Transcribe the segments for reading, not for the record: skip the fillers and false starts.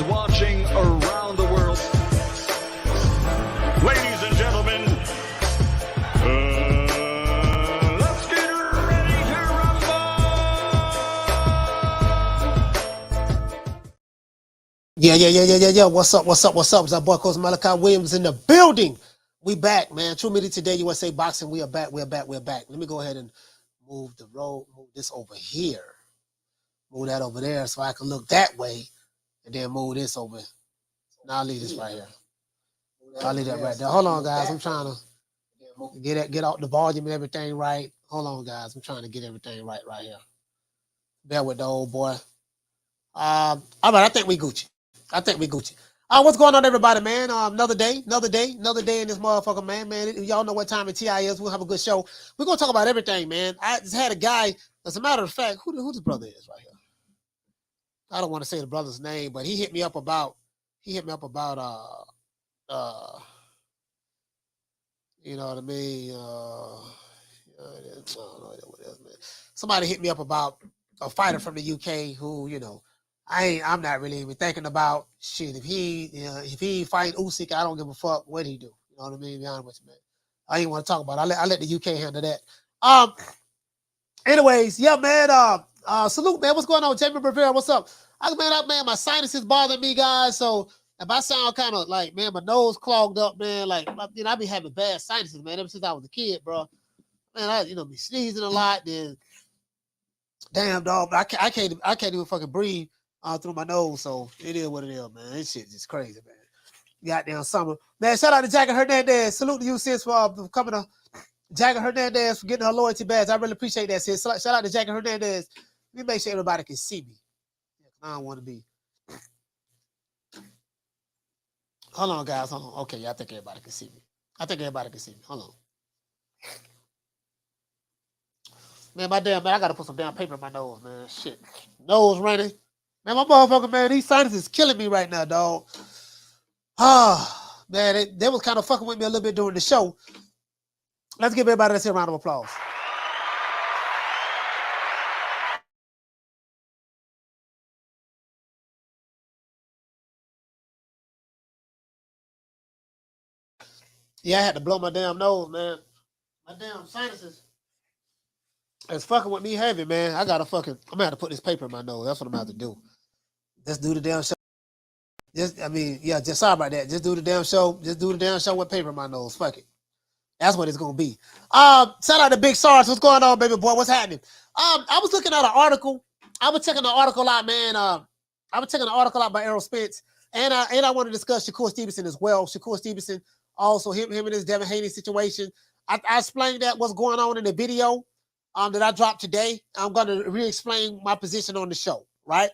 fans watching around the world. Ladies and gentlemen, let's get ready to rumble! Yeah. What's up? It's our boy, Coach Malachi Williams in the building. We back, man. True Media Today, USA Boxing. We are back. Let me go ahead and move this over here. Move that over there so I can look that way. And then move this over. Now I'll leave this right here. I'll leave that right there. Hold on, guys. I'm trying to get out the volume and everything right. Hold on, guys. I'm trying to get everything right here. Bear with the old boy. All right, I think we Gucci. What's going on, everybody, man? Another day in this motherfucker, man. Y'all know what time it TI is. We'll have a good show. We're gonna talk about everything, man. I just had a guy. As a matter of fact, who this brother is right here? I don't want to say the brother's name, but he hit me up about. You know what I mean? I don't know what it is, man. Somebody hit me up about a fighter from the UK who, I'm not really even thinking about shit. If he fight Usyk, I don't give a fuck what he do. You know what I mean? Be honest with you, man. I ain't want to talk about it. I let the UK handle that. Anyways, yeah, man. Salute, man. What's going on, Jamie Rivera? What's up? Man, my sinuses bothering me, guys. So if I sound kind of like, man, my nose clogged up, man, like, I be having bad sinuses, man, ever since I was a kid, bro. Man, I be sneezing a lot. Then, damn, dog, I can't even fucking breathe through my nose. So it is what it is, man. This shit just crazy, man. Goddamn summer, man. Shout out to Jackie Hernandez. Salute to you, sis, for coming to Jackie Hernandez for getting her loyalty badge. I really appreciate that, sis. Shout out to Jackie Hernandez. Let me make sure everybody can see me. I don't want to be. Hold on, guys. Hold on. Okay, I think everybody can see me. Hold on. Man, I got to put some damn paper in my nose, man. Shit. Nose running. Man, my motherfucker, man, these sinuses is killing me right now, dog. Man, they was kind of fucking with me a little bit during the show. Let's give everybody a round of applause. Yeah, I had to blow my damn nose, man. My damn sinuses is fucking with me heavy, man. I'm gonna have to put this paper in my nose. That's what I'm gonna have to do. Just do the damn show. Sorry about that. Just do the damn show. Just do the damn show with paper in my nose. Fuck it. That's what it's gonna be. Shout out to Big SARS. What's going on, baby boy? What's happening? I was looking at an article. I was checking the article out, man. I was checking the article out by Errol Spence. And I want to discuss Shakur Stevenson as well. Shakur Stevenson, also him and his Devin Haney situation. I explained that what's going on in the video that I dropped today. I'm going to re-explain my position on the show, right?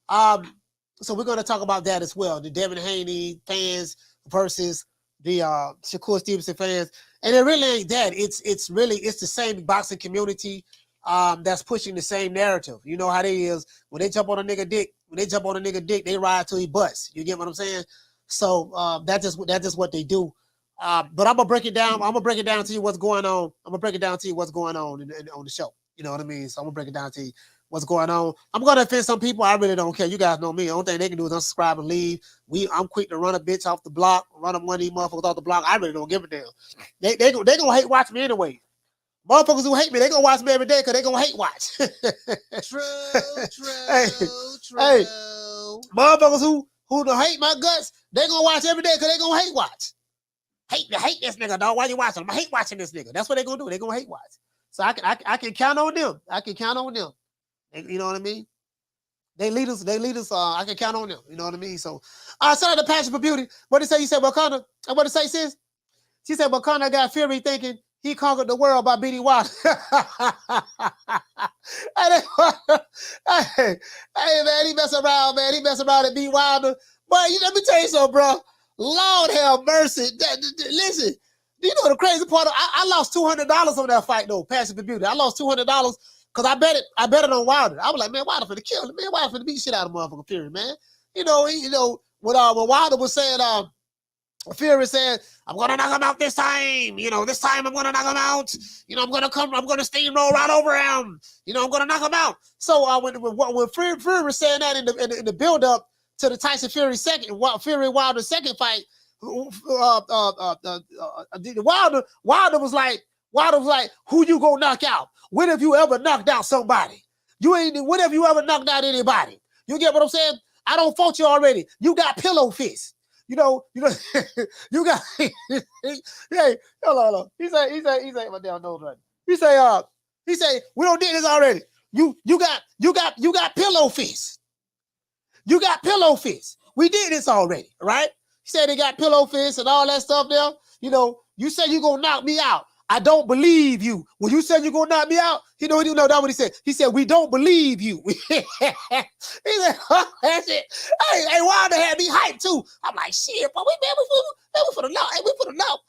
So we're going to talk about that as well. The Devin Haney fans versus the Shakur Stevenson fans. And it really ain't that. It's the same boxing community that's pushing the same narrative. You know how they is. When they jump on a nigga dick, they ride till he busts. You get what I'm saying? So that's just what they do. But I'm gonna break it down. I'm gonna break it down to you what's going on. On the show. You know what I mean? So I'm gonna break it down to you what's going on. I'm gonna offend some people. I really don't care. You guys know me. The only thing they can do is unsubscribe and leave. I'm quick to run a bitch off the block, run one of these motherfuckers off the block. I really don't give a damn. They gonna hate watch me anyway. Motherfuckers who hate me, they gonna watch me every day because they gonna hate watch. True. Hey, motherfuckers who don't hate my guts, they gonna watch every day because they gonna hate watch. Hate this nigga, dog. Why you watching him? I hate watching this nigga. That's what they gonna do. They gonna hate watch. So I can count on them. You know what I mean? They lead us. I can count on them. You know what I mean? So, shout out to Passion for Beauty. What did say? You said, well, Connor. What did say, sis? She said, well, Connor got Fury thinking he conquered the world by beating Wilder. Hey, man, he mess around, man. He mess around and beat Wilder. But let me tell you something, bro. Lord have mercy. Listen, do you know the crazy part? I lost $200 on that fight, though, Passion for Beauty. I lost $200 because I bet it on Wilder. I was like, man, Wilder finna kill him. Man, Wilder finna beat shit out of motherfucking Fury, man. When Wilder was saying, Fury said, I'm going to knock him out this time. This time I'm going to knock him out. I'm going to steamroll right over him. I'm going to knock him out. So when Fury was saying that in the build-up, to the Tyson Fury Wilder second fight, Wilder was like, who you gonna knock out? When have you ever knocked out somebody? When have you ever knocked out anybody? You get what I'm saying? I don't fault you already. You got pillow fists. You got, hey, hello. He say, my damn nose right. He say, we don't did this already. You got pillow fists. You got pillow fists. We did this already, right? He said they got pillow fists and all that stuff there. You say you're going to knock me out. I don't believe you. When you said you're going to knock me out, that's what he said. He said, we don't believe you. He said, oh, that's it. Hey, Wilder had me hyped too. I'm like, shit, but we for the knock. Hey, we for the knock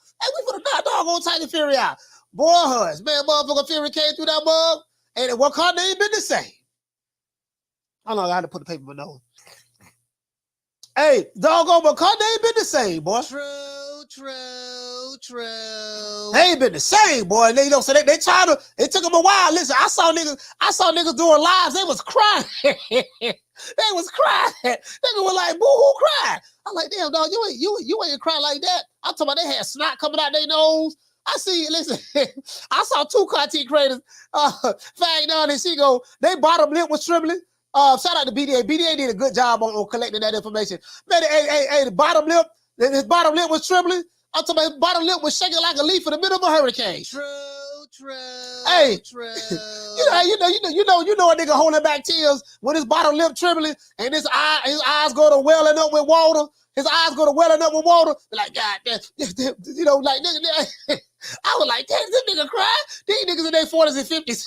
doggone Tyson Fury out. Boy, hush, man, motherfucker Fury came through that mug, and what card ain't been the same. Hold on, I had to put the paper in my nose. Hey, doggone McCartney ain't been the same, boy. True. They ain't been the same, boy. So they tried to. It took them a while. Listen, I saw niggas doing lives. They was crying. They was crying. Niggas were like, boo-hoo, crying. I'm like, damn, dog, you ain't crying like that. I'm talking about they had snot coming out their nose. I see, listen, I saw two content creators, Fang down and she go, they bottom lip was trembling. Shout out to BDA. BDA did a good job on collecting that information. Man, hey, the bottom lip, his bottom lip was trembling. I'm talking about his bottom lip was shaking like a leaf in the middle of a hurricane. True. Hey, true. you know a nigga holding back tears when his bottom lip trembling and his eyes go to welling up with water. His eyes go to welling up with water. Like, God damn, like nigga. I was like, damn, this nigga cry. These niggas in their 40s and 50s.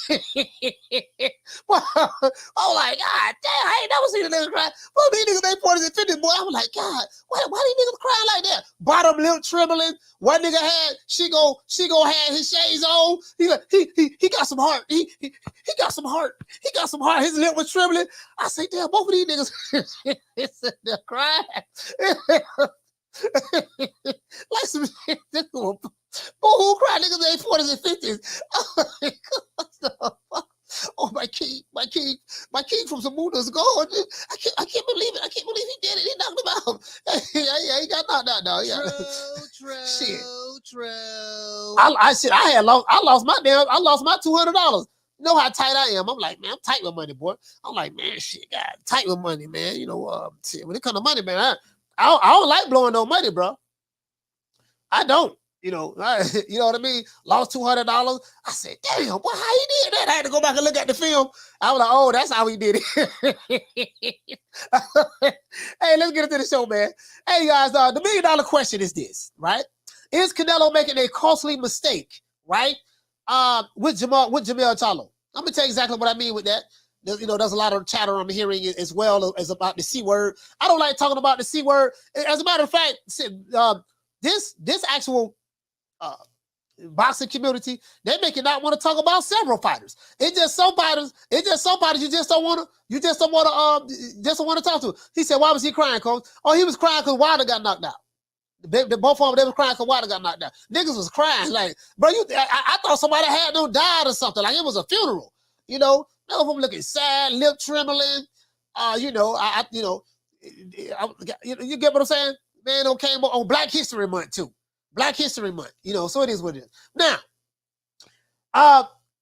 Well, I was like, God damn, I ain't never seen a nigga cry. Well, these niggas in their 40s and 50s, boy. I was like, God, why these niggas crying like that? Bottom lip trembling. One nigga had, she go have his shades on. He got some heart. He got some heart. He got some heart. His lip was trembling. I say, damn, both of these niggas they're crying. Like some shit. Who cried niggas in their 40s and 50s? Oh, my king from Samuda's gone. I can't believe it. I can't believe he did it. He knocked him out. Yeah, he got knocked out, dog. Yeah. True. I lost my $200. You know how tight I am. I'm like, man, I'm tight with money, boy. I'm like, man, shit, God, tight with money, man. Shit, when it comes to money, man, I don't like blowing no money, bro. I don't. You know what I mean? Lost $200. I said, damn, boy, how he did that? I had to go back and look at the film. I was like, oh, that's how he did it. Hey, let's get into the show, man. Hey, guys, the $1 million question is this, right? Is Canelo making a costly mistake, right? With Jermell Charlo. I'm gonna tell you exactly what I mean with that. There's a lot of chatter I'm hearing as well as about the C word. I don't like talking about the C word. As a matter of fact, this actual boxing community, they make it not want to talk about several fighters. It's just some fighters you just don't want to talk to. He said, why was he crying, coach? Oh, he was crying because Wilder got knocked out. Both of them, they was crying because Wilder got knocked out. Niggas was crying like, bro, I thought somebody had no died or something. Like it was a funeral. None of them looking sad, lip trembling. You get what I'm saying? Man, okay, on Black History Month too. Black History Month, so it is what it is. Now,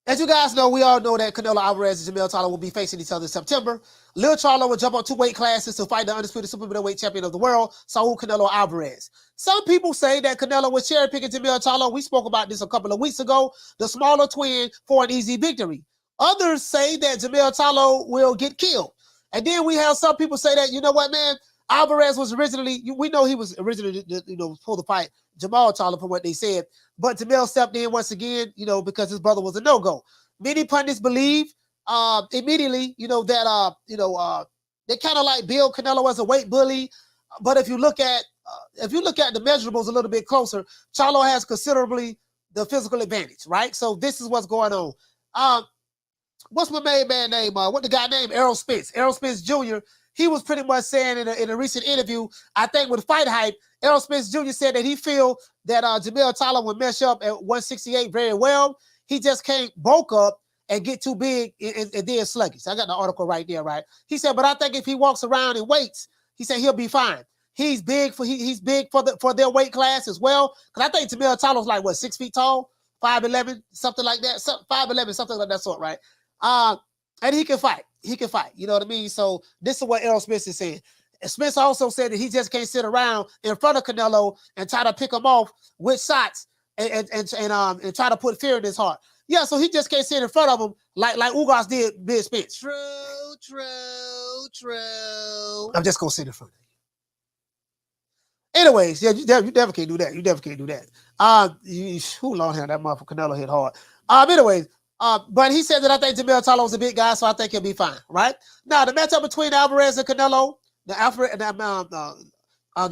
as you guys know, we all know that Canelo Alvarez and Jermell Charlo will be facing each other in September. Lil Charlo will jump on 2 weight classes to fight the undisputed super middleweight champion of the world, Saul Canelo Alvarez. Some people say that Canelo was cherry picking Jermell Charlo. We spoke about this a couple of weeks ago, the smaller twin for an easy victory. Others say that Jermell Charlo will get killed. And then we have some people say that, you know what, man, Alvarez was originally, we know he was originally, for the fight Jermell Charlo from what they said, but Jermell stepped in once again, because his brother was a no-go. Many pundits believe immediately, that they kind of like build Canelo as a weight bully. But if you look at the measurables a little bit closer, Charlo has considerably the physical advantage, right? So this is what's going on. What's my main man name? What the guy named Errol Spence? Errol Spence Jr. He was pretty much saying in a recent interview, I think with Fight Hype, Errol Spence Jr. said that he feel that Jermell Charlo would mesh up at 168 very well. He just can't bulk up and get too big and then sluggish. I got the article right there, right? He said, but I think if he walks around and waits, He said he'll be fine. He's big for their weight class as well. Because I think Jermell Charlo's like what, 6 feet tall, 5'11", something like that. 5'11", something like that sort, right? And he can fight. He can fight. You know what I mean? So this is what Errol Spence is saying. And Spence also said that he just can't sit around in front of Canelo and try to pick him off with shots and try to put fear in his heart. Yeah, so he just can't sit in front of him like Ugas did Big Spence. True. I'm just gonna sit in front of you. Anyways, yeah, you never can't do that. You never can't do that. Long hair, that motherfucker Canelo hit hard. Anyways, but he said that I think Jermell Charlo is a big guy, so I think he'll be fine, right? Now, the matchup between Alvarez and Canelo, the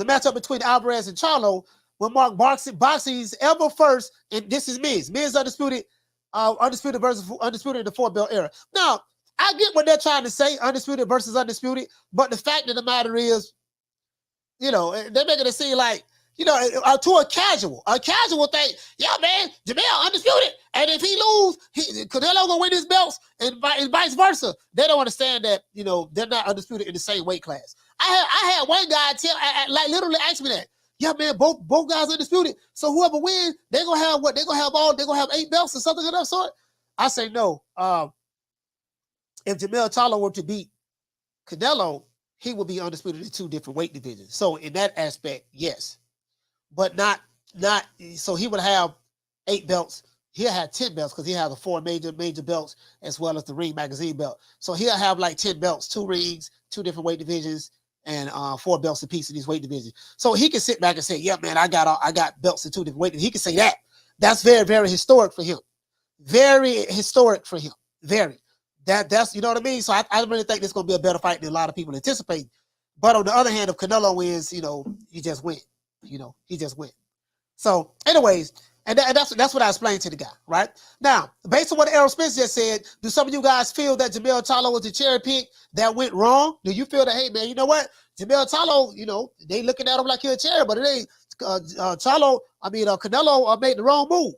matchup between Alvarez and Charlo will mark boxing's ever first, and this is men's undisputed versus undisputed in the 4-belt era. Now, I get what they're trying to say, undisputed versus undisputed, but the fact of the matter is, you know, they're making it seem like, you know, to a casual thing. Yeah, man, Jermell undisputed, and if he lose, Canelo gonna win his belts, and vice versa. They don't understand that, you know, they're not undisputed in the same weight class. I had one guy like literally ask me that. Yeah, man, both guys undisputed. So whoever wins, they're gonna have what? They're gonna have 8 belts or something of that sort. I say no. If Jermell Charlo were to beat Canelo, he would be undisputed in 2 different weight divisions. So in that aspect, yes. But not so he would have 8 belts. He'll have 10 belts because he has the 4 major belts as well as the ring magazine belt. So he'll have like 10 belts, 2 rings, 2 different weight divisions, and 4 belts apiece in these weight divisions. So he can sit back and say, yeah, man, I got belts in 2 different weight divisions. He can say that. That's very, very historic for him. Very historic for him. Very. That's, you know what I mean? So I really think this is going to be a better fight than a lot of people anticipate. But on the other hand, if Canelo wins, you know, he just win. You know, he just win. So anyways, and that's what I explained to the guy, right? Now, based on what Errol Spence just said, do some of you guys feel that Jermell Charlo was the cherry pick that went wrong? Do you feel that, hey, man, you know what? Jermell Charlo, you know, they looking at him like he's a cherry, but it ain't. Canelo made the wrong move.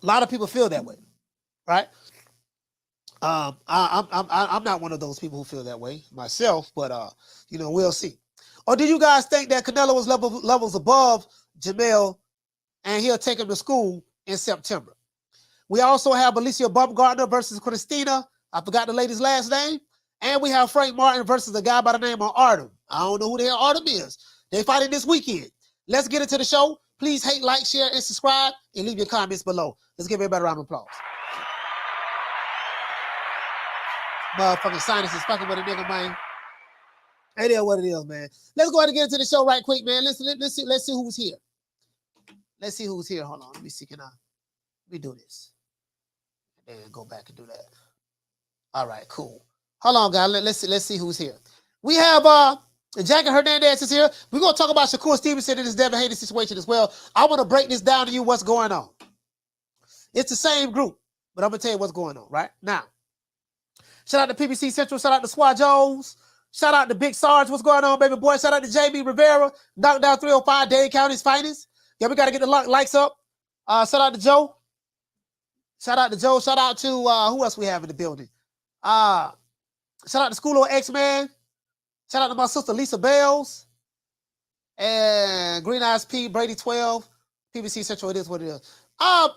A lot of people feel that way, right? I'm not one of those people who feel that way myself, but you know, we'll see. Or do you guys think that Canelo was levels above Jermell and he'll take him to school in September? We also have Alicia Baumgartner versus Christina. I forgot the lady's last name. And we have Frank Martin versus a guy by the name of Artem. I don't know who the hell Artem is. They fighting this weekend. Let's get into the show. Please hate, like, share, and subscribe, and leave your comments below. Let's give everybody a round of applause. Motherfucking sinus is fucking with a nigga, man. It is what it is, man. Let's go ahead and get into the show right quick, man. Let's see who's here. Let's see who's here. Hold on. Let me see. Let me do this. And then go back and do that. All right, cool. Hold on, guys. Let's see who's here. We have Jackie Hernandez is here. We're gonna talk about Shakur Stevenson and this Devin Haney situation as well. I want to break this down to you what's going on. It's the same group, but I'm gonna tell you what's going on right now. Shout out to PBC Central. Shout out to Swat Jones. Shout out to Big Sarge. What's going on, baby boy? Shout out to JB Rivera. Knockdown 305, Dade County's finest. Yeah, we got to get the likes up. Shout out to Joe. Shout out to Joe. Shout out to who else we have in the building? Shout out to School of X-Man. Shout out to my sister Lisa Bells. And Green Eyes P, Brady 12. PBC Central, it is what it is. I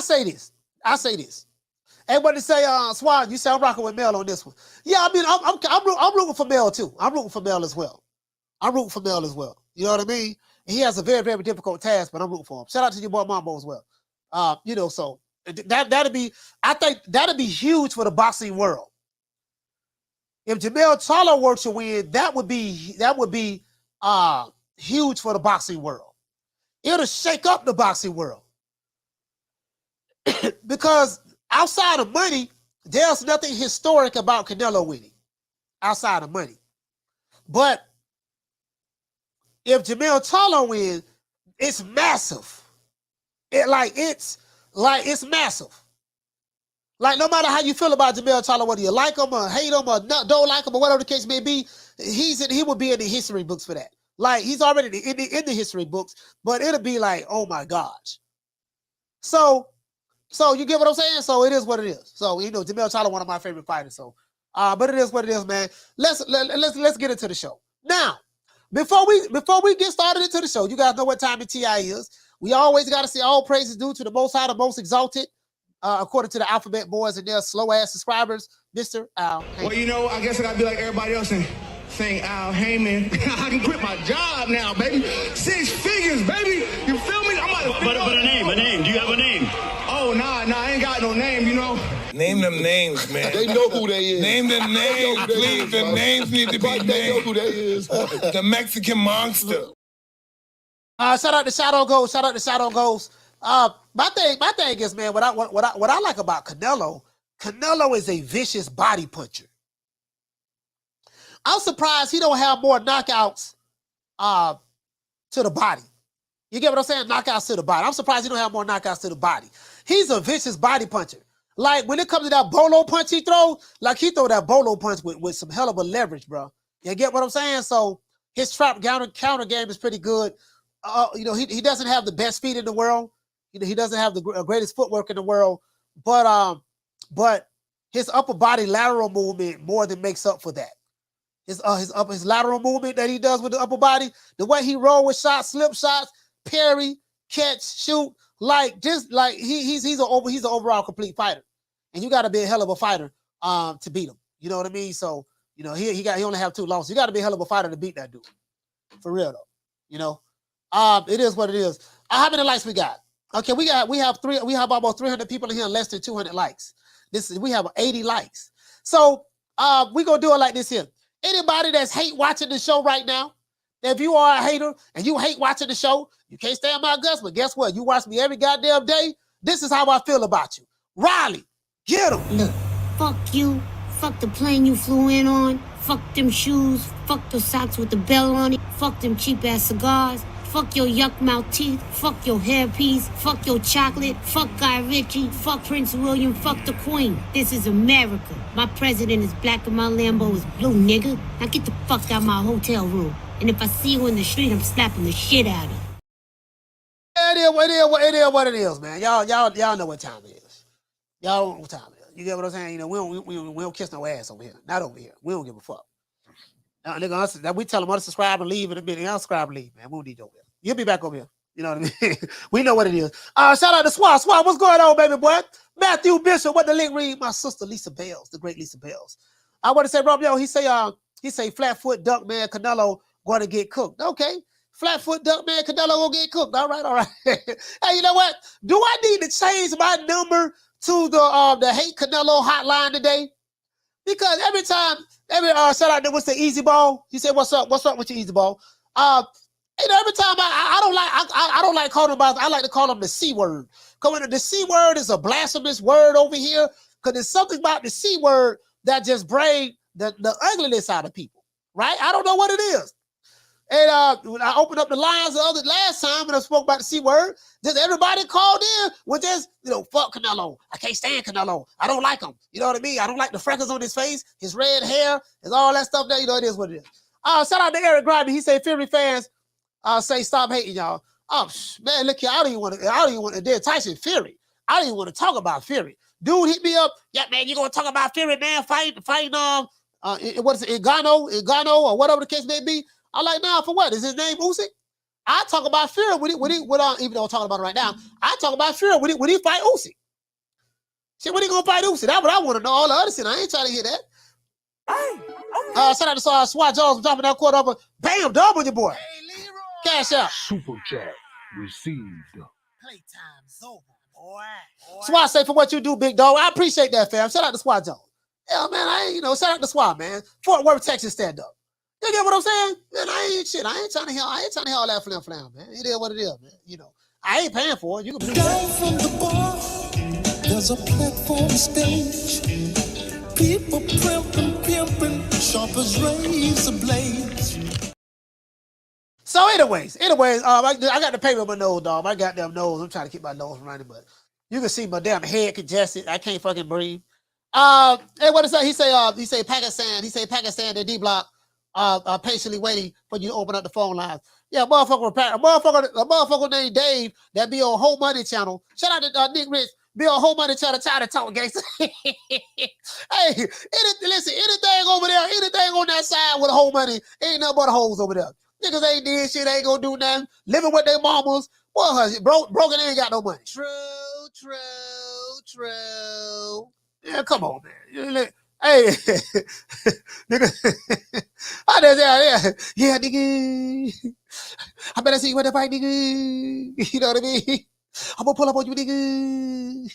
say this. Everybody say, Swan, you sound rocking with Mel on this one. Yeah, I mean, I'm rooting for Mel too. I'm rooting for Mel as well. You know what I mean? And he has a very, very difficult task, but I'm rooting for him. Shout out to your boy Mambo as well. You know, so that'd be, I think that'd be huge for the boxing world. If Jermell Charlo were to win, that would be huge for the boxing world. It'll shake up the boxing world. Because outside of money, there's nothing historic about Canelo winning. Outside of money. But if Jermell Charlo wins, it's massive. It's massive. Like, no matter how you feel about Jermell Charlo, whether you like him or hate him or don't like him or whatever the case may be, he will be in the history books for that. Like, he's already in the history books, but it'll be like, oh my gosh. So you get what I'm saying? So it is what it is. So, you know, Jermell Charlo, one of my favorite fighters. So But it is what it is, man. Let's get into the show. Now, before we get started into the show, you guys know what time the TI is. We always got to say all praises due to the Most High, the Most Exalted, according to the Alphabet Boys and their slow-ass subscribers, Mr. Al Haney. Well, you know, I guess I got to be like everybody else and saying Al Heyman. I can quit my job now, baby. 6 figures, baby. You feel me? But a name. Do you have a name? Oh, nah, I ain't got no name, you know. Name them names, man. They know who they is. Name them names, please. The names need to be named. They know who they is. The Mexican monster. Shout out to Shadow Ghost. Shout out to Shadow Ghost. My thing is, man, what I like about Canelo is a vicious body puncher. I'm surprised he don't have more knockouts to the body. You get what I'm saying? Knockouts to the body. I'm surprised he don't have more knockouts to the body. He's a vicious body puncher. Like, when it comes to that bolo punch he throw, like, he throw that bolo punch with some hell of a leverage, bro. You get what I'm saying? So his trap counter game is pretty good. You know, he doesn't have the best feet in the world. You know, he doesn't have the greatest footwork in the world. But his upper body lateral movement more than makes up for that. His lateral movement that he does with the upper body, the way he roll with shots, slip shots, parry, catch, shoot, like just like he's an overall complete fighter, and you got to be a hell of a fighter to beat him. You know what I mean? So you know he only have 2 losses. You got to be a hell of a fighter to beat that dude, for real though. You know, it is what it is. How many likes we got? Okay, we have almost 300 people in here, and less than 200 likes. We have 80 likes. So we gonna do it like this here. Anybody that's hate watching the show right now, if you are a hater and you hate watching the show, you can't stand my guts, but guess what? You watch me every goddamn day. This is how I feel about you. Riley, get him. Look, fuck you. Fuck the plane you flew in on. Fuck them shoes. Fuck the socks with the bell on it. Fuck them cheap-ass cigars. Fuck your yuck mouth teeth. Fuck your hairpiece. Fuck your chocolate. Fuck Guy Ritchie. Fuck Prince William. Fuck the Queen. This is America. My president is black and my Lambo is blue, nigga. Now get the fuck out of my hotel room. And if I see you in the street, I'm slapping the shit out of you. It is what it is, man. Y'all know what time it is. Y'all know what time it is. You get what I'm saying? You know, we don't kiss no ass over here. Not over here. We don't give a fuck. Nigga, we tell them unsubscribe and leave in a minute. Unsubscribe and leave, man. We don't need you over here. You'll be back over here. You know what I mean? We know what it is. Shout out to Swat. Swat, what's going on, baby boy? Matthew Bishop, what the link read? My sister Lisa Bales, the great Lisa Bales. I want to say, Rob, yo, he say flat foot duck man Canelo going to get cooked. Okay. Flat foot duck man Canelo gonna get cooked. All right. Hey, you know what? Do I need to change my number to the Hate Canelo hotline today? Because every shout out to what's the Easy Ball. He said, "What's up with your Easy Ball?" You know, every time I don't like calling them. I like to call them the C word. Because the C word is a blasphemous word over here. Because there's something about the C word that just brings the ugliness out of people, right? I don't know what it is. And when I opened up the lines last time when I spoke about the C word, just everybody called in with this, you know, fuck Canelo. I can't stand Canelo. I don't like him. You know what I mean? I don't like the freckles on his face, his red hair, and all that stuff there. You know, it is what it is. Shout out to Eric Grodney. He said, Fury fans say stop hating y'all. Oh, man, look here. I don't even want to dead Tyson Fury. I don't even want to talk about Fury. Dude hit me up. Yeah, man, you going to talk about Fury, man, fighting, what is it, Ngannou, or whatever the case may be. I'm like, nah, for what? Is his name Usyk? I talk about Fury even though I'm talking about it right now. I talk about Fury when he fight Usyk. Shit, when he gonna fight Usyk? That's what I want to know. All the other shit, I ain't trying to hear that. Shout out to Swat Jones dropping that quarter over. Bam, dub on your boy. Hey, cash out. Super chat received. Playtime's over, boy. Swat say for what you do, big dog. I appreciate that, fam. Shout out to Swat Jones. Yeah, man, shout out to Swat, man. Fort Worth, Texas, stand up. You get what I'm saying? Man, I ain't trying to hear all that flam, man. It is what it is, man. You know, I ain't paying for it. You can do down from the bar, there's a platform stage. People pimping, sharp as razor blades. So, anyways, I got the paper on my nose, dog. My goddamn nose. I'm trying to keep my nose from running, but you can see my damn head congested. I can't fucking breathe. And what is that? He say Pakistan. He say Pakistan and D Block. Patiently waiting for you to open up the phone lines. Yeah, a motherfucker named Dave that be on Whole Money Channel. Shout out to Nick Rich. Bill whole money try to talk gangster. Hey, listen, anything over there, anything on that side with a whole money, ain't nothing but hoes over there. Niggas ain't did shit, ain't gonna do nothing. Living with their mamas. Boy, broken ain't got no money. True. Yeah, come on, man. Hey, nigga. Yeah, nigga. I better see you with the fight, nigga. You know what I mean? I'm gonna pull up on you, nigga.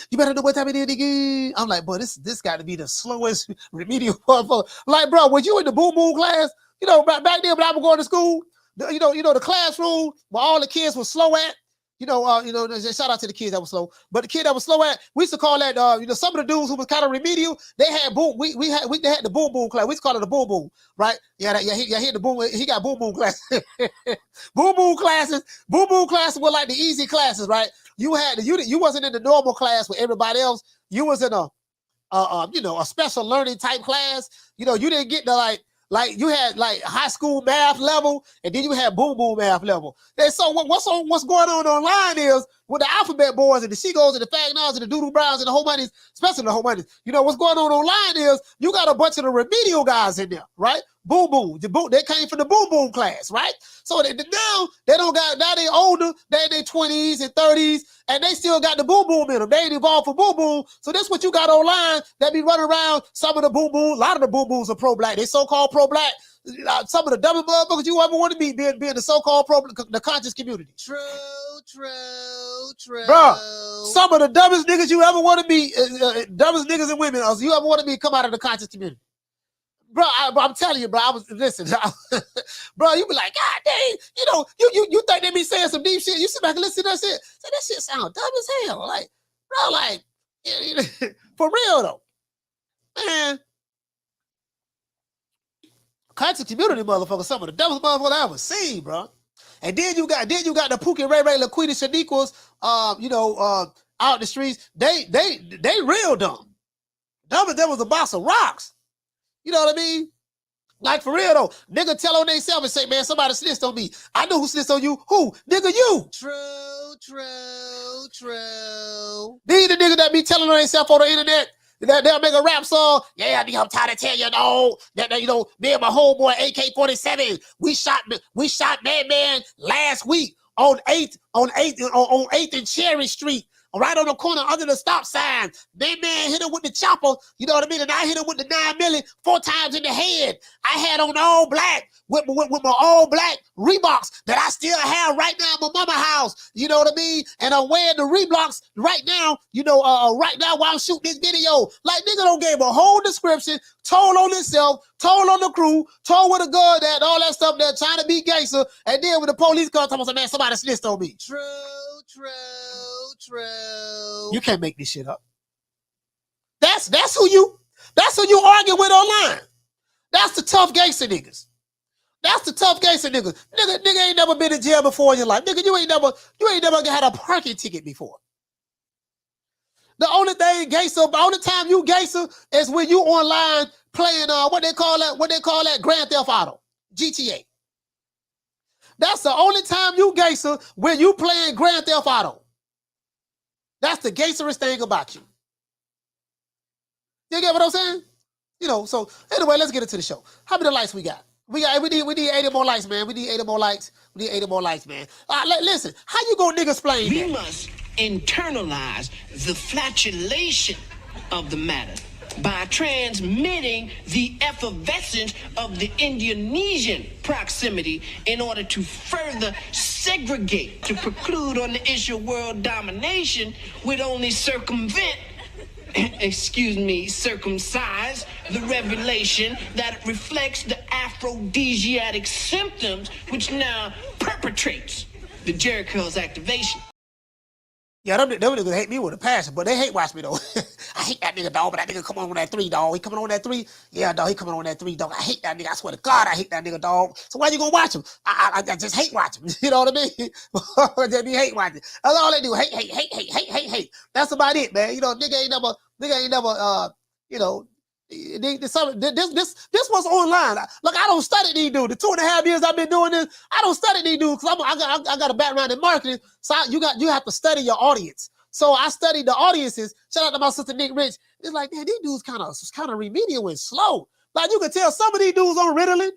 You better know what time it is, nigga. I'm like, boy, this got to be the slowest remedial motherfucker. Like, bro, was you in the boom boom class? You know, back then when I was going to school, you know, the classroom where all the kids were slow at. Shout out to the kids that were slow. But the kid that was slow at, we used to call that, some of the dudes who was kind of remedial, they had boom. They had the boom boom class. We used to call it the boom boom, right? Yeah, he hit the boom. He got boom boom class. Boom boom classes were like the easy classes, right? You wasn't in the normal class with everybody else. You was in a special learning type class. You know, you didn't get the like you had like high school math level, and then you had boom boom math level. And so what's going on online is with the alphabet boys and the Seagulls and the Fagnons and the Doodle Browns and the whole monies, especially the whole monies. You know what's going on online is you got a bunch of the remedial guys in there, right? Boom boom, they came from the boom boom class, right? So now they older, they in their 20s and 30s, and they still got the boom boom in them. They ain't evolved for boom boom. So that's what you got online that be running around. Some of the boom boom, a lot of the boom booms are pro-black. They so-called pro-black. Some of the dumbest motherfuckers you ever want to be being the so-called the conscious community. True. Bro, some of the dumbest niggas you ever want to be, dumbest niggas and women, you ever want to be come out of the conscious community. Bro, I'm telling you, bro, bro, you be like, God dang, you think they be saying some deep shit. You sit back and listen to that shit. Say, that shit sound dumb as hell. Like, bro, like, for real though. Man, conscious community motherfuckers, some of the dumbest motherfuckers I ever seen, bro. And then you got the Pookie Ray Ray Laquita Shaniquas, out the streets. They real dumb. Dumb as there was a box of rocks. You know what I mean? Like, for real, though. Nigga tell on themselves and say, man, somebody snitched on me. I know who snitched on you. Who? Nigga, you. True. These the nigga that be telling on themselves on the internet. They'll make a rap song. Yeah, nigga, I'm tired of telling you, that me and my homeboy AK-47, we shot Man last week on 8th and Cherry Street. Right on the corner under the stop sign. Man hit him with the chopper, you know what I mean? And I hit him with the 9 milli 4 times in the head. I had on all black with my all black Reeboks that I still have right now in my mama's house. You know what I mean? And I'm wearing the Reeboks right now, right now while I'm shooting this video. Like, nigga don't gave a whole description, told on himself, told on the crew, told with a gun that all that stuff there trying to be gangster. And then when the police come, I'm like, man, somebody snitched on me. True. You can't make this shit up. That's who you argue with online. That's the tough gangster niggas. Nigga ain't never been in jail before in your life. Nigga, you ain't never had a parking ticket before. The only time you gangster is when you online playing what they call that Grand Theft Auto, GTA. That's the only time you gangster when you playing Grand Theft Auto. That's the gangsterest thing about you. You get what I'm saying? So anyway, let's get into the show. How many likes we got? We need 80 more likes, man. We need 80 more likes, man. Listen, how you gonna niggas explain that? We must internalize the flatulation of the matter by transmitting the effervescence of the Indonesian proximity in order to further segregate, to preclude on the issue of world domination would only circumsize the revelation that reflects the aphrodisiac symptoms which now perpetrates the Jericho's activation. Yeah, them niggas hate me with a passion, but they hate watch me, though. I hate that nigga, dog, but that nigga come on that 3, dog. He coming on that 3? Yeah, dog, he coming on that 3, dog. I hate that nigga. I swear to God, I hate that nigga, dog. So why you gonna watch him? I just hate watching him. You know what I mean? Just be hate watching. That's all they do. Hate. That's about it, man. Nigga ain't never, this was online. Look, I don't study these dudes. The 2.5 years I've been doing this, I don't study these dudes because I got a background in marketing. So you have to study your audience. So I studied the audiences. Shout out to my sister Nick Rich. It's like, man, these dudes kind of remedial and slow. Like you can tell some of these dudes on Ritalin,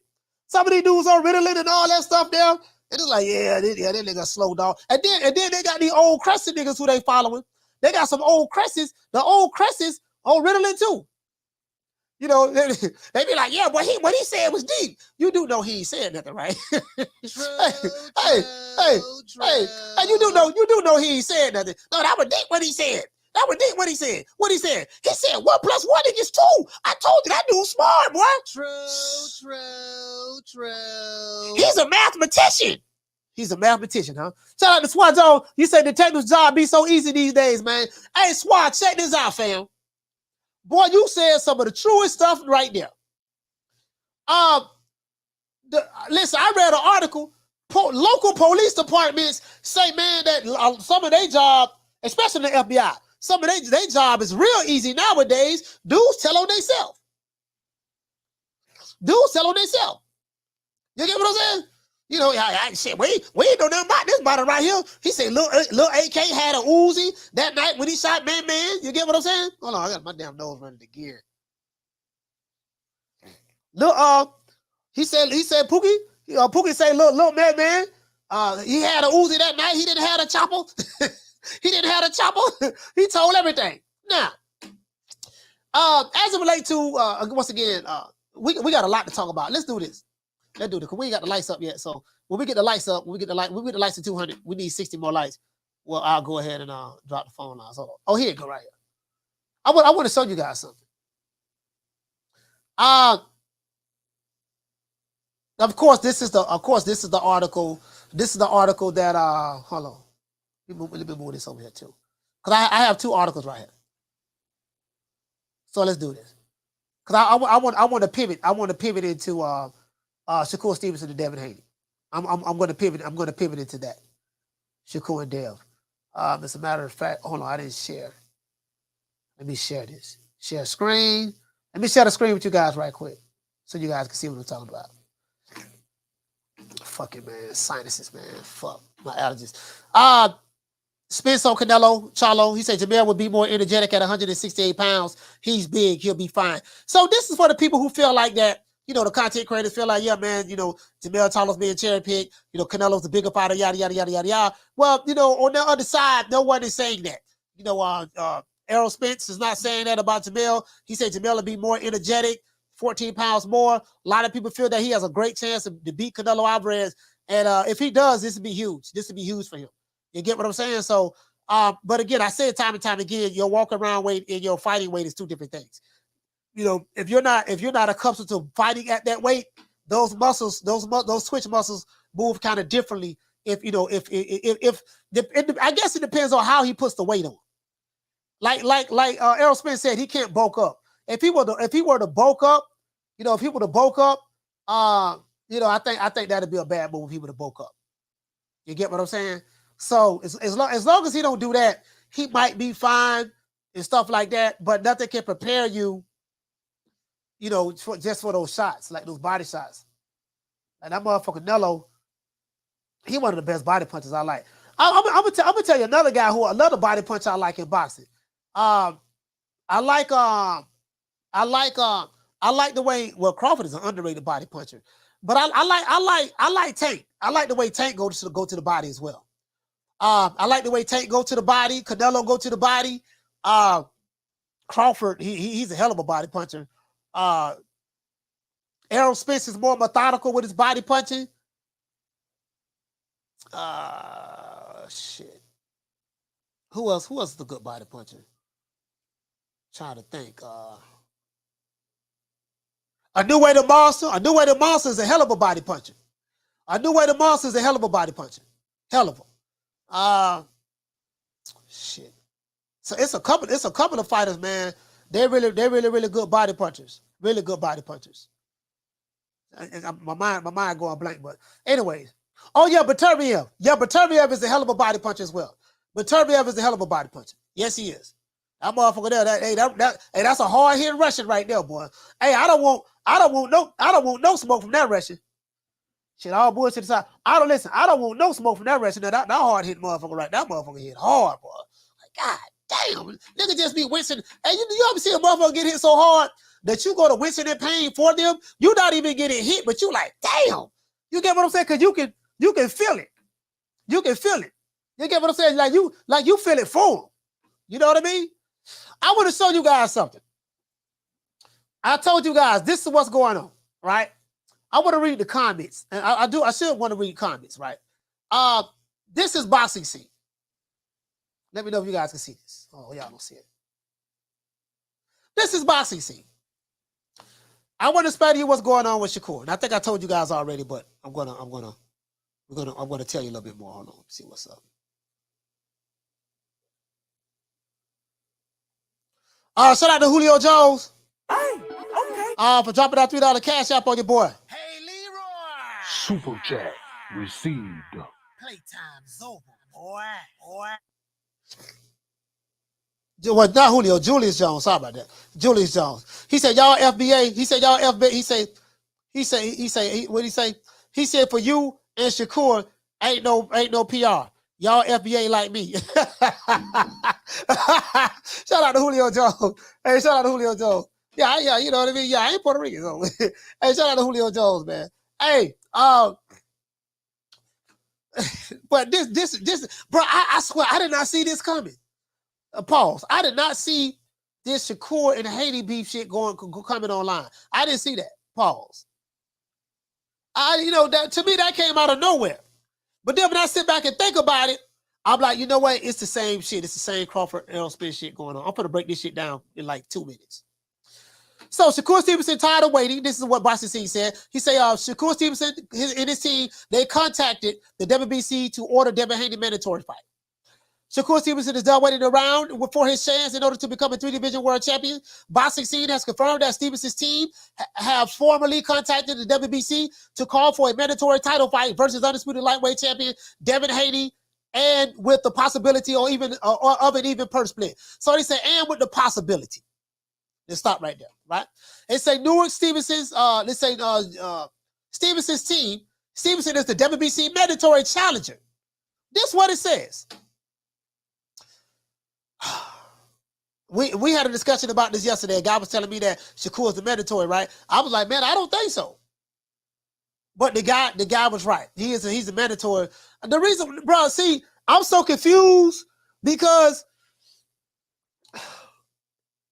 and all that stuff there. And it's like, yeah, that nigga slow dog. And then they got these old crescent niggas who they following. They got some old crescents. The old crescents on Ritalin too. You know, they be like, yeah, but what he said was deep. You do know he ain't said nothing, right? Hey, you do know he ain't said nothing. No, that was deep what he said. That was deep what he said. What he said? He said 1 + 1 = 2. I told you that dude's smart, boy. True. He's a mathematician. He's a mathematician, huh? Shout out to Swat Zone. You say detective's job be so easy these days, man. Hey, Swat, check this out, fam. Boy, you said some of the truest stuff right there. Listen, I read an article. Local police departments say, man, that some of their job, especially the FBI, some of their job is real easy nowadays. Dudes tell on themselves. You get what I'm saying? You know, shit, we ain't know nothing about this body right here. He said, Lil AK had a Uzi that night when he shot Man. You get what I'm saying? Hold on, I got my damn nose running to gear. He said Pookie. Pookie said, Lil Man. He had a Uzi that night. He didn't have a chopper. He told everything. Now, as it relates to once again, we got a lot to talk about. Let's do this. Because we ain't got the lights up yet. So when we get the lights up, when we get the lights to 200, we need 60 more lights. Well, I'll go ahead and drop the phone line. So, here it go right here. I want to show you guys something. Of course, this is the article. This is the article that hold on. Let me move this over here too. Because I have 2 articles right here. So let's do this. Because I want to pivot. I want to pivot into Shakur Stevenson and Devin Haney. I'm going to pivot. I'm going to pivot into that. Shakur and Dev. As a matter of fact, hold on, I didn't share. Let me share this. Share screen. Let me share the screen with you guys right quick, so you guys can see what I'm talking about. Fuck it, man. Sinuses, man. Fuck my allergies. Spence on Canelo Charlo. He said Jermell would be more energetic at 168 pounds. He's big. He'll be fine. So this is for the people who feel like that. You know, the content creators feel like, yeah, man, you know, Jermell Charlo's being cherry picked. You know, Canelo's the bigger fighter, yada, yada, yada, yada, yada. Well, you know, on the other side, no one is saying that. You know, Errol Spence is not saying that about Jermell. He said Jermell will be more energetic, 14 pounds more. A lot of people feel that he has a great chance to beat Canelo Alvarez. And if he does, this would be huge. This would be huge for him. You get what I'm saying? So, but again, I say it time and time again, your walk around weight and your fighting weight is 2 different things. You know, if you're not accustomed to fighting at that weight, those muscles, those switch muscles move kind of differently. If you know, if I guess it depends on how he puts the weight on. Like Errol Spence said, he can't bulk up. If he were to bulk up, you know, you know, I think that'd be a bad move if he were to bulk up. You get what I'm saying? So as long as he don't do that, he might be fine and stuff like that. But nothing can prepare you. You know, just for those shots, like those body shots. And that motherfucker Canelo, he one of the best body punchers I like. I'm gonna tell you another body puncher I like in boxing. I like the way Crawford is an underrated body puncher, but I like Tank. I like the way Tank go to the body as well. I like the way Tank go to the body. Canelo go to the body. Crawford, he's a hell of a body puncher. Errol Spence is more methodical with his body punching. Shit. Who else is the good body puncher? Trying to think. A New Way to Monster. A New Way to Monster is a hell of a body puncher. A New Way to Monster is a hell of a body puncher. Hell of a. Shit. So it's a couple of fighters, man. They're really good body punchers. Really good body punchers. My mind going blank, but anyways. Oh yeah, Beterbiev. Yeah, Beterbiev is a hell of a body puncher as well. Beterbiev is a hell of a body puncher. Yes, he is. That motherfucker there. That's a hard hitting Russian right there, boy. Hey, I don't want no smoke from that Russian. Shit, all bullshit aside. I don't want no smoke from that Russian. That hard hitting motherfucker right. That motherfucker hit hard, boy. like, God damn, nigga just be wincing. And you ever see a motherfucker get hit so hard that you go to wincing in pain for them? You not even getting hit, but you like, damn. You get what I'm saying? Because you can feel it. You can feel it. You get what I'm saying? Like you feel it for them. You know what I mean? I want to show you guys something. I told you guys this is what's going on, right? I want to read the comments, and I should want to read comments, right? This is boxing scene. Let me know if you guys can see this. Oh, y'all don't see it. This is boxing scene. I want to explain to you what's going on with Shakur. And I think I told you guys already, but I'm gonna tell you a little bit more. Hold on, see what's up. Shout out to Julio Jones. Hey, okay. For dropping that $3 cash app on your boy. Hey, Leroy. Super chat received. Playtime's over, boy. Well, not Julio, Julius Jones. Sorry about that. Julius Jones. He said, y'all FBA. He said, y'all FBA. He said, what did he say? He said, for you and Shakur, ain't no PR. Y'all FBA like me. Shout out to Julio Jones. Hey, shout out to Julio Jones. Yeah, you know what I mean? Yeah, I ain't Puerto Rican. So. Hey, shout out to Julio Jones, man. Hey, but this, bro, I swear, I did not see this coming. Pause. I did not see this Shakur and Haney beef shit coming online. I didn't see that. Pause. That to me, that came out of nowhere. But then when I sit back and think about it, I'm like, you know what? It's the same shit. It's the same Crawford Errol Spence shit going on. I'm going to break this shit down in like 2 minutes. So Shakur Stevenson tired of waiting. This is what Boxing Scene said. He said, Shakur Stevenson and his team, they contacted the WBC to order Devin Haney mandatory fight. Shakur Stevenson is done waiting around for his chance in order to become a 3-division world champion. Boxing Scene has confirmed that Stevenson's team have formally contacted the WBC to call for a mandatory title fight versus undisputed lightweight champion Devin Haney, and with the possibility of an even purse split. So they say, and with the possibility. Let's stop right there, right? They say Newark Stevenson's, Stevenson's team. Stevenson is the WBC mandatory challenger. This is what it says. We had a discussion about this yesterday. A guy was telling me that Shakur is the mandatory, right? I was like, man, I don't think so. But the guy was right. He's a mandatory. The reason, bro, see, I'm so confused because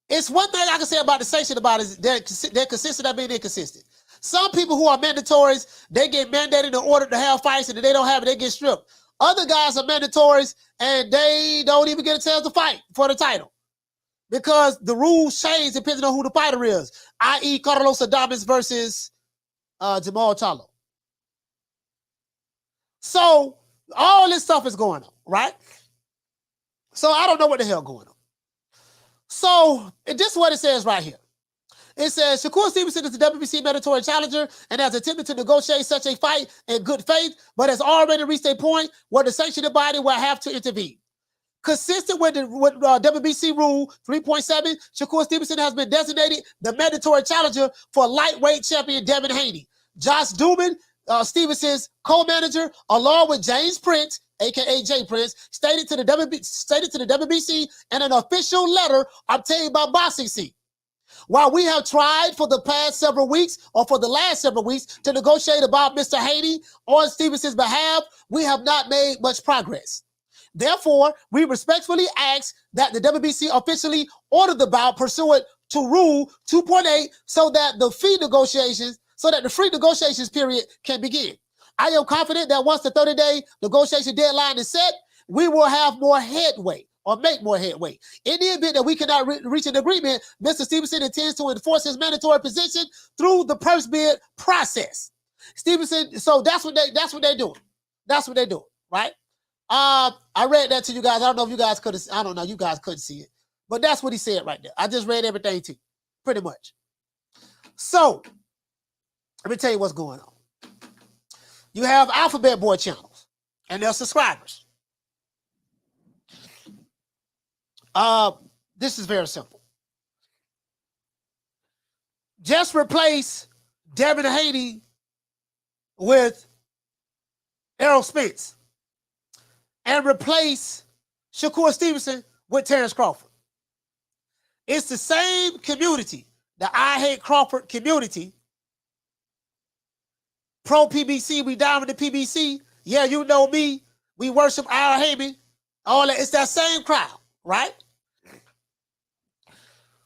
it's one thing I can say about the sanction about is they're consistent at being inconsistent. Some people who are mandatories, they get mandated in order to have fights, and if they don't have it, they get stripped. Other guys are mandatories, and they don't even get a chance to fight for the title because the rules change depending on who the fighter is, i.e. Carlos Adames versus Jermell Charlo. So all this stuff is going on, right? So I don't know what the hell going on. So this is what it says right here. It says, Shakur Stevenson is the WBC mandatory challenger and has attempted to negotiate such a fight in good faith, but has already reached a point where the sanctioning body will have to intervene. Consistent with WBC Rule 3.7, Shakur Stevenson has been designated the mandatory challenger for lightweight champion Devin Haney. Josh Dubin, Stevenson's co-manager, along with James Prince, a.k.a. Jay Prince, stated to the WBC in an official letter obtained by Boxing Scene. While we have tried for the last several weeks to negotiate about Mr. Haney on Stevenson's behalf, we have not made much progress. Therefore, we respectfully ask that the WBC officially order the bout pursuant to Rule 2.8 so that the free negotiations period can begin. I am confident that once the 30-day negotiation deadline is set, we will have more headway or make more headway. In the event that we cannot reach an agreement, Mr. Stevenson intends to enforce his mandatory position through the purse bid process. Stevenson, so that's what they're doing. That's what they're doing, right? I read that to you guys. I don't know if you guys could. I don't know. You guys couldn't see it, but that's what he said right there. I just read everything to you, pretty much. So let me tell you what's going on. You have Alphabet Boy channels and their subscribers. This is very simple. Just replace Devin Haney with Errol Spence and replace Shakur Stevenson with Terrence Crawford. It's the same community, the I Hate Crawford community. Pro PBC, we down with the PBC. Yeah, you know me. We worship Al Haney. All that. It's that same crowd, right?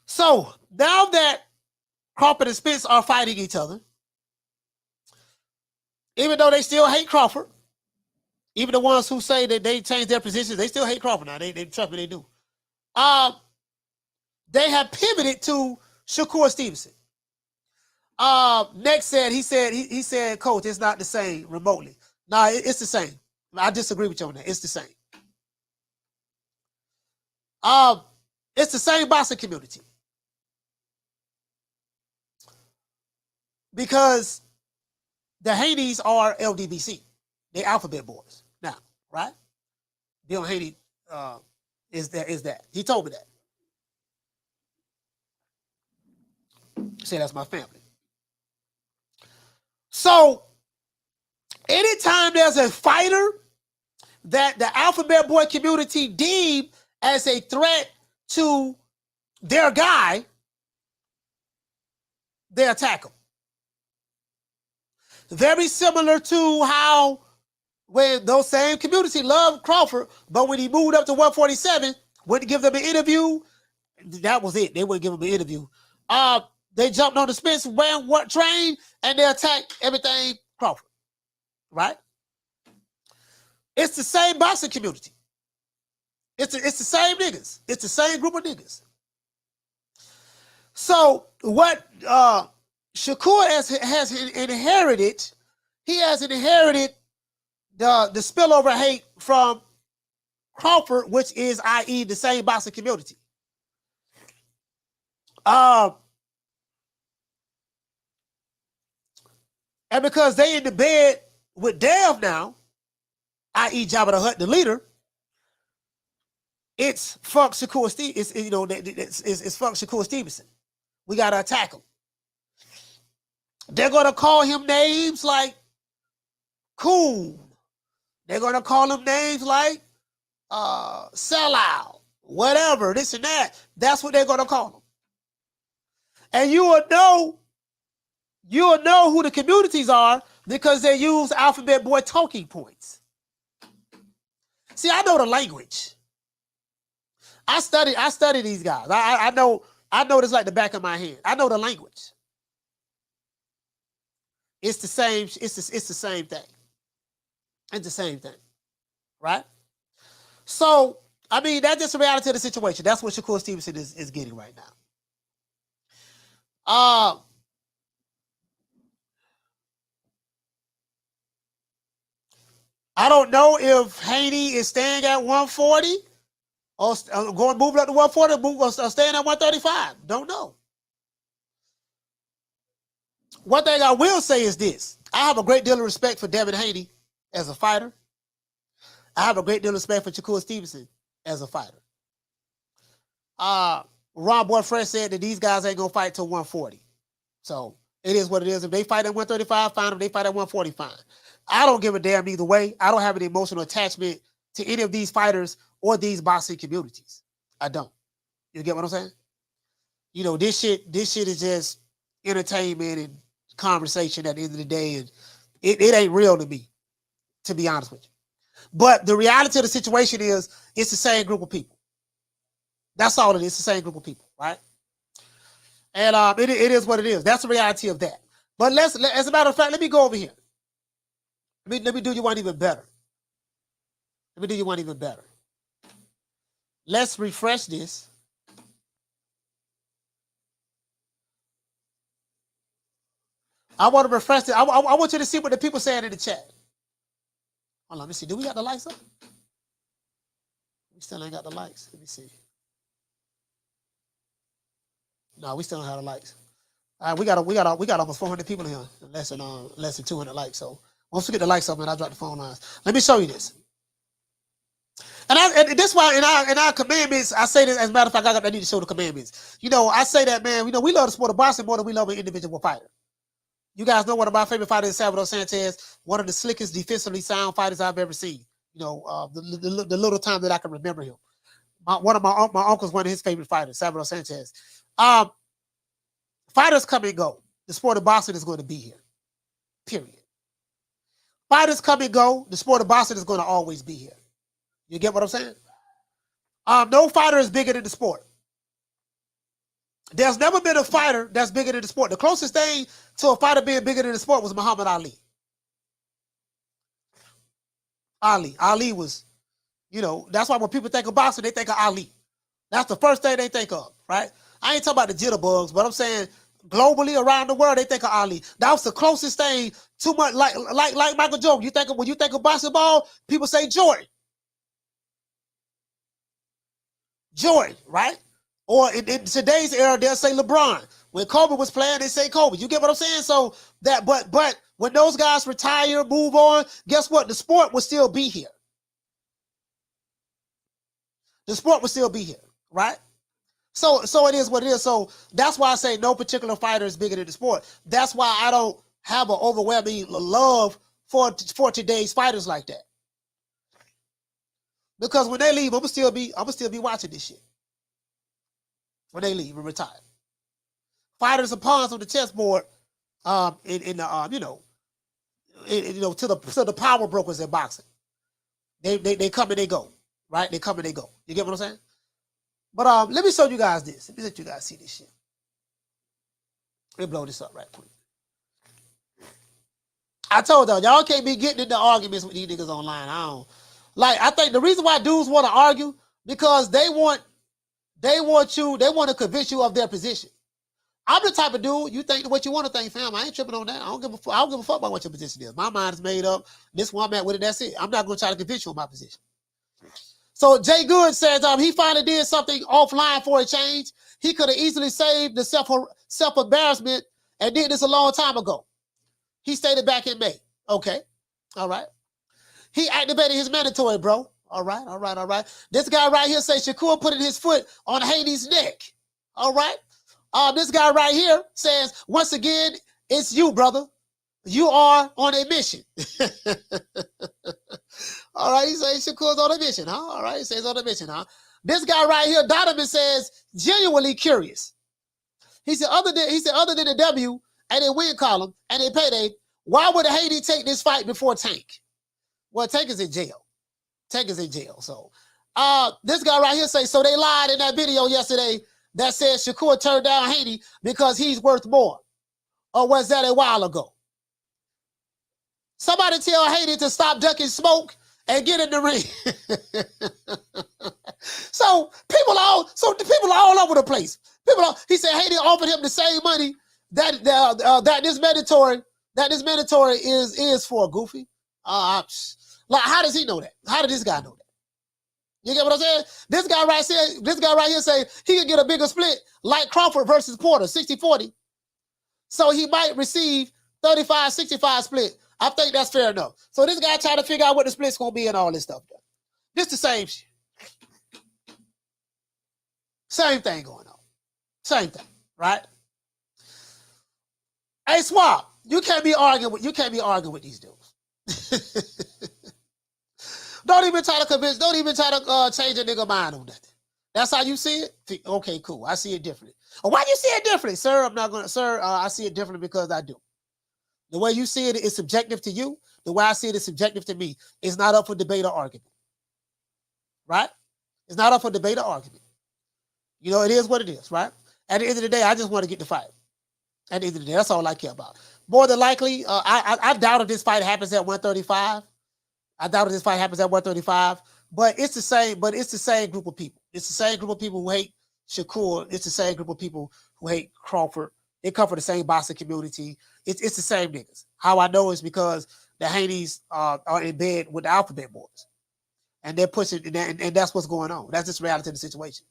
So now that Crawford and Spence are fighting each other, even though they still hate Crawford, even the ones who say that they changed their positions, they still hate Crawford now. They trust me, they do. They have pivoted to Shakur Stevenson. Next said, he said, Coach, it's not the same remotely. Nah, it's the same. I disagree with you on that. It's the same. It's the same boxing community. Because the Haneys are LDBC. They alphabet boys now, right? Bill Haney is that. He told me that. Say that's my family. So anytime there's a fighter that the alphabet boy community deem as a threat to their guy, they attack him. Very similar to how when those same community loved Crawford, but when he moved up to 147, wouldn't give them an interview. That was it. They wouldn't give him an interview. They jumped on the Spence train and they attacked everything Crawford. Right? It's the same boxing community. It's the same niggas. It's the same group of niggas. So what Shakur has inherited, he has inherited the spillover hate from Crawford, which is, i.e., the same boxing community. And because they in the bed with Dev now, i.e. Jabba the Hutt, the leader, it's fuck Shakur it's fuck Shakur Stevenson. We gotta attack him. They're gonna call him names like cool. They're gonna call him names like sellout, whatever, this and that. That's what they're gonna call him. And you will know who the communities are because they use alphabet boy talking points. See, I know the language. I study these guys. I know this like the back of my hand. I know the language. It's the same. It's the same thing. It's the same thing, right? So I mean, that's just the reality of the situation. That's what Shakur Stevenson is getting right now. I don't know if Haney is staying at 140 or moving up to 140 or staying at 135. Don't know. One thing I will say is this. I have a great deal of respect for Devin Haney as a fighter. I have a great deal of respect for Shakur Stevenson as a fighter. Ron Boyfriend said that these guys ain't going to fight till 140. So it is what it is. If they fight at 135, fine. If they fight at 140, fine. I don't give a damn either way. I don't have an emotional attachment to any of these fighters or these boxing communities. I don't. You get what I'm saying? You know, this shit is just entertainment and conversation at the end of the day, and it ain't real to me, to be honest with you. But the reality of the situation is it's the same group of people. That's all it is. It's the same group of people, right? And it is what it is. That's the reality of that. But as a matter of fact, let me go over here. Let me do you one even better. Let me do you one even better. Let's refresh this. I want to refresh it. I want you to see what the people saying in the chat. Hold on, let me see. Do we got the lights up? We still ain't got the lights. Let me see. No, we still don't have the lights. All right, we got almost 400 people in here. Less than 200 likes. So once we get the lights up, man, I'll drop the phone lines. Let me show you this. And this why in our commandments, I say this, as a matter of fact, I need to show the commandments. You know, I say that, man, we love the sport of boxing more than we love an individual fighter. You guys know one of my favorite fighters is Salvador Sanchez, one of the slickest, defensively sound fighters I've ever seen. You know, the little time that I can remember him. One of my uncles, one of his favorite fighters, Samuel Sanchez. Fighters come and go. The sport of boxing is going to be here. Period. Fighters come and go. The sport of boxing is going to always be here. You get what I'm saying? No fighter is bigger than the sport. There's never been a fighter that's bigger than the sport. The closest thing to a fighter being bigger than the sport was Muhammad Ali. Ali was, that's why when people think of boxing, they think of Ali. That's the first thing they think of, right? I ain't talking about the jitterbugs, but I'm saying globally around the world, they think of Ali. That was the closest thing to much like Michael Jordan. When you think of basketball, people say Jordan. Jordan, right? Or in today's era, they'll say LeBron. When Kobe was playing, they say Kobe. You get what I'm saying? So that, but when those guys retire, move on, guess what? The sport will still be here. The sport will still be here, right? So it is what it is. So that's why I say no particular fighter is bigger than the sport. That's why I don't have an overwhelming love for today's fighters like that. Because when they leave, I'm gonna still be watching this shit. When they leave and retire, fighters are pawns on the chessboard. To the power brokers in boxing. They come and they go, right? They come and they go. You get what I'm saying? But let me show you guys this. Let me let you guys see this shit. Let me blow this up right quick. I told y'all can't be getting into arguments with these niggas online. I think the reason why dudes want to argue because they want to convince you of their position. I'm the type of dude, you think what you want to think, fam. I ain't tripping on that. I don't give a fuck about what your position is. My mind is made up. This one I'm at with it, that's it. I'm not going to try to convince you on my position. So Jay Good says he finally did something offline for a change. He could have easily saved the self-embarrassment and did this a long time ago. He stated back in May. Okay. All right. He activated his mandatory, bro. All right. This guy right here says Shakur putting his foot on Haney's neck. All right. This guy right here says, once again, it's you, brother. You are on a mission. All right. He says Shakur's on a mission, huh? All right. He says on a mission, huh? This guy right here, Donovan, says, genuinely curious. He said, other than the W and a win column and a payday, why would Haney take this fight before Tank? Well, Tank is in jail. So this guy right here says, so they lied in that video yesterday that says Shakur turned down Haney because he's worth more. Or was that a while ago? Somebody tell Haney to stop ducking smoke and get in the ring. So people are all over the place. He said Haney offered him the same money that this mandatory is for, Goofy. Like, how does he know that? How did this guy know that? You get what I'm saying? This guy right here say he can get a bigger split like Crawford versus Porter, 60-40. So he might receive 35-65 split. I think that's fair enough. So this guy trying to figure out what the split's gonna be and all this stuff. This the same shit. Same thing going on. Same thing, right? Hey, Swap, you can't be arguing with these dudes. Don't even try to change a nigga mind on that. That's how you see it? Okay, cool. I see it differently. Why you see it differently? Sir, I see it differently because I do. The way you see it is subjective to you. The way I see it is subjective to me. It's not up for debate or argument. Right? It's not up for debate or argument. It is what it is, right? At the end of the day, I just want to get the fight. At the end of the day, that's all I care about. More than likely, I doubt if this fight happens at 135. But it's the same group of people. It's the same group of people who hate Shakur. It's the same group of people who hate Crawford. They come from the same boxing community. It's the same niggas. How I know is because the Haneys are in bed with the Alphabet Boys. And they're pushing, and that's what's going on. That's just reality of the situation.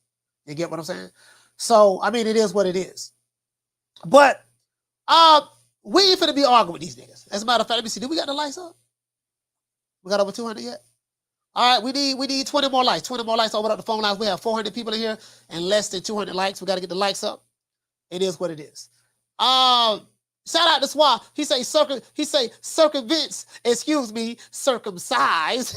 You get what I'm saying? So, I mean, it is what it is. But we ain't finna be arguing with these niggas. As a matter of fact, let me see. Did we got the lights up? We got over 200 yet? All right, we need 20 more likes. 20 more likes. Open up the phone lines. We have 400 people in here and less than 200 likes. We got to get the likes up. It is what it is. Shout out to Swab. He say circumvents, excuse me, circumcise.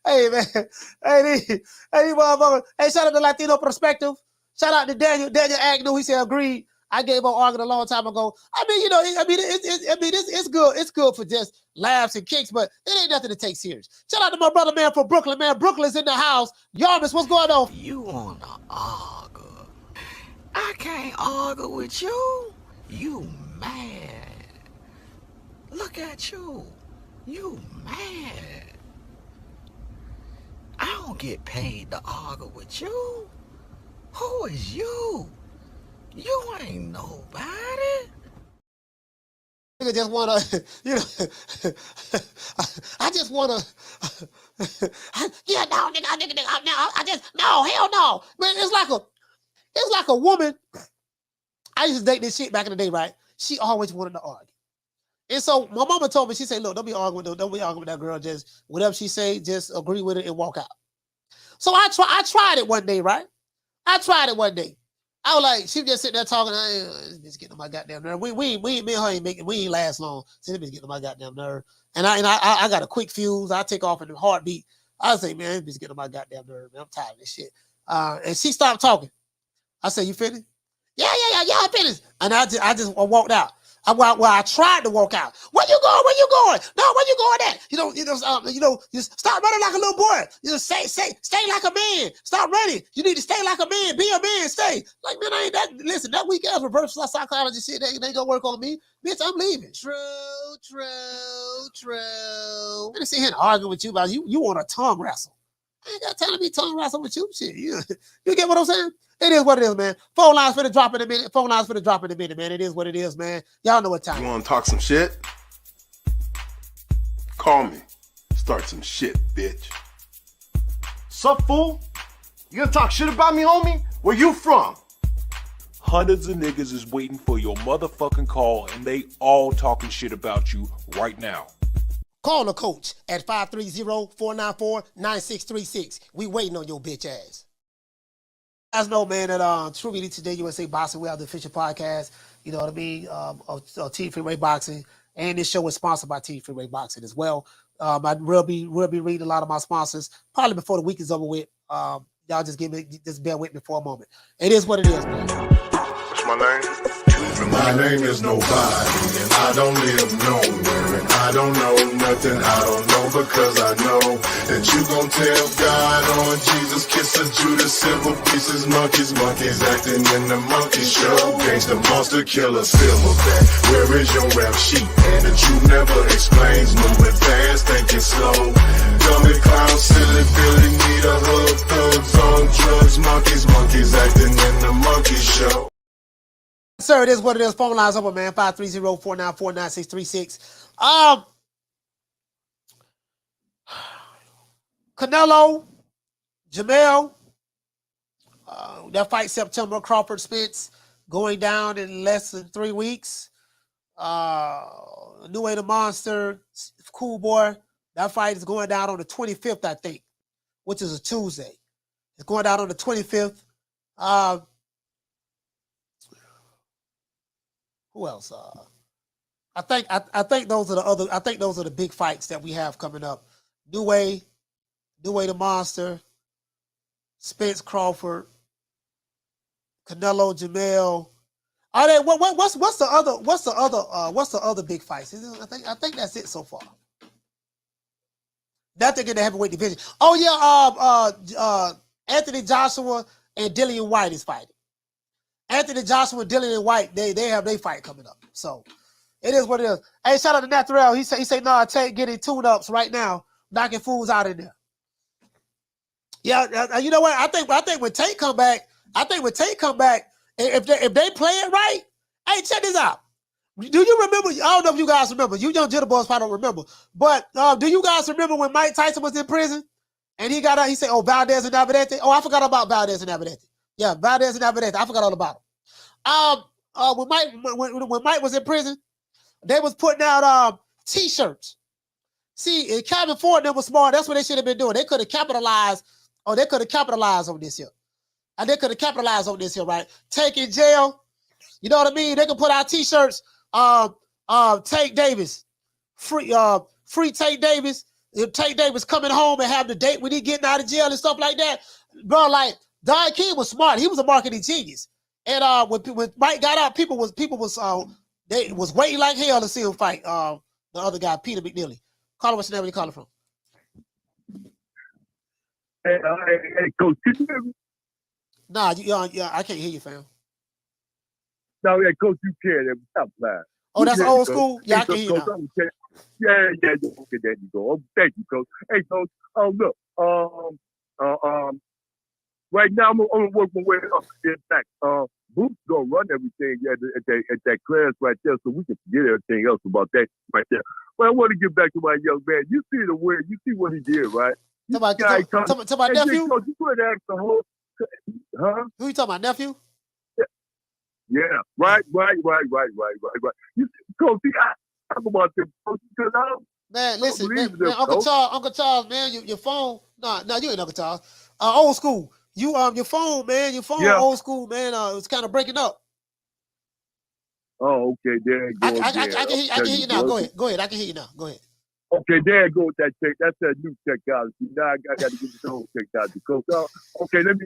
Hey man. Hey, motherfucker. Hey, shout out to Latino Perspective. Shout out to Daniel Agnew. He said agreed. I gave up arguing a long time ago. I mean, it's good. It's good for just laughs and kicks, but it ain't nothing to take serious. Shout out to my brother, man, from Brooklyn, man. Brooklyn's in the house. Yarmus, what's going on? You wanna argue? I can't argue with you. You mad? Look at you. You mad? I don't get paid to argue with you. Who is you? You ain't nobody. Nigga just wanna, I just wanna, yeah, no, nigga, no, hell no. Man, it's like a woman. I used to date this shit back in the day, right? She always wanted to argue. And so my mama told me, she said, look, don't be arguing with that girl. Just whatever she say, just agree with it and walk out. So I tried it one day, right? I tried it one day. I was like, she just sitting there talking. This bitch getting on my goddamn nerve. Me and her ain't last long. So this bitch getting on my goddamn nerve. And I got a quick fuse. I take off in a heartbeat. I say, man, this bitch getting on my goddamn nerve. Man, I'm tired of this shit. And she stopped talking. I said, you finished? Yeah, I'm finished. And I just walked out. I tried to walk out. Where you going? No, where you going at? Just stop running like a little boy. Stay like a man. Stop running. You need to stay like a man. Be a man. Stay. Like, man, I ain't that. Listen, that weak ass reverse psychology shit, they ain't gonna work on me. Bitch, I'm leaving. True. I'm gonna sit here and argue with you about you want a tongue wrestle. I ain't got time to be tongue wrestle with you. Shit, you get what I'm saying? It is what it is, man. Phone lines finna drop in a minute. Man. It is what it is, man. Y'all know what time. You want to talk some shit? Call me. Start some shit, bitch. Sup, fool? You gonna talk shit about me, homie? Where you from? Hundreds of niggas is waiting for your motherfucking call, and they all talking shit about you right now. Call the coach at 530-494-9636. We waiting on your bitch ass. You guys know, man, that True Elite Today USA Boxing, we have the official podcast, you know what I mean, of Team Freeway Boxing, and this show is sponsored by Team Freeway Boxing as well. I will be reading a lot of my sponsors probably before the week is over with. Y'all just bear with me for a moment. It is what it is, man. What's my name? My name is nobody, and I don't live nowhere, and I don't know nothing. I don't know because I know that you gon' tell God on Jesus, kiss a Judas, silver pieces, monkeys acting in the monkey show. Gangsta monster killer, silverback. Where is your rap sheet? And the truth never explains. Moving fast, thinking slow. Dummy clown, silly Billy, need a hug. Thugs on drugs, monkeys acting in the monkey show. Sir, it is what it is. Phone lines open, man. 530-494-9636. Canelo, Jermell, that fight September, Crawford Spence, going down in less than 3 weeks. New Way the Monster, Cool Boy, that fight is going down on the 25th, I think, which is a Tuesday. It's going down on the 25th. Who else? I think those are the other. I think those are the big fights that we have coming up. New Way the Monster, Spence Crawford, Canelo Jermell. Are they? What's the other big fights? I think that's it so far. Nothing in the heavyweight division. Oh yeah, Anthony Joshua and Dillian White is fighting. Anthony Joshua and Dillian White, they have their fight coming up. So it is what it is. Hey, shout out to Naturel. He said, no, Tank getting tune-ups right now, knocking fools out in there. Yeah, you know what? I think when Tank come back, if they play it right, hey, check this out. Do you remember? I don't know if you guys remember. You young jitterbugs probably don't remember. But do you guys remember when Mike Tyson was in prison and he got out? He said, "Oh, Valdez and Navarrete." Oh, I forgot about Valdez and Navarrete. Yeah, Valdez and Navarrete. I forgot all about them. When Mike was in prison, they was putting out T-shirts. See, and Calvin Ford and them was smart. That's what they should have been doing. They could have capitalized. Oh, they could have capitalized on this here. And they could have capitalized on this here, right? Tank in jail. You know what I mean? They could put out t-shirts. Tank Davis. Free Tank Davis. Tank Davis coming home and have the date when he getting out of jail and stuff like that. Bro, like Don King was smart. He was a marketing genius. And when Mike got out, people was they was waiting like hell to see him fight the other guy, Peter McNeely. Call him what's the name where you calling from? Hey, Coach, can you hear me? Nah, I can't hear you, fam. No, yeah, Coach, you can. Stop lying. Oh, that's old school? Yeah, I can hear you now. Yeah, okay, there you go. Oh, thank you, Coach. Hey, Coach, look, right now I'm gonna work my way up. In fact, Boots gonna run everything at that class right there, so we can forget everything else about that right there. But I want to get back to my young man. You see the way, you see what he did, right? To my nephew? Coach, you could ask the whole, huh? Who you talking about, nephew? Yeah, right. You see, Coach, I talk about them, Coach, because I don't. Man, listen, man, Uncle Charles, man, your phone. No, you ain't Uncle Charles. Old school. Your phone, man. Your phone, old school, man. It's kind of breaking up. Oh, okay. There you go. I can hear you now. Go ahead. I can hear you now. Go ahead. Okay, there you go with that tech. That's that new technology. Now I got to get the whole technology, Coach. Okay, let me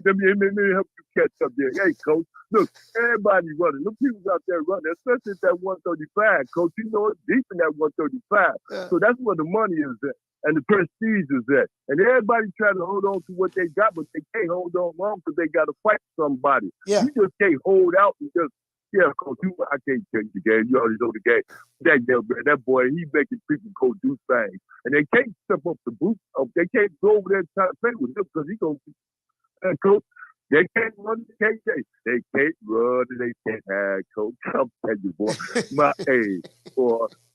help you catch up there. Hey, Coach, look, everybody running. Look, people out there running, especially at that 135, Coach. You know it's deep in that 135. Yeah. So that's where the money is at and the prestige is at. And everybody trying to hold on to what they got, but they can't hold on long because they got to fight somebody. Yeah. You just can't hold out and just. Yeah, Coach, I can't change the game. You already know the game. That boy, he making people go do things. And they can't step up the boot. They can't go over there and try to play with him because he's going to Coach, they can't run, they can't run, and they can't hide, Coach. I'm telling you, boy.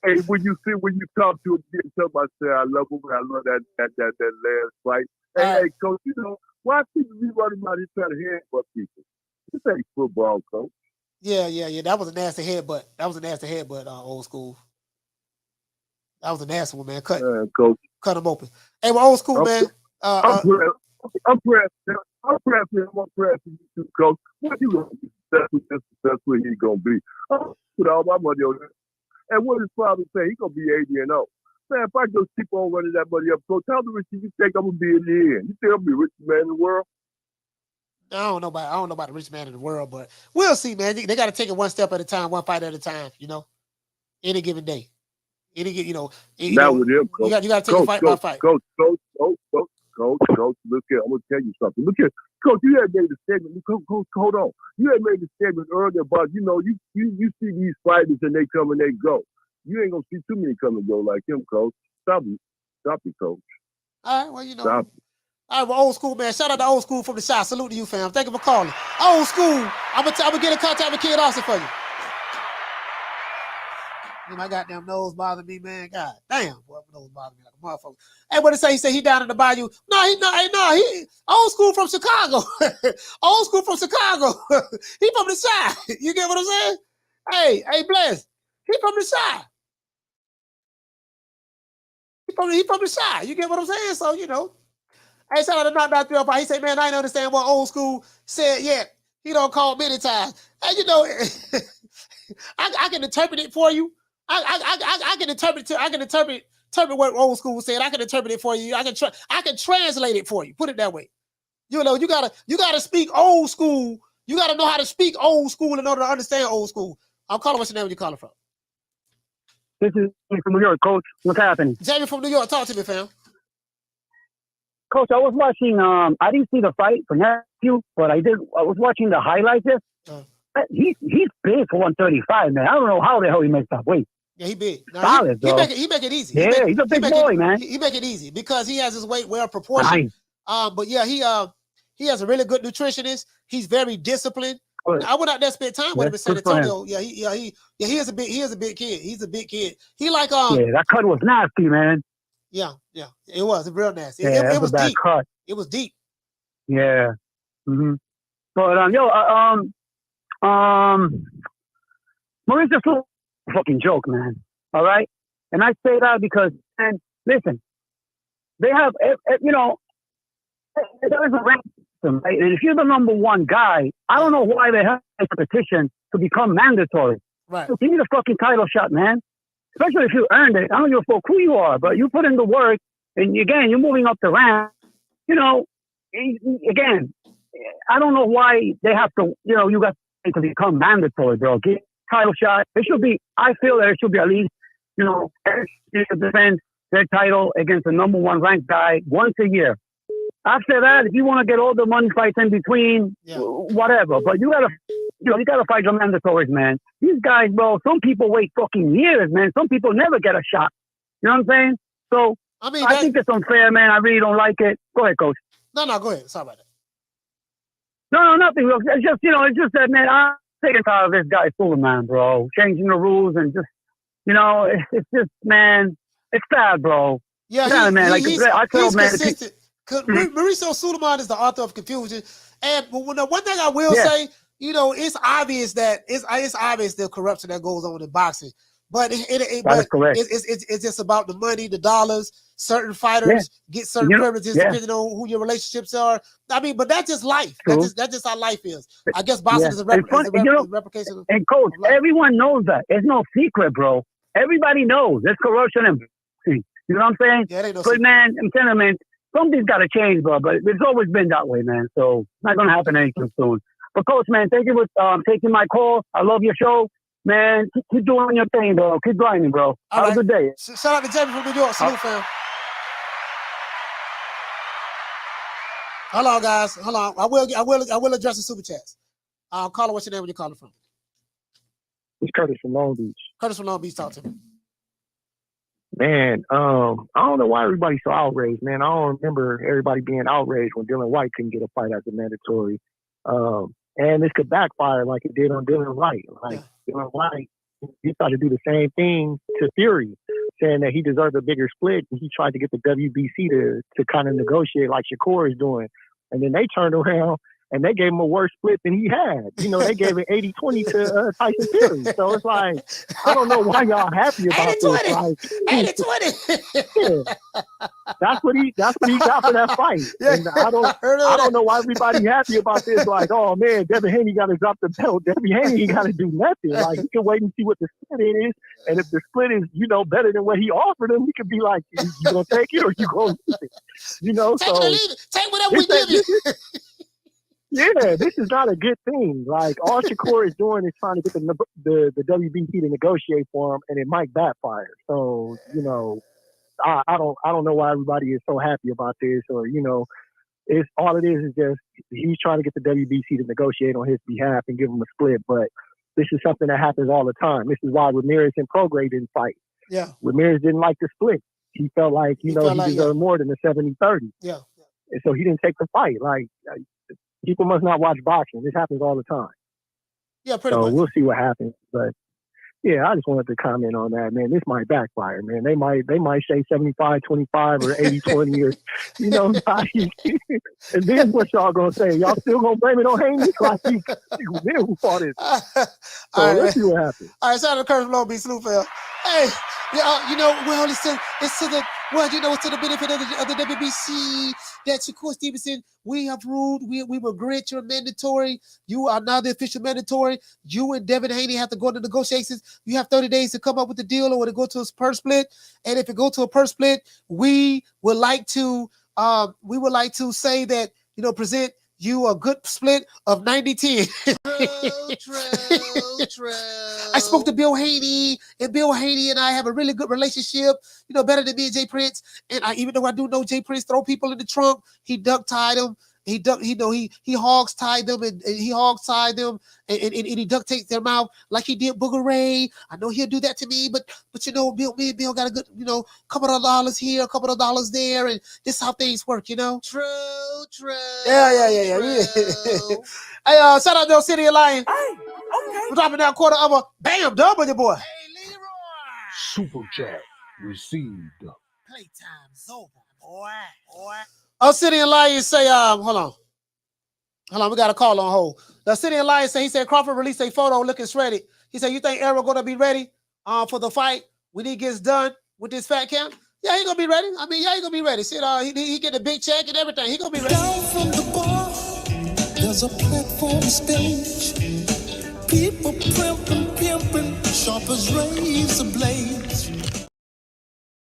Hey, when you talk to him, you tell him, I say, I love him, I love that last fight. Hey, Coach, you know, why people be running out here trying to headbutt people? This ain't football, Coach. Yeah. That was a nasty headbutt. Old school. That was a nasty one, man. Cut him open. Hey, well, old school, man. I'm pressing you too, Coach. What you gonna be? That's where he's gonna be. I'm put all my money on that. And what his father say, he's gonna be 80-0. Man, if I just keep on running that money up, Coach, how rich you think I'm gonna be in the end? You think I'm gonna be the richest man in the world? I don't know about the richest man in the world, but we'll see, man. They got to take it one step at a time, one fight at a time. You know, any given day. You got to take it fight by fight. Coach. Look here, I'm gonna tell you something. Look here, Coach. You had made a statement. Coach, hold on. You had made a statement earlier about you see these fighters and they come and they go. You ain't gonna see too many come and go like him, Coach. Stop it, Coach. All right, well, you know. Stop it. All right, well, old school, man. Shout out to old school from the shop. Salute to you, fam. Thank you for calling. Old school. I'm gonna get in contact with Kid Austin for you. My goddamn nose bothering me, man. God damn, boy, my nose bothering me like a motherfucker. Hey, what did he say? He down in the bayou. No, he old school from Chicago. Old school from Chicago. He from the side. You get what I'm saying? Hey, Bless. He from the side. He from the side. You get what I'm saying? So, you know. Hey, shout out to Knockdown 305. He said, man, I ain't understand what old school said yet. He don't call many times. Hey, you know, I can interpret it for you. I can interpret what old school said. I can interpret it for you. I can translate it for you. Put it that way. You know, you gotta speak old school. You gotta know how to speak old school in order to understand old school. I'm calling. What's your name? Where you calling from? This is from New York, Coach. What's happening? Jamie from New York. Talk to me, fam. Coach, I was watching. I didn't see the fight for nephew, but I was watching the highlights. He's big for 135, man. I don't know how the hell he makes that weight. Yeah, he big. Solid, he make it easy. Yeah, he's a big boy, man. He make it easy because he has his weight well proportioned. Nice. But yeah, he has a really good nutritionist. He's very disciplined. I went out there, spent time with him in San Antonio. Yeah, he is a big kid. He's a big kid. He like yeah, that cut was nasty, man. Yeah, it was real nasty. Yeah, it was deep. Cut. It was deep. Yeah. Mm-hmm. But Marie's just a fucking joke, man. All right, and I say that because, and listen, they have, there is a rank system, right? And if you're the number one guy, I don't know why they have a petition to become mandatory. Right. So give me the fucking title shot, man. Especially if you earned it. I don't give a fuck who you are, but you put in the work, and again, you're moving up the rank. You know, again, I don't know why they have to, you know, you got to become mandatory, bro. Get title shot. It should be, I feel that it should be at least, you know, they should defend their title against the number one ranked guy once a year. After that, if you want to get all the money fights in between, whatever. But you gotta fight the mandatories, man. These guys, bro, some people wait fucking years, man. Some people never get a shot. You know what I'm saying? So I think it's unfair, man. I really don't like it. Go ahead, Coach. No, go ahead. Sorry about that. No, nothing. It's just, you know, it's just that, man, I'm taking tired of this guy fooling, man, bro. Changing the rules and just, you know, it's just, man, it's bad, bro. Yeah, man. Like he's I told, man, consistent. Mauricio Suleiman is the author of confusion. And one thing I will say, you know, it's obvious that it's obvious the corruption that goes on in boxing. But it's just about the money, the dollars. Certain fighters get certain privileges depending on who your relationships are. I mean, but that's just life. That's just how life is. I guess boxing is a replication. And Coach, everyone knows that. It's no secret, bro. Everybody knows there's corruption in boxing. You know what I'm saying? Yeah, it ain't no but secret. Man, I'm telling you, man, something's got to change, bro. But it's always been that way, man. So it's not gonna happen anytime soon. But Coach, man, thank you for taking my call. I love your show. Man, keep doing your thing, bro. Keep grinding, bro. Have a good day. Shout out to Devin from New York. Salute, fam. Hold on, guys. Hold on. I will address the super chats. Caller, what's your name? Where you calling from? It's Curtis from Long Beach. Curtis from Long Beach. Talk to me. Man, I don't know why everybody's so outraged, man. I don't remember everybody being outraged when Dylan White couldn't get a fight as a mandatory. And this could backfire like it did on Dylan White. Dylan White, he tried to do the same thing to Fury, saying that he deserved a bigger split. And he tried to get the WBC to kind of negotiate like Shakur is doing. And then they turned around and they gave him a worse split than he had. You know, they gave it 80-20 to Tyson Fury. So it's like, I don't know why y'all happy about this. Like, 80-20. That's what he got for that fight. And I don't know why everybody happy about this. Like, oh man, Devin Haney got to drop the belt. Devin Haney got to do nothing. Like, he can wait and see what the split is. And if the split is, you know, better than what he offered him, he could be like, you gonna take it or you gonna leave it? You know, take it or leave it. Take whatever we give you. Yeah, this is not a good thing. Like, all Shakur is doing is trying to get the WBC to negotiate for him, and it might backfire. So, you know, I don't know why everybody is so happy about this, or, you know, it's all it is just he's trying to get the WBC to negotiate on his behalf and give him a split. But this is something that happens all the time. This is why Ramirez and Prograis didn't fight. Yeah, Ramirez didn't like the split. He felt like, you know, he deserved more than the 70-30. Yeah. And so he didn't take the fight. Like, people must not watch boxing. This happens all the time. Yeah, pretty much. So we'll see what happens. But yeah, I just wanted to comment on that, man. This might backfire, man. They might say 75-25 or 80-20 or, you know, and then what y'all gonna say? Y'all still gonna blame it on Haney? Like, who fought it? So let's see what happens. All right, shout out to Curtis Long Beach, Salute, fam. Hey, you know, well, it's to the benefit of the WBC that Shakur Stevenson, we have ruled, we will grant your mandatory. You are now the official mandatory. You and Devin Haney have to go to negotiations. You have 30 days to come up with a deal or to go to a purse split. And if it go to a purse split, we would like to say that, you know, present you a good split of 90-10. True. I spoke to Bill Haney, and Bill Haney and I have a really good relationship, you know, better than me and Jay Prince. And even though I do know Jay Prince throw people in the trunk, he duck tied them. He hogs tied them and he hogs tied them and he duct taped their mouth like he did Booger Ray. I know he'll do that to me, but you know, me and Bill got a good, you know, couple of dollars here, a couple of dollars there, and this is how things work, you know. True. Yeah. Hey, shout out to City of Lion. Hey, okay. We're dropping down quarter of a bam dub with your boy. Hey, Leroy. Super chat received. Playtime's over, boy. City and Lion say, hold on, we got a call on hold. The City and Lion say, he said Crawford released a photo looking shredded. He said, you think Errol gonna be ready for the fight when he gets done with this fat camp? Yeah, he gonna be ready. I mean, yeah, he gonna be ready. Shit, he get a big check and everything. He gonna be ready. Down from the bar. There's a platform stage. People pimping, sharp as razor blades.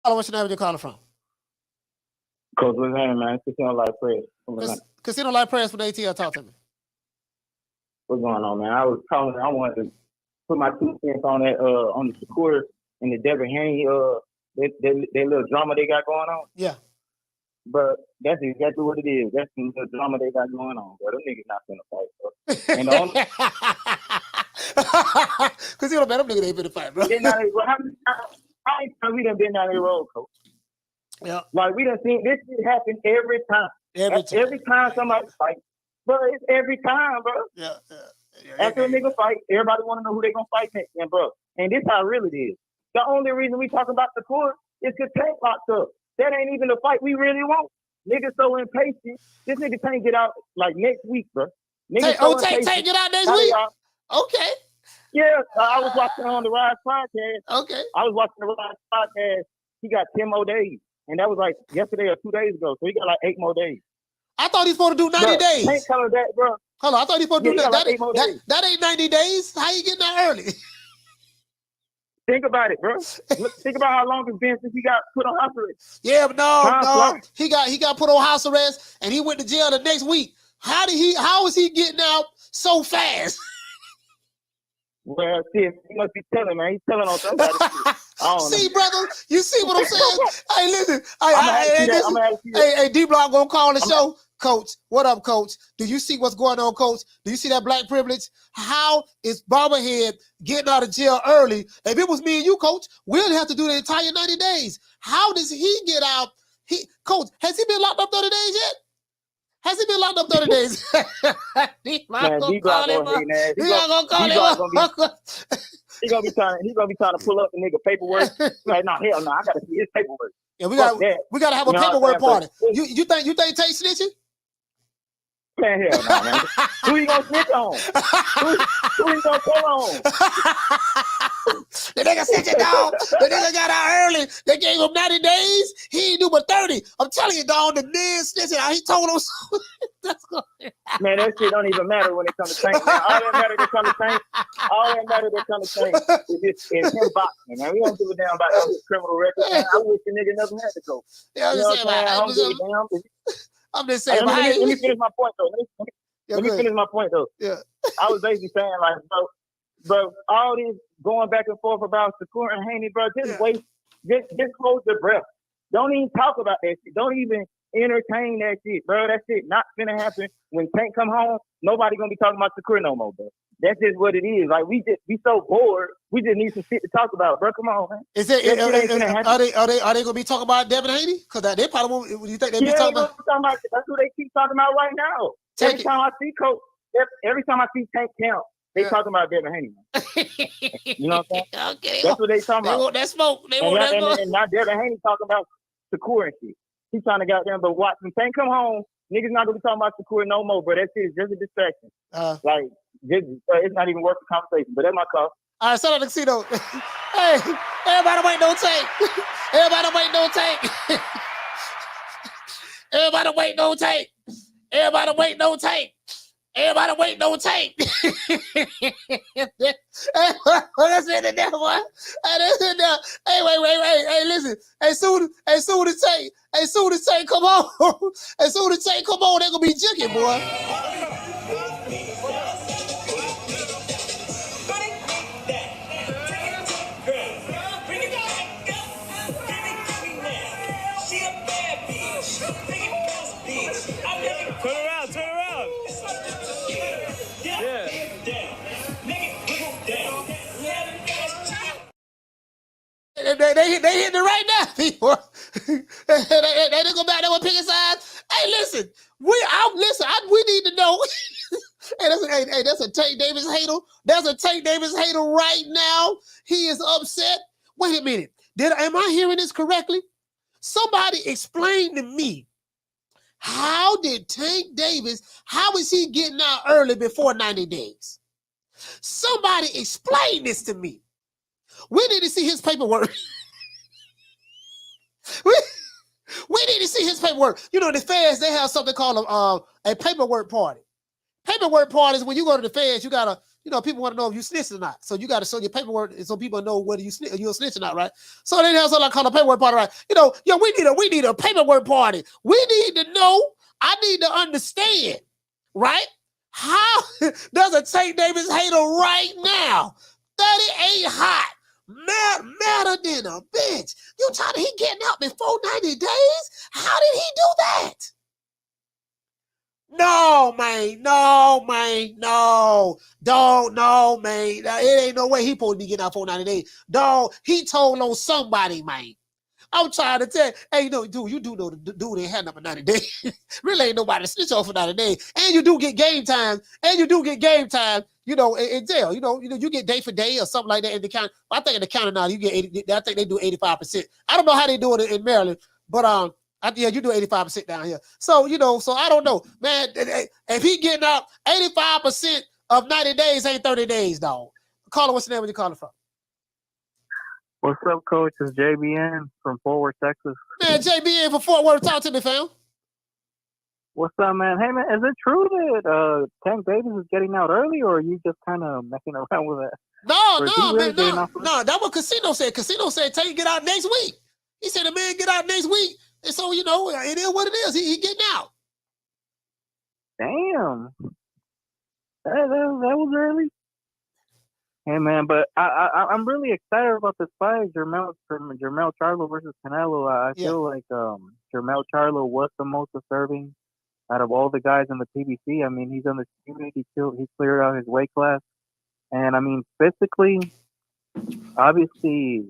What's your name? Where you calling from? Coach, what's happening, man? Casino Life Press. Casino Life Press from ATL. Talk to me. What's going on, man? I was calling. I wanted to put my 2 cents on that on the Shakur and the Devin Haney that little drama they got going on. Yeah. But that's exactly what it is. That's the little drama they got going on, bro. Them niggas not finna fight, bro. And the only because you don't bet them niggas ain't finna fight, bro. How many times we done been down the road, Coach? Yeah. Like we done seen this shit happen every time. Every time somebody fight. Bro, it's every time, bro. Yeah. After a nigga fight, everybody want to know who they gonna fight next, and bro. And this how real it is. The only reason we talking about the court is because Tank locked up. That ain't even the fight we really want. Niggas so impatient. This nigga Tank get out like next week, bro. Tank get out next week? Okay. Yeah, I was watching on the Rise podcast. Okay. I was watching the Rise podcast. He got 10 more days. And that was like yesterday or 2 days ago. So he got like 8 more days. I thought he's supposed to do 90 days. Tank coming back, bro. Hold on, I thought he's supposed to do that. Like that ain't 90 days. How you getting out early? Think about it, bro. Think about how long it's been since he got put on house arrest. Yeah, but no. He got put on house arrest and he went to jail the next week. How is he getting out so fast? Well, see, he must be telling, man. He's telling on somebody. See, brother, you see what I'm saying? Hey, listen. Hey, D-Block gonna call the show. Coach, what up, Coach? Do you see what's going on, Coach? Do you see that black privilege? How is Bobblehead getting out of jail early? If it was me and you, Coach, we'll have to do the entire 90 days. How does he get out? Coach, has he been locked up 30 days yet? Has he been locked up 30 days? D-Block gonna call him. He gonna be trying to pull up the nigga paperwork. Like, no, hell no, I gotta see his paperwork. Yeah, we gotta have a paperwork party. You think Tate snitching? Man, hell no, man. Who you gonna snitch on? Who you gonna pull on? The nigga snitching, dog. The nigga got out early. They gave him 90 days. He ain't do but 30. I'm telling you, dog, the man snitching. He told him. Man, that shit don't even matter when it comes to Tank. All that matter that comes to Tank is him boxing, man. We don't give a damn about his criminal record, man. I wish the nigga never had to go. Yeah, I'm just saying. Let me finish my point, though. Let me finish my point, though. Yeah. I was basically saying, like, bro, all this going back and forth about Shakur and Haney, bro, just hold your breath. Don't even talk about that shit. Don't even entertain that shit, bro. That shit not finna happen. When Tank come home, nobody gonna be talking about Shakur no more, bro. That's just what it is. Like, we so bored. We just need some shit to talk about, bro. Come on, man. Are they gonna be talking about Devin Haney? Because they probably won't. You think they be talking about? That's who they keep talking about right now. Every time I see Tank count, they talking about Devin Haney. You know what I'm saying? Okay. That's what they talking about. They want that smoke. And now Devin Haney talking about Shakur and shit. He's trying to goddamn, but watch when Tank come home, niggas not gonna be talking about Shakur no more, but that shit is just a distraction. Like, it's not even worth the conversation, but that's my call. All right, shout out to Casino. Hey, everybody wait no Tank. Everybody wait no Tank. Everybody wait no Tank. Everybody wait no Tank. Everybody wait no Tank. That's in the devil. Hey, wait. Hey, listen. As soon as Tank come on, they're gonna be jigging, boy. Turn around. Yeah. They hitting it right now, people. they go back there with picking sides. Hey, listen, we need to know. Hey, that's a Tank Davis hater. That's a Tank Davis hater right now. He is upset. Wait a minute. Am I hearing this correctly? Somebody explain to me. How did Tank Davis, how is he getting out early before 90 days? Somebody explain this to me. We need to see his paperwork. we need to see his paperwork. You know, the feds, they have something called a paperwork party. paperwork part is when you go to the feds, you gotta, people want to know if you snitch or not. So you gotta show your paperwork so people know whether you're a snitch or not, right? So then there's what I call a paperwork party, right? We need a paperwork party. We need to know. I need to understand, right? How does a Tank Davis hater right now? 38 hot, madder than a bitch. You trying to he getting out before 90 days? How did he do that? No, man. No. Don't, no, man. It ain't no way he supposed to be getting out for 90 days. Dog, he told on somebody, man. I'm trying to tell you, hey, dude, you do know the dude ain't had number 90 days. Really ain't nobody snitch off for 90 days. And you do get game time. In jail. You get day for day or something like that in the county. I think in the county now, you get 80, I think they do 85%. I don't know how they do it in Maryland, but you do 85% down here. So, so I don't know. Man, if he getting out 85% of 90 days ain't 30 days, dog. Caller, what's the name where you calling from? What's up, Coach? It's JBN from Fort Worth, Texas. Man, JBN from Fort Worth. Talk to me, fam. What's up, man? Hey, man, is it true that Tank Davis is getting out early, or are you just kind of messing around with that? No, man, no. That's what Casino said. Casino said Tank get out next week. He said the man get out next week. And so, it is what it is. He getting out. Damn. That was early. Hey, man, but I'm really excited about this fight, Jermell Charlo versus Canelo. I feel like Jermell Charlo was the most deserving out of all the guys in the PBC. I mean, he's undisputed. He cleared out his weight class. And, I mean, physically, obviously,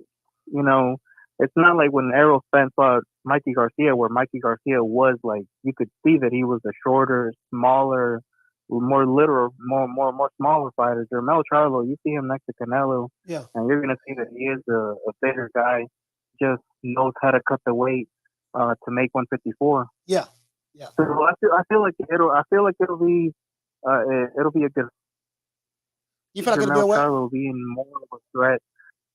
it's not like when Errol Spence fought Mikey Garcia, where Mikey Garcia was like, you could see that he was a shorter, smaller, more literal, more smaller fighter. Jermell Charlo, you see him next to Canelo, and you're gonna see that he is a bigger guy. Just knows how to cut the weight to make 154. Yeah. So I feel like it'll be a good. You feel like it'll be a what? Charlo being more of a threat.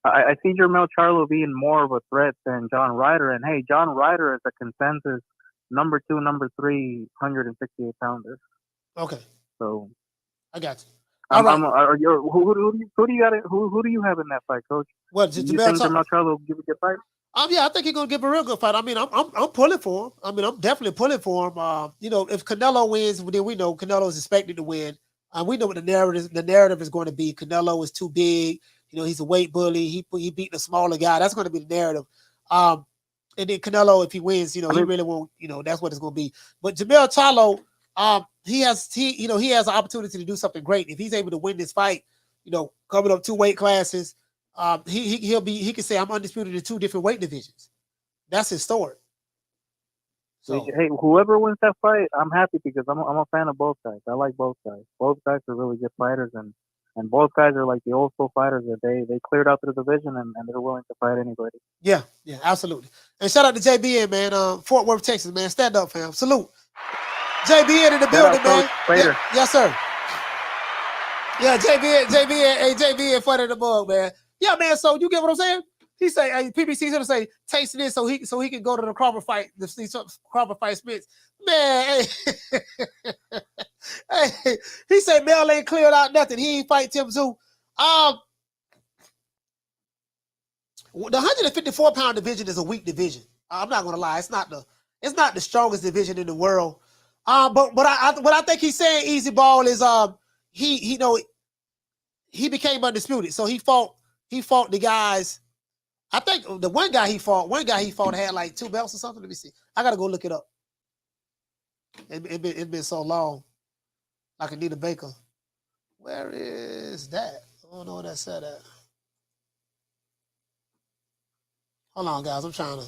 I see Jermell Charlo being more of a threat than John Ryder, and hey, John Ryder is a consensus number 2, number 3, 168 pounders. Okay. So, I got you. All right. Who do you have in that fight, Coach? What? Do you think Jermell Charlo will give a good fight? Yeah, I think he's gonna give a real good fight. I mean, I'm pulling for him. I mean, I'm definitely pulling for him. If Canelo wins, then we know Canelo is expected to win. We know what the narrative is going to be. Canelo is too big. He's a weight bully. He beat the smaller guy. That's going to be the narrative. And then Canelo, if he wins, he really won't. That's what it's going to be. But Jermell Charlo, he has an opportunity to do something great if he's able to win this fight. Coming up 2 weight classes, he can say I'm undisputed in 2 different weight divisions. That's historic. So, hey, whoever wins that fight, I'm happy because I'm a fan of both guys. I like both guys. Both guys are really good fighters, and both guys are like the old school fighters that they cleared out the division and they're willing to fight anybody. Yeah, absolutely. And shout out to JBN, man. Fort Worth, Texas, man. Stand up, fam. Salute. JBN in the building, man. Later. Yes, sir. Yeah, JBN funny in the mug, man. Yeah, man. So you get what I'm saying? He say, hey, PBC's gonna say, taste this so he can go to the Crawford fight, Crawford fight Spence. Man, hey, he said Mel ain't cleared out nothing. He ain't fight Tim Zoo. The 154-pound division is a weak division. I'm not gonna lie, it's not the strongest division in the world. But what I think he's saying, Easy Ball, is he became undisputed. So he fought the guys. I think the one guy he fought had like 2 belts or something. Let me see. I gotta go look it up. It's been so long. Like Anita Baker. Where is that? I don't know where that's at. Hold on, guys. I'm trying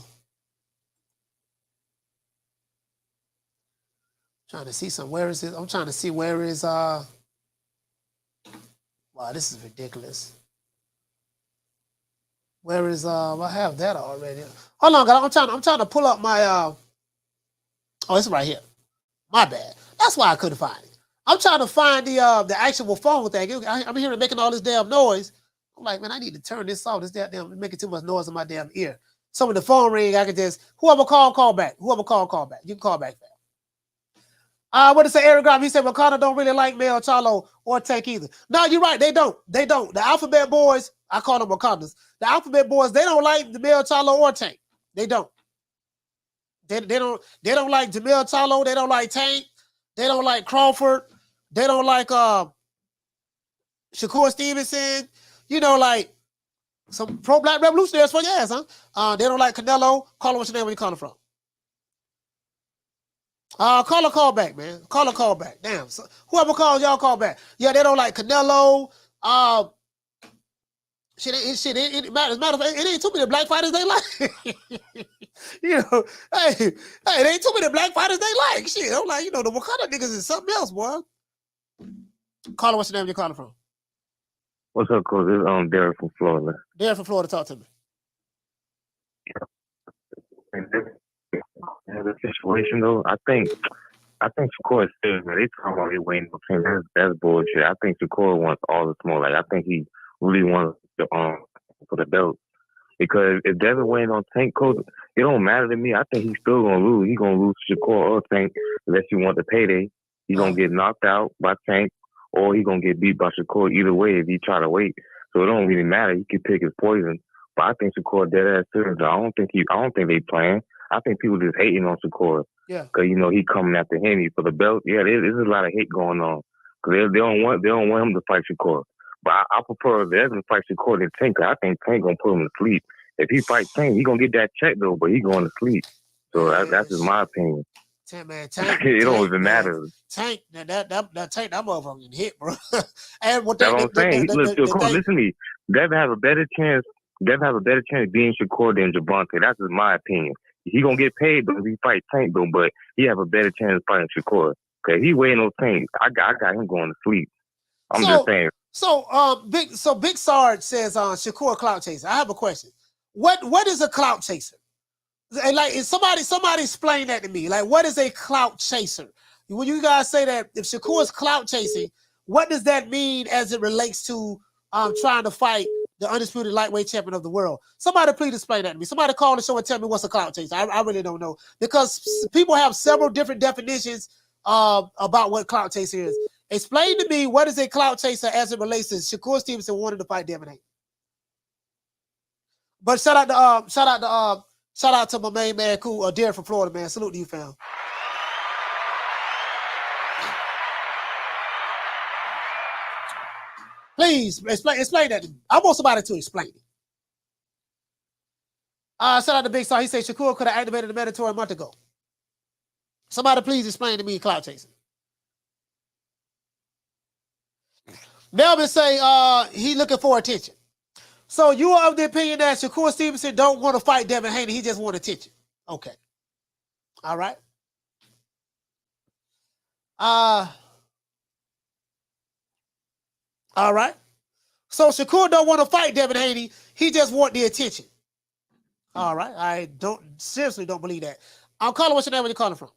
to see some. Where is it? I'm trying to see where is wow, this is ridiculous. Where is I have that already. Hold on, guys. I'm trying to pull up my oh, it's right here. My bad. That's why I couldn't find it. I'm trying to find the actual phone thing. I'm hearing making all this damn noise. I'm like, man, I need to turn this off. This damn making too much noise in my damn ear. So when the phone ring, I can just whoever call back. Whoever call back. You can call back. What to say, Eric Graham? He said Wakanda don't really like Lil Charlo or Tank either. No, you're right. They don't. They don't. The Alphabet Boys, I call them Wakandas. The Alphabet Boys, they don't like Jermell Charlo or Tank. They don't. They don't like Jermell Charlo. They don't like Tank. They don't like Crawford. They don't like Shakur Stevenson. You know, like some pro-black revolutionaries for your ass, huh? They don't like Canelo. Call him what's your name, where you calling from? Call a call back, man. Call a call back. Damn. So, whoever calls, y'all call back. Yeah, they don't like Canelo. It matters. It ain't too many black fighters they like. You know, hey, it ain't too many black fighters they like. Shit, I'm like, you know, the Wakanda niggas is something else, boy. Caller, what's your name? You're calling from? What's up, Coach? It's Derek from Florida. Derek from Florida, talk to me. The situation though, I think Shakur is still, man. They talking about he waiting for Tank. That's bullshit. I think Shakur wants all the smoke. Like I think he really wants to for the belt. Because if Devin waiting on Tank, Coach, it don't matter to me. I think he's still gonna lose. He's gonna lose to Shakur or Tank unless you want the payday. He's gonna get knocked out by Tank or he's gonna get beat by Shakur. Either way, if he try to wait. So it don't really matter. He can pick his poison. But I think Shakur dead ass serious. I don't think they playing. I think people just hating on Shakur. Yeah. Cause you know he coming after Haney for the belt. Yeah, there's a lot of hate going on. Cause they don't want him to fight Shakur. But I prefer Devin to fight Shakur than Tank. I think Tank gonna put him to sleep. If he fights Tank, he gonna get that check though, but he going to sleep. So that's just my opinion. Tank, it don't even matter. Tank, that Tank, that motherfucker get hit, bro. And what that's what I'm saying. Listen to me. Devin have a better chance being Shakur than Gervonta. That's just my opinion. He gonna get paid though if he fight Tank though, but he have a better chance fighting Shakur. Cause he waiting on Tank. I got him going to sleep. I'm just saying. So Big Sarge says Shakur clout chaser. I have a question. What is a clout chaser? And like, is somebody explain that to me. Like, what is a clout chaser? When you guys say that if Shakur is clout chasing, what does that mean as it relates to trying to fight the undisputed lightweight champion of the world? Somebody please explain that to me. Somebody call the show and tell me what's a clout chaser. I really don't know, because people have several different definitions about what clout chaser is. Explain to me what is a clout chaser as it relates to Shakur Stevenson wanting to fight Devin Haney. But shout out to my main man, cool, Derek from Florida, man. Salute to you, fam. Please explain that to me. I want somebody to explain it. Shout out to Big Star. He said Shakur could have activated the mandatory a month ago. Somebody please explain to me clout chasing. Melvin say he looking for attention. So you are of the opinion that Shakur Stevenson don't want to fight Devin Haney. He just want attention. Okay. All right. All right. So Shakur don't want to fight Devin Haney. He just want the attention. All right. I seriously don't believe that. I'm calling. What's your name? Where you calling from?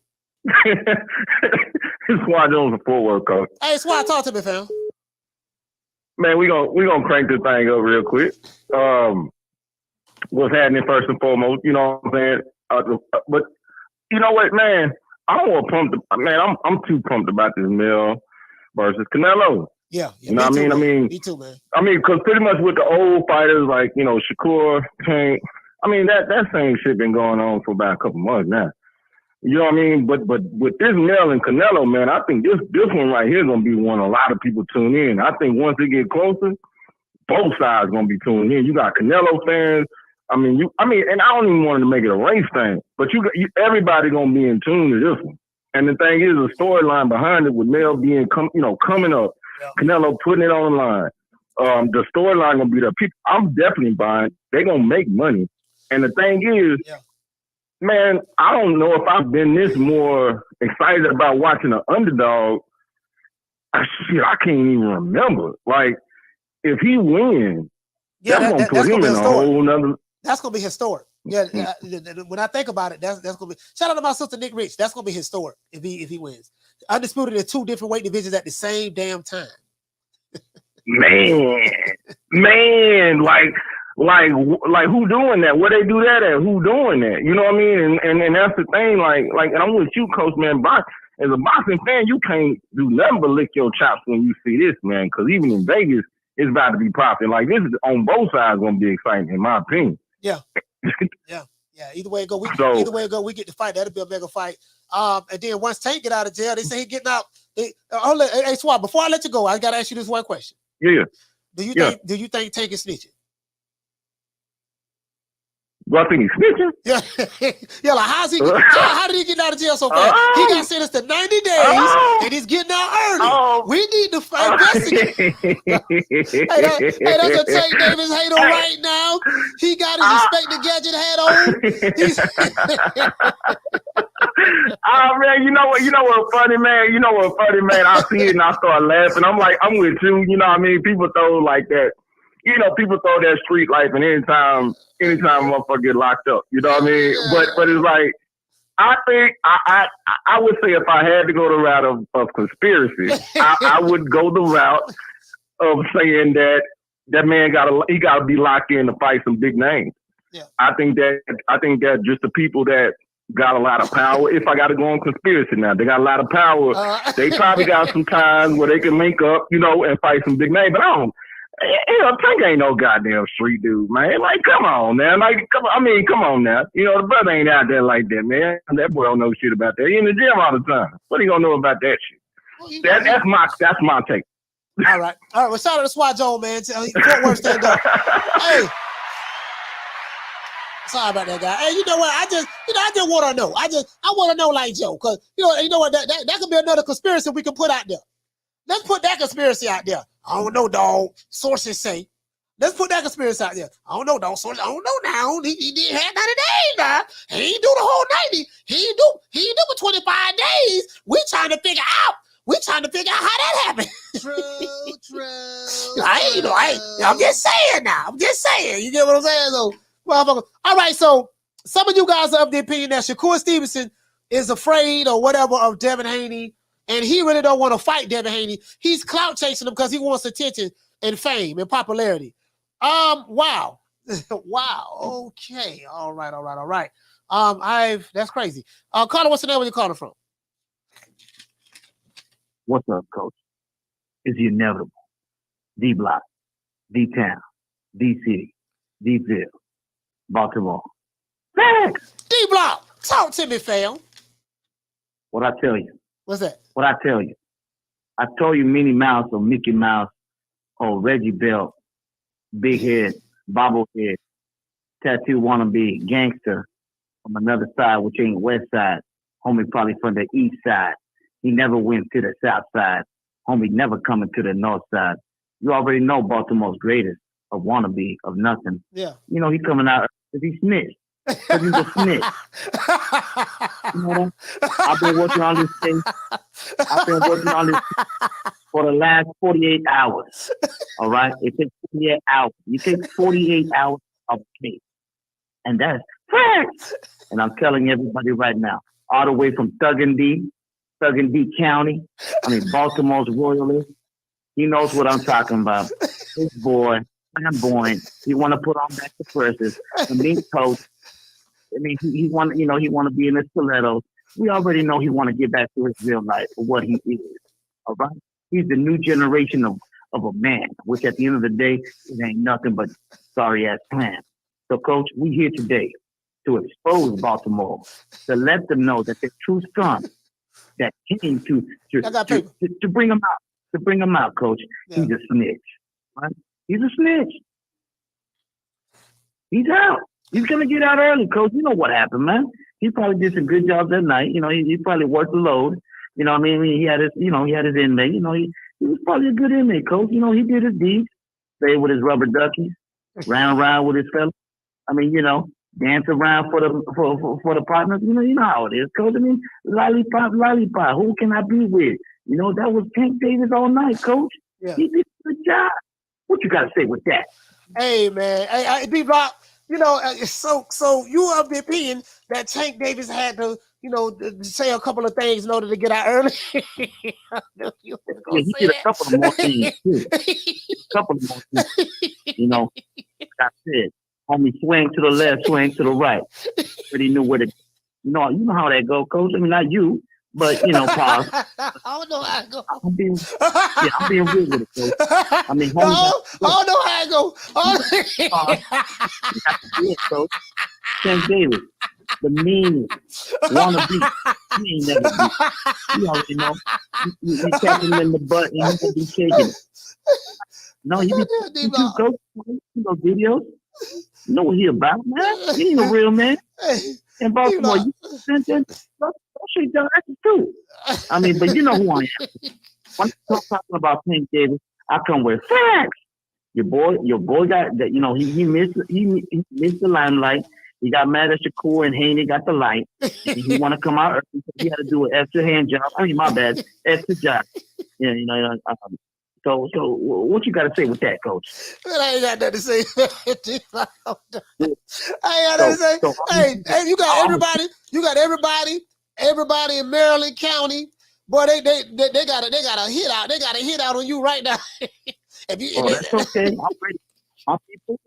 It's Squad Jones, the forward coach. Hey, Squad, talk to me, fam. Man, we gonna crank this thing up real quick. What's happening first and foremost? You know what I'm saying? But you know what, man? I'm pumped. Man, I'm too pumped about this Mill versus Canelo. Yeah, you know what I mean? Man. Me too, man. I mean, because pretty much with the old fighters like Shakur, Tank. I mean that same shit been going on for about a couple months now. You know what I mean? But with this Mel and Canelo, man, I think this one right here is gonna be one a lot of people tune in. I think once they get closer, both sides gonna be tuned in. You got Canelo fans. And I don't even want to make it a race thing, but everybody gonna be in tune to this one. And the thing is, the storyline behind it with Mel being coming up, Canelo putting it on the line. The storyline gonna be there. People, I'm definitely buying. They gonna make money. And the thing is. Yeah. Man, I don't know if I've been this more excited about watching an underdog. I can't even remember. Like, if he wins, that's gonna put him in a whole nother. That's gonna be historic. Yeah, when I think about it, that's gonna be. Shout out to my sister Nick Rich. That's gonna be historic if he wins. Undisputed in 2 different weight divisions at the same damn time. man, like who doing that? Where they do that at? Who doing that? You know what I mean? And that's the thing. Like, and I'm with you, Coach, man. as a boxing fan, you can't do nothing but lick your chops when you see this, man. Because even in Vegas, it's about to be popping. Like, this is on both sides going to be exciting, in my opinion. Yeah. Yeah. Either way it go, we get to fight. That'll be a mega fight. And then once Tank get out of jail, they say he getting out. Hey, Swab, before I let you go, I gotta ask you this one question. Yeah. Do you think Tank is snitching? Well, I think he's snitching. Yeah. Like how did he get out of jail so fast? He got sentenced to 90 days, and he's getting out early. We need to investigate. hey, that's a Tank Davis hater right now. He got his Inspector Gadget hat on. Man, you know what funny, man? I see it and I start laughing. I'm like, I'm with you. You know what I mean? People throw like that. You know, people throw that street life, and anytime a motherfucker get locked up, you know what I mean? But it's like, I think I would say if I had to go the route of conspiracy, I would go the route of saying that man gotta be locked in to fight some big names. Yeah. I think that just the people that got a lot of power. If I got to go on conspiracy now, they got a lot of power. They probably got some time where they can link up, you know, and fight some big names. But I don't. You know, Tank ain't no goddamn street dude, man. Like, come on, man. Like, come on now. You know, the brother ain't out there like that, man. That boy don't know shit about that. He in the gym all the time. What he gonna know about that shit? That's my take. All right. Well, shout out to SWAT Joe, man. Fort Worth stand up. Hey. Sorry about that guy. Hey, you know what? I just want to know. I want to know like Joe, because you know what? That could be another conspiracy we can put out there. Let's put that conspiracy out there. I don't know, dog. Sources say. Let's put that conspiracy out there. I don't know, dog. Sources. I don't know now. He did have 90 days now. He ain't do the whole 90. He ain't do for 25 days. We trying to figure out how that happened. True. I'm just saying now. You get what I'm saying? So, motherfucker. All right, so some of you guys are of the opinion that Shakur Stevenson is afraid or whatever of Devin Haney. And he really don't want to fight Devin Haney. He's clout chasing him because he wants attention and fame and popularity. Wow. Wow. Okay. All right. That's crazy. Carter, what's the name where you calling from? What's up, Coach? It's the inevitable. D-Block, D-Town, D-City, D-Ville, Baltimore. Thanks. D-Block, talk to me, fam. What I tell you. What's that? What I tell you. I told you Minnie Mouse or Mickey Mouse or Reggie Bell, big head, bobblehead, tattoo wannabe, gangster from another side, which ain't west side. Homie probably from the east side. He never went to the south side. Homie never coming to the north side. You already know Baltimore's greatest, a wannabe of nothing. Yeah. You know, he coming out because he snitched. Because he's a snitch. You know, I've been working on this thing. For the last 48 hours. All right? It takes 48 hours. You take 48 hours of case. And that's facts. And I'm telling everybody right now, all the way from Thuggin D County, Baltimore's royalist, he knows what I'm talking about. This boy, flamboyant, he want to put on back the purses, the mink coat. He want to be in the stilettos. We already know he want to get back to his real life for what he is. All right? He's the new generation of a man, which at the end of the day, it ain't nothing but sorry-ass plan. So, Coach, we here today to expose Baltimore, to let them know that the true son that came to bring him out, Coach. Yeah. He's a snitch. Right? He's a snitch. He's out. He's gonna get out early, Coach. You know what happened, man. He probably did some good jobs that night. You know, he probably worked the load. You know what I mean? He had his inmate. You know, he was probably a good inmate, Coach. You know, he did his deeds. Stayed with his rubber duckies. Ran around with his fellas. Dance around for the partners. You know how it is, Coach. Lollipop. Who can I be with? You know, that was Tank Davis all night, Coach. Yeah. He did a good job. What you got to say with that? Hey, man. Hey, D-Block, you know, so you are of the opinion that Tank Davis had to, say a couple of things in order to get out early? He did a couple of more things, too. You know, like I said, homie, swing to the left, swing to the right. But he knew where to, you know how that go, Coach. Not you, But you know, pause. I don't know how it go. I'm being real with it, Coach. I mean, I don't know how it go. Coach. Tank Davis, the meanest, wanna be. He ain't never be. You already know. You tap him in the butt and he gonna be shaking it. No, you Coach. You know videos. You know what he about, man. He ain't a real man. In Baltimore, you don't shake down that's too. I mean, but you know who I am. When I'm talking about Tank Davis, I come with facts. Your boy got that. You know, he missed the limelight. He got mad at Shakur and Haney got the light. He want to come out early because he had to do an extra hand job. I mean, my bad, extra job. Yeah, you know. So what you got to say with that, Coach? Man, I ain't got nothing to say. I ain't got nothing to say. Hey, you got everybody. You got everybody in Maryland County. Boy, they got a hit out. They got a hit out on you right now. That's okay. I'm ready.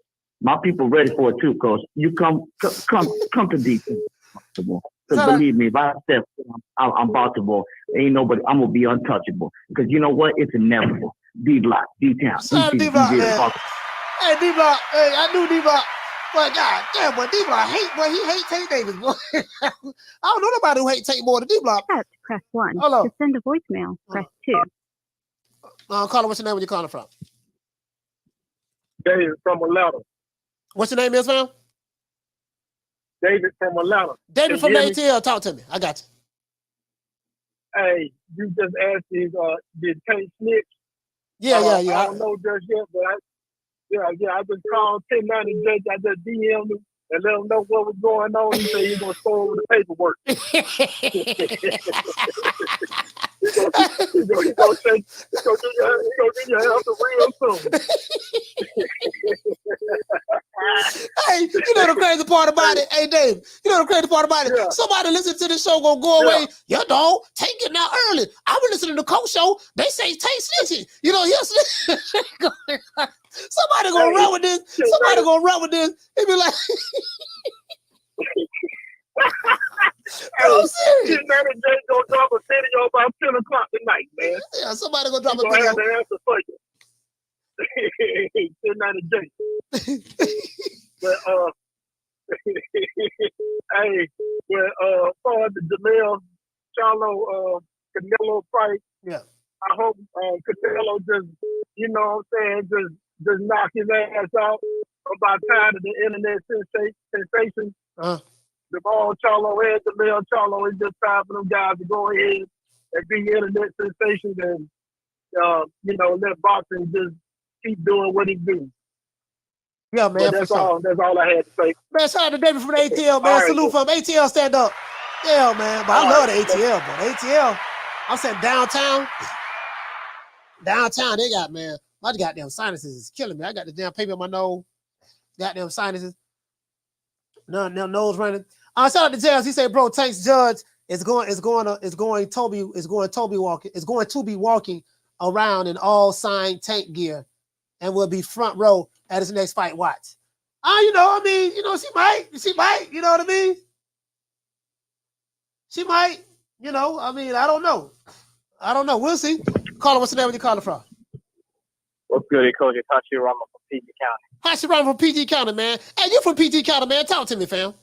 My people ready for it too, Coach. You come to defense. Because believe me, if I step, I'm Baltimore. Ain't nobody. I'm gonna be untouchable. Because you know what? It's inevitable. D-Block, D-Town. D-Block, man. Hey, D-Block. Hey, I knew D-Block. But God damn, boy, D-Block he hate Tank Davis, boy. I don't know nobody who hate Tank more than D-Block. Press 1. Hello. To send a voicemail, press 2. Caller, what's your name? Where you calling from? David from Atlanta. What's your name is, fam? David from Atlanta. David from ATL. Talk to me. I got you. Hey, you just asked me, did Tank snitch? Yeah. I don't know just yet, but I just called 1090 Judge. I just DM'd him and let him know what was going on. He said he's going to go over the paperwork. He's going to get your answer real soon. Hey, you know the crazy part about it? Hey, Dave, you know the crazy part about it? Yeah. Somebody listen to this show gonna go away. Yeah, dog, Tank it now early. I've been listening to the Coach show. They say Tank snitching. You know, somebody gonna run with this. Somebody gonna run with this. They be like, I'm serious. Manager gonna drop a video about 10 o'clock tonight, man. Yeah, somebody gonna drop a video. video. I have the answer for you. 1090 but for the Jermell Charlo Canelo fight, yeah, I hope Canelo just, you know what I'm saying, just knock his ass out. About tired of the internet sensation. Jermell Charlo and Jermell Charlo, it's just time for them guys to go ahead and be internet sensations and let boxing just keep doing what he do. Yeah, man. That's all I had to say. Man, shout out to Devin from the ATL, man. Right, salute from ATL, stand up. Yeah, man. But I love the ATL, but ATL, I'm saying downtown, they got, man, my goddamn sinuses is killing me. I got the damn paper in my nose. Goddamn sinuses. No nose running. Shout out to Jazz. He said, bro, Tank's judge is going to be walking around in all signed Tank gear and will be front row at his next fight. Watch. She might, you know what I mean? She might, I don't know. We'll see. Caller, what's the name? Where you calling from? What's good, Coach? It's Hashirama from PG County. Hashirama from PG County, man. Hey, you from PG County, man. Talk to me, fam.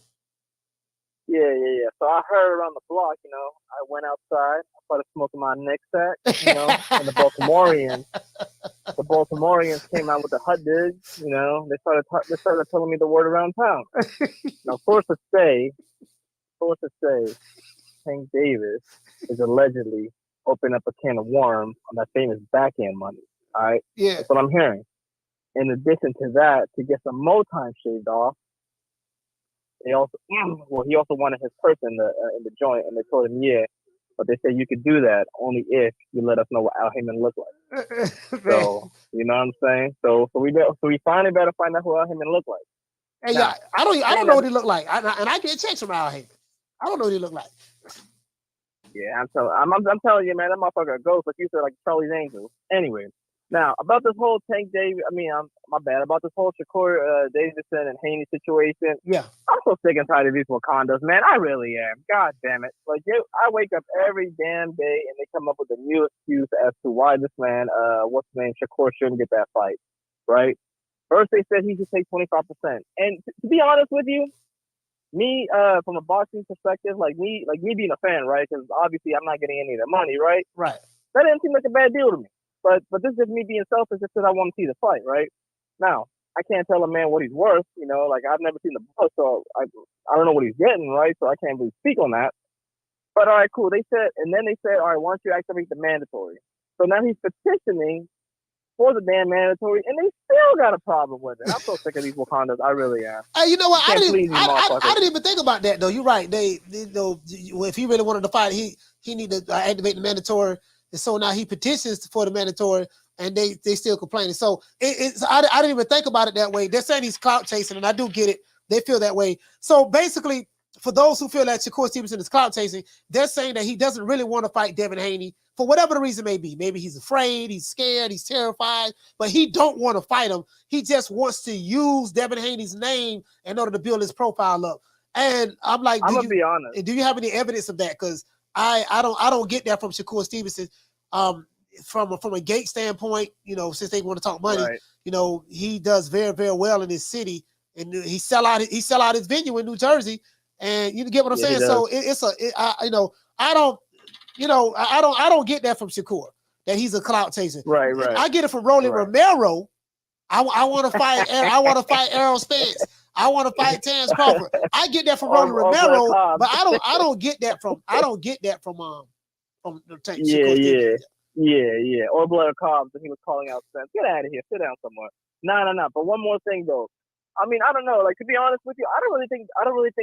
Yeah. So I heard around the block, I went outside, I started smoking my next sack, and the Baltimoreans came out with the hot digs, they started telling me the word around town. Now, source to say, Tank Davis is allegedly opening up a can of worms on that famous backhand money. All right? Yeah. That's what I'm hearing. In addition to that, to get some more time shaved off, he also wanted his purse in the joint, and they told him, yeah, but they said you could do that only if you let us know what Al Heyman looked like. So, you know what I'm saying? So we finally better find out who Al Heyman looked like. Hey, now, I don't know what he looked like, and I get checks from Al Heyman. I don't know what he looked like. Yeah, I'm telling you, man, that motherfucker goes like you said, like Charlie's Angels. Anyway, Now, about this whole Tank Davis, my bad, about this whole Shakur Davidson and Haney situation. Yeah. I'm so sick and tired of these Wakandas, man. I really am. God damn it. Like, I wake up every damn day and they come up with a new excuse as to why this man, what's his name, Shakur shouldn't get that fight, right? First, they said he should take 25%. And to be honest with you, me, from a boxing perspective, like me being a fan, right? Because obviously I'm not getting any of the money, right? Right. That didn't seem like a bad deal to me. But this is just me being selfish just because I want to see the fight, right? Now, I can't tell a man what he's worth, like I've never seen the book, so I don't know what he's getting, right? So I can't really speak on that. But all right, cool. They said, all right, why don't you activate the mandatory? So now he's petitioning for the damn mandatory, and they still got a problem with it. I'm so sick of these Wakandas. I really am. Hey, you know what? I didn't didn't even think about that though. You're right. They if he really wanted to fight, he need to activate the mandatory. And so now he petitions for the mandatory, and they still complaining. So I didn't even think about it that way. They're saying he's clout chasing, and I do get it. They feel that way. So basically, for those who feel that Shakur Stevenson is clout chasing, they're saying that he doesn't really want to fight Devin Haney for whatever the reason may be. Maybe he's afraid, he's scared, he's terrified, but he don't want to fight him. He just wants to use Devin Haney's name in order to build his profile up. And I'm like, I'm gonna be honest. Do you have any evidence of that? Because I don't get that from Shakur Stevenson. From a gate standpoint, since they want to talk money, right. He does very, very well in his city, and he sell out his venue in New Jersey, and you get what I'm saying. So I don't get that from Shakur, that he's a clout chaser. Right. I get it from Rolly Romero. I want to fight. I want to fight Errol Spence. I want to fight Terrence Crawford. I get that from Rolly Romero, but I don't get that from Tank. Yeah. Or Blair Cobbs, and he was calling out Spence. Get out of here. Sit down somewhere. No. But one more thing though. I mean, I don't know. Like, to be honest with you, I don't really think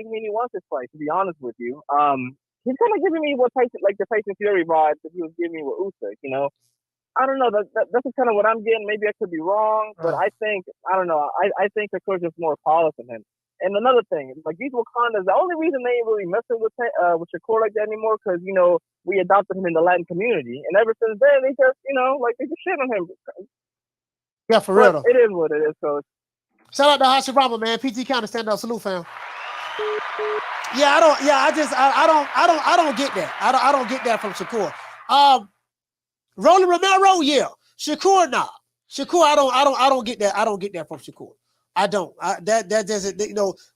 Haney wants this fight. To be honest with you, he's kind of giving me what Tyson, like the Tyson Fury vibes that he was giving me with Usyk. I don't know. That's just kind of what I'm getting. Maybe I could be wrong, but I think I think Shakur's just more polished than him. And another thing, like these Wakandas, the only reason they ain't really messing with Shakur like that anymore, because we adopted him in the Latin community, and ever since then they just they just shit on him. Yeah, for real. It is what it is. So shout out to Hashirama, man. PT County, stand up, salute, fam. Yeah, I don't get that. I don't get that from Shakur. Rolly Romero, yeah. Shakur, nah. Shakur, I don't get that. I don't get that from Shakur. I don't. That doesn't,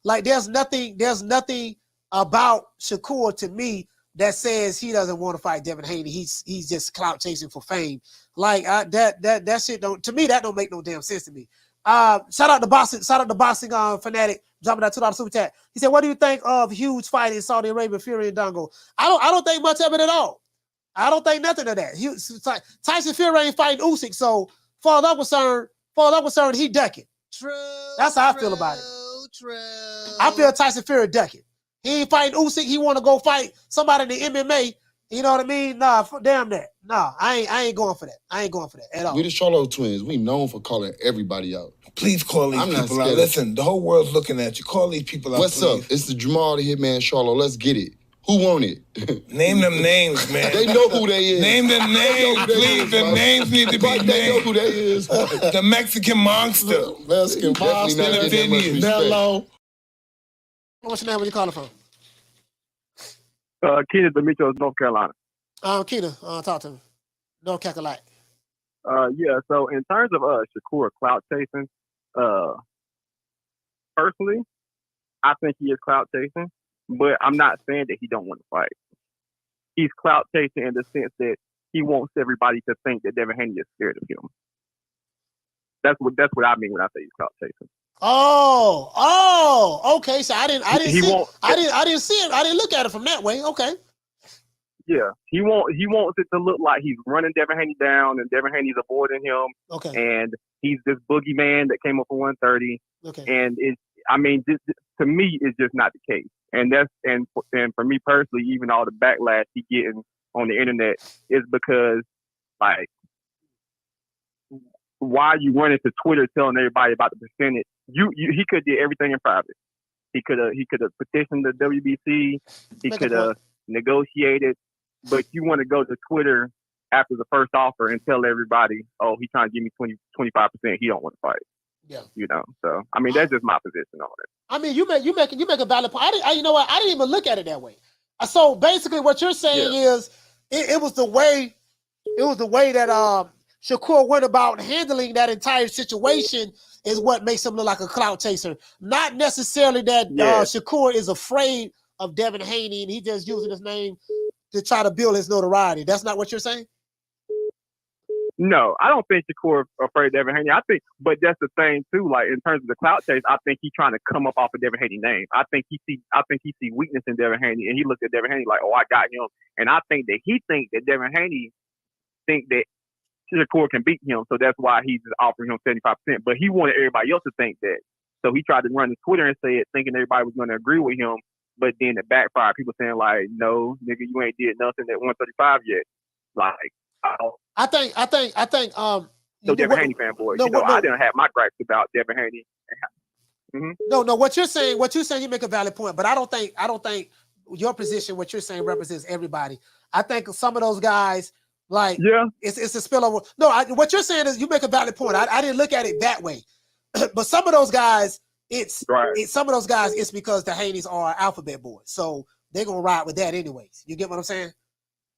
like there's nothing about Shakur to me that says he doesn't want to fight Devin Haney. He's just clout chasing for fame. Like that shit don't, to me, that don't make no damn sense to me. Shout out to boxing fanatic dropping that $2 super chat. He said, "What do you think of huge fight in Saudi Arabia, Fury and Dongo?" I don't think much of it at all. I don't think nothing of that. Tyson Fury ain't fighting Usyk, so far as I'm concerned, he ducking. True. That's how I feel about it. True. I feel Tyson Fury ducking. He ain't fighting Usyk. He want to go fight somebody in the MMA. You know what I mean? Nah, damn that. Nah, I ain't going for that. I ain't going for that at all. We the Charlo twins. We known for calling everybody out. Please call these people out. Listen, the whole world's looking at you. Call these people out. What's please. up? It's the Jermall the Hitman Charlo. Let's get it. Who want it? Name them names, man. They know who they is. Name them names, please. The names need to be named. They know who they is. The Mexican monster. Mexican monster. Mello. What's your name? Where you calling from? Keena Demetrios, North Carolina. Keena, talk to me. North Carolina. Yeah, so in terms of Shakur clout chasing, personally, I think he is clout chasing, but I'm not saying that he don't want to fight. He's clout chasing in the sense that he wants everybody to think that Devin Haney is scared of him. That's what I mean when I say he's clout chasing. Oh, okay. So I didn't see it. I didn't look at it from that way. Okay. Yeah, he wants it to look like he's running Devin Haney down, and Devin Haney's avoiding him. Okay. And he's this boogeyman that came up for 130. Okay. And to me, it's just not the case. And for me personally, even all the backlash he getting on the internet is because, like, why are you running to Twitter telling everybody about the percentage? He could have did everything in private. He could have petitioned the WBC. He could have negotiated. But you want to go to Twitter after the first offer and tell everybody, oh, he's trying to give me 25%. He don't want to fight. Yeah. You know, so I mean, that's just my position on it. I mean, you make a valid point. You know what? I didn't even look at it that way. So basically, what you're saying is it was the way that Shakur went about handling that entire situation is what makes him look like a clout chaser. Not necessarily that Shakur is afraid of Devin Haney and he just using his name to try to build his notoriety. That's not what you're saying? No, I don't think Shakur afraid of Devin Haney. I think, but that's the thing too. Like in terms of the clout chase, I think he's trying to come up off of Devin Haney's name. I think he see weakness in Devin Haney, and he looked at Devin Haney like, oh, I got him. And I think that he thinks that Devin Haney think that Shakur can beat him, so that's why he's just offering him 75%. But he wanted everybody else to think that, so he tried to run his Twitter and say it, thinking everybody was going to agree with him. But then it backfired. People saying like, no, nigga, you ain't did nothing at 135 yet. Like. I think. So Devin Haney fanboy. I didn't have my gripes about Devin Haney. No. What you're saying, you make a valid point, but I don't think your position, what you're saying, represents everybody. I think some of those guys, like, it's a spillover. No, what you're saying is you make a valid point. I didn't look at it that way, but some of those guys, it's because the Haneys are alphabet boys, so they're gonna ride with that anyways. You get what I'm saying?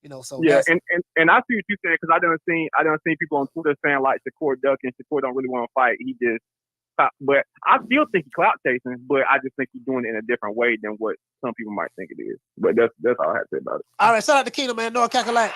You know, so and I see what you're saying because I done seen people on Twitter saying like Shakur ducking, Shakur don't really want to fight. He just, but I still think he's clout chasing, but I just think he's doing it in a different way than what some people might think it is. But that's all I have to say about it. All right, shout out to Kingdom, man. Noah Kakalak.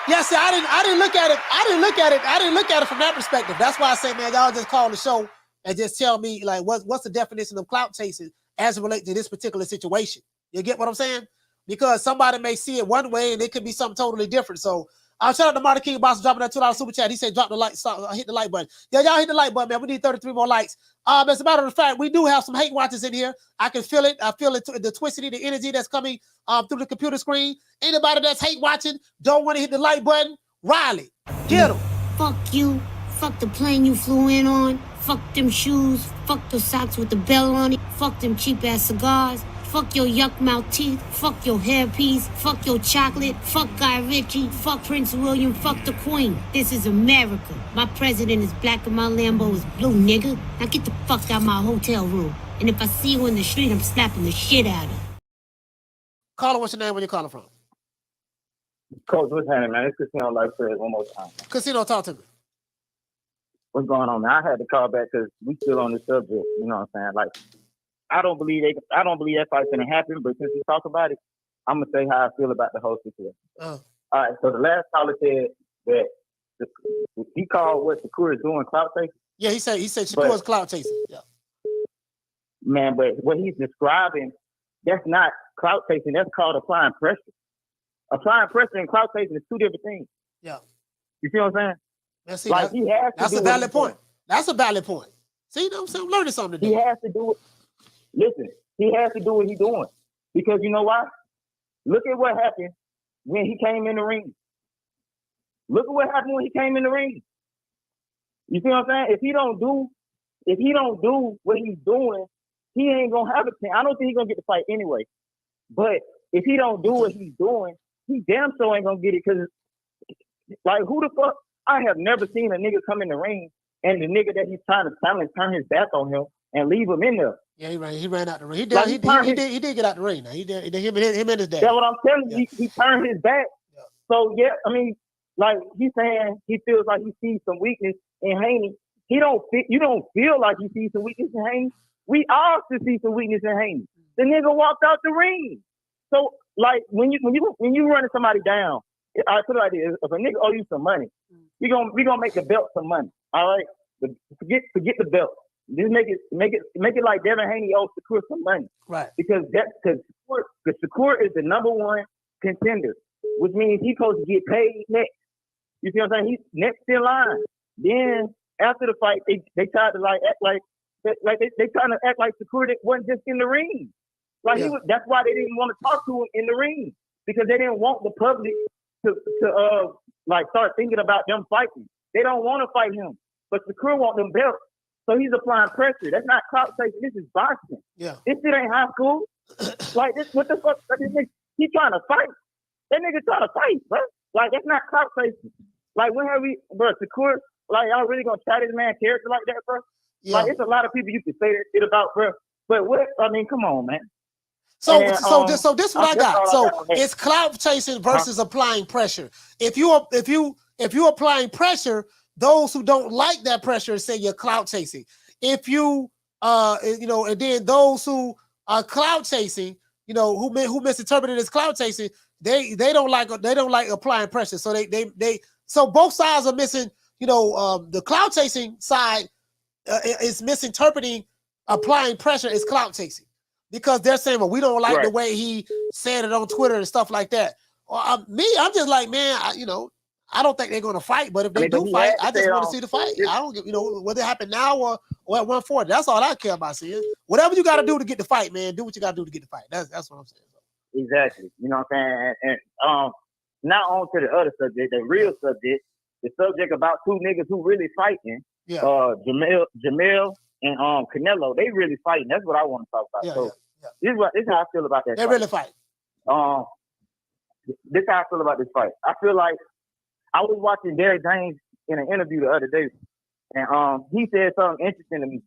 Yeah, see, I didn't look at it from that perspective. That's why I say, man, y'all just call the show and just tell me like what's the definition of clout chasing as it relates to this particular situation. You get what I'm saying? Because somebody may see it one way and it could be something totally different. So I'll shout out to Marty King Boss dropping that $2 super chat. He said drop the like, hit the like button. Yeah, y'all hit the like button, man. We need 33 more likes. As a matter of fact, we do have some hate watchers in here. I can feel it. I feel it, the twisted, the energy that's coming through the computer screen. Anybody that's hate watching, don't want to hit the like button, Riley, get him. Fuck you. Fuck the plane you flew in on. Fuck them shoes. Fuck the socks with the bell on it. Fuck them cheap ass cigars. Fuck your yuck mouth teeth. Fuck your hairpiece. Fuck your chocolate. Fuck Guy Ritchie. Fuck Prince William. Fuck the Queen. This is America. My president is black and my Lambo is blue, nigga. Now get the fuck out my hotel room. And if I see you in the street, I'm slapping the shit out of you. Caller, what's your name? Where you calling from? Coach, what's happening, man? It's Casino Life Says one more time. Casino, talk to me. What's going on, man? I had to call back because we still on the subject. You know what I'm saying? Like, I don't believe that fight's gonna happen, but since we talk about it, I'm gonna say how I feel about the whole situation. All right, so the last caller said that he called what Shakur is doing clout chasing. Yeah, he said Shakur is clout chasing. Yeah. Man, but what he's describing, that's not clout chasing. That's called applying pressure. Applying pressure and clout chasing is two different things. Yeah. You feel what I'm saying? See, like he has to. That's a valid point. That's a valid point. See, you know what I'm saying? I'm learning something today. He has to do it. Listen, he has to do what he's doing. Because you know why? Look at what happened when he came in the ring. Look at what happened when he came in the ring. You see what I'm saying? If he don't do what he's doing, he ain't gonna have a chance. I don't think he's gonna get the fight anyway. But if he don't do what he's doing, he damn sure ain't gonna get it. Because, like, who the fuck? I have never seen a nigga come in the ring and the nigga that he's trying to silence turn his back on him and leave him in there. Yeah, he ran out the ring. He did get out the ring. Now he did him and his dad. That's what I'm telling you. He turned his back. Yeah. So yeah, I mean, like he's saying, he feels like he sees some weakness in Haney. You don't feel like you see some weakness in Haney. We all should see some weakness in Haney. The nigga walked out the ring. So like when you running somebody down, I put it like this: if a nigga owe you some money, we gonna make the belt some money. All right, forget the belt. Just make it like Devin Haney owes Shakur some money, right? Because Shakur is the number one contender, which means he's supposed to get paid next. You see what I'm saying? He's next in line. Then after the fight, they tried to act like they trying to act like Shakur wasn't just in the ring. Like that's why they didn't want to talk to him in the ring, because they didn't want the public to start thinking about them fighting. They don't want to fight him, but Shakur want them belts. So he's applying pressure. That's not clout chasing. This is boxing. Yeah. This shit ain't high school. Like this, what the fuck? This nigga, he trying to fight. That nigga trying to fight, bro. Like that's not clout chasing. Like when have we, bro? Shakur, like y'all really gonna try this man character like that, bro? Yeah. Like it's a lot of people you can say that shit about, bro. But what? I mean, come on, man. So, And, this what I got. So it's clout chasing versus applying pressure. If you're applying pressure, those who don't like that pressure say you're clout chasing. If you and then those who are clout chasing, who misinterpreted as clout chasing, they don't like applying pressure. So so both sides are missing. The clout chasing side is misinterpreting applying pressure as clout chasing. Because they're saying, well, we don't like the way he said it on Twitter and stuff like that. I'm just like, man, I don't think they're going to fight. But if they do fight, I just want to see the fight. I don't get, whether it happen now or at 140. That's all I care about seeing. Whatever you got to do to get the fight, man, do what you got to do to get the fight. That's what I'm saying. Exactly. You know what I'm saying? And now on to the other subject, the real subject, the subject about two niggas who really fighting. Yeah. Jermell and Canelo, they really fighting. That's what I want to talk about. This is how I feel about that. They really fight. This is how I feel about this fight. I feel like I was watching Derek James in an interview the other day, and he said something interesting to me.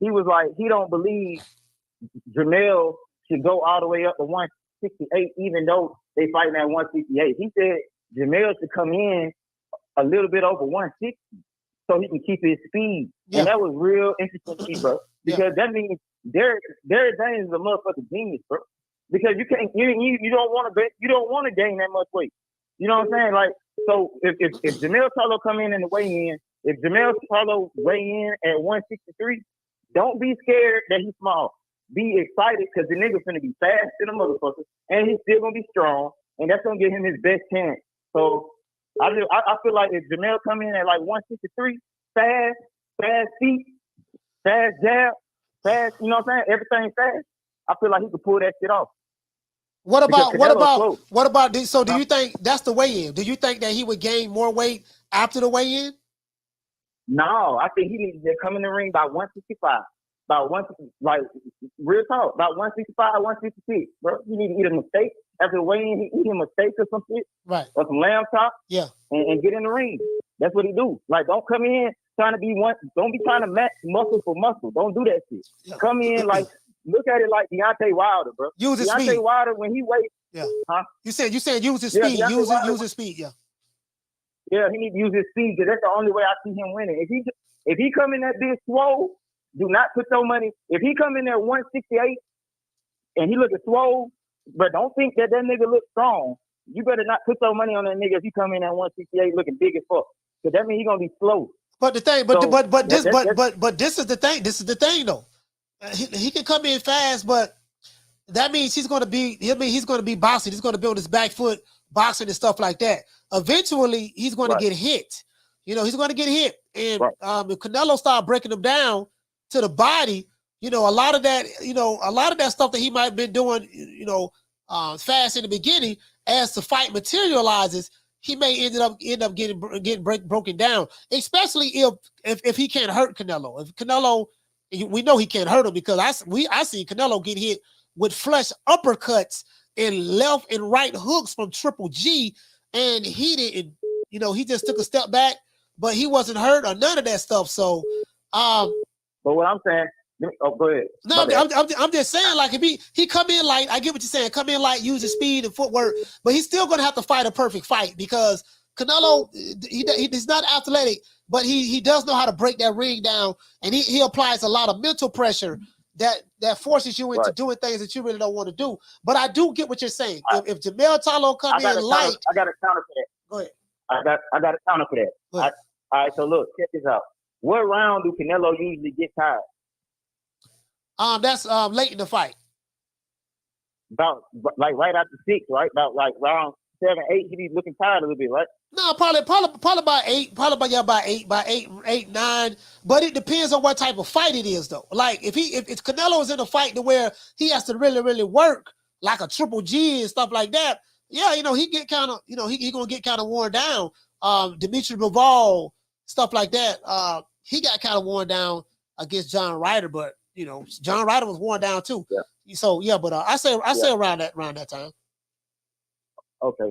He was like, he don't believe Jermell should go all the way up to 168, even though they fighting at 168. He said Jermell should come in a little bit over 160 so he can keep his speed. Yeah. And that was real interesting to me, bro. Because that means Derek James is a motherfucking genius, bro. Because you can't, you don't want to gain that much weight. You know what I'm saying? Like, so if Jermell Charlo come in the weigh-in, if Jermell Charlo weigh in at 163, don't be scared that he's small. Be excited because the nigga's gonna be fast in a motherfucker, and he's still gonna be strong, and that's gonna give him his best chance. So I feel like if Jermell come in at like 163, fast feet, fast jab, fast, you know what I'm saying? Everything fast. I feel like he could pull that shit off. What about this? So do you think that's the weigh-in? Do you think that he would gain more weight after the weigh-in? No, I think he needs to come in the ring by 165. Like real talk, about 165, 166, bro. You need to eat a mistake after the weigh-in. He eat a mistake or some shit, right? Or some lamb chop, yeah, and get in the ring. That's what he do. Like, don't come in trying to be one. Don't be trying to match muscle for muscle. Don't do that shit. Yeah. Come in like. Look at it like Deontay Wilder, bro. Use his speed. Deontay Wilder, when he weighs, huh? You said use his speed. Use his speed. Yeah. Yeah, he need to use his speed because that's the only way I see him winning. If he come in that big swole, do not put your money. If he come in there 168 and he look at swole, but don't think that nigga look strong. You better not put your money on that nigga if he come in at 168 looking big as fuck. Because that means he gonna be slow. But the thing, but this is the thing. This is the thing though. He can come in fast, but that means he's going to be boxing. He's going to be on his back foot boxing and stuff like that. Eventually, he's going to get hit. He's going to get hit. And if Canelo start breaking him down to the body, a lot of that stuff that he might have been doing, fast in the beginning, as the fight materializes, he may end up getting broken down. Especially if he can't hurt Canelo. If Canelo, we know he can't hurt him because I see Canelo get hit with flush uppercuts and left and right hooks from Triple G, and he didn't. He just took a step back, but he wasn't hurt or none of that stuff. So, but what I'm saying, go ahead. No, I'm just saying, like if he come in light, I get what you're saying. Come in light, use his speed and footwork, but he's still gonna have to fight a perfect fight because Canelo, he's not athletic, but he does know how to break that ring down, and he applies a lot of mental pressure that forces you into doing things that you really don't want to do. But I do get what you're saying. If Jermell Charlo come in light, I got a counter for that. Go ahead. I got a counter for that. All right, so look, check this out. What round do Canelo usually get tired? That's late in the fight. About like right after 6, right? About like round 7, 8, he be looking tired a little bit, right? No, probably about 8, by 8, 9. But it depends on what type of fight it is, though. Like if Canelo is in a fight to where he has to really, really work, like a Triple G and stuff like that. Yeah, he get kind of, he gonna get kind of worn down. Dimitri Bivol, stuff like that. He got kind of worn down against John Ryder, but John Ryder was worn down too. Yeah. So yeah, but I say around that time. Okay.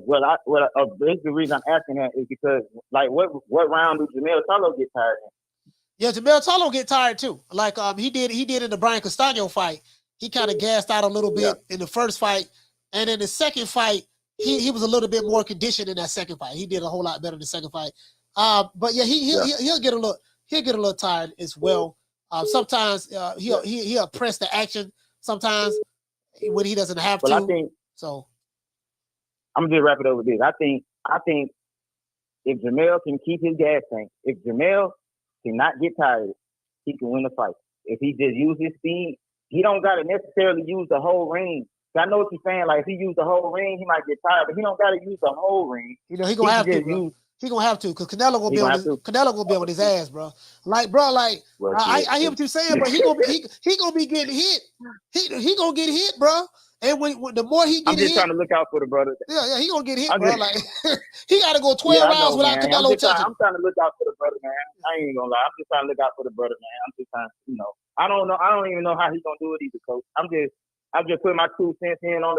Basically the reason I'm asking that is because, like, what round did Jermell Charlo get tired in? Yeah, Jermell Charlo get tired too. Like he did in the Brian Castano fight. He kind of gassed out a little bit in the first fight, and in the second fight, he was a little bit more conditioned in that second fight. He did a whole lot better in the second fight. But yeah, he'll get a little tired as well. Sometimes he'll press the action. Sometimes when he doesn't have to. I think so. I'm gonna just wrap it up with this. I think if Jermell can keep his gas tank, if Jermell cannot get tired, he can win the fight. If he just use his speed, he don't gotta necessarily use the whole ring. I know what you're saying. Like if he used the whole ring, he might get tired, but he don't gotta use the whole ring. You know he gonna have to. Bro. He gonna have to because Canelo gonna be on his ass, bro. Like, bro, like I hear what you're saying, but he gonna be getting hit. He gonna get hit, bro. And when the more he get hit, I'm just trying to look out for the brother. Yeah, he gonna get hit, bro. Like he got to go 12 rounds without Canelo touching. I'm trying to look out for the brother, man. I ain't gonna lie. I'm just trying to look out for the brother, man. I'm just trying, I don't know. I don't even know how he's gonna do it either, coach. I'm just putting my 2 cents in on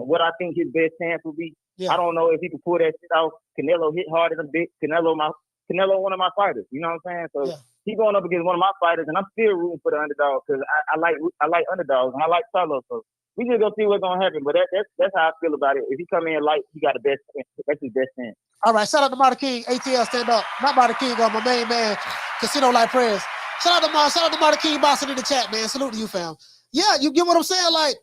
what I think his best chance will be. Yeah. I don't know if he can pull that shit off. Canelo hit harder than big. Canelo one of my fighters. You know what I'm saying? So he's going up against one of my fighters, and I'm still rooting for the underdog because I like underdogs and I like Charlo. So we just gonna see what's gonna happen. But that's how I feel about it. If he come in light, he got the best. That's his best chance. All right, shout out to Marty King, ATL, stand up. Not Marty King, my main man, Casino Life Prayers. Shout out to Marty King, boxing in the chat, man. Salute to you, fam. Yeah, you get what I'm saying? Like,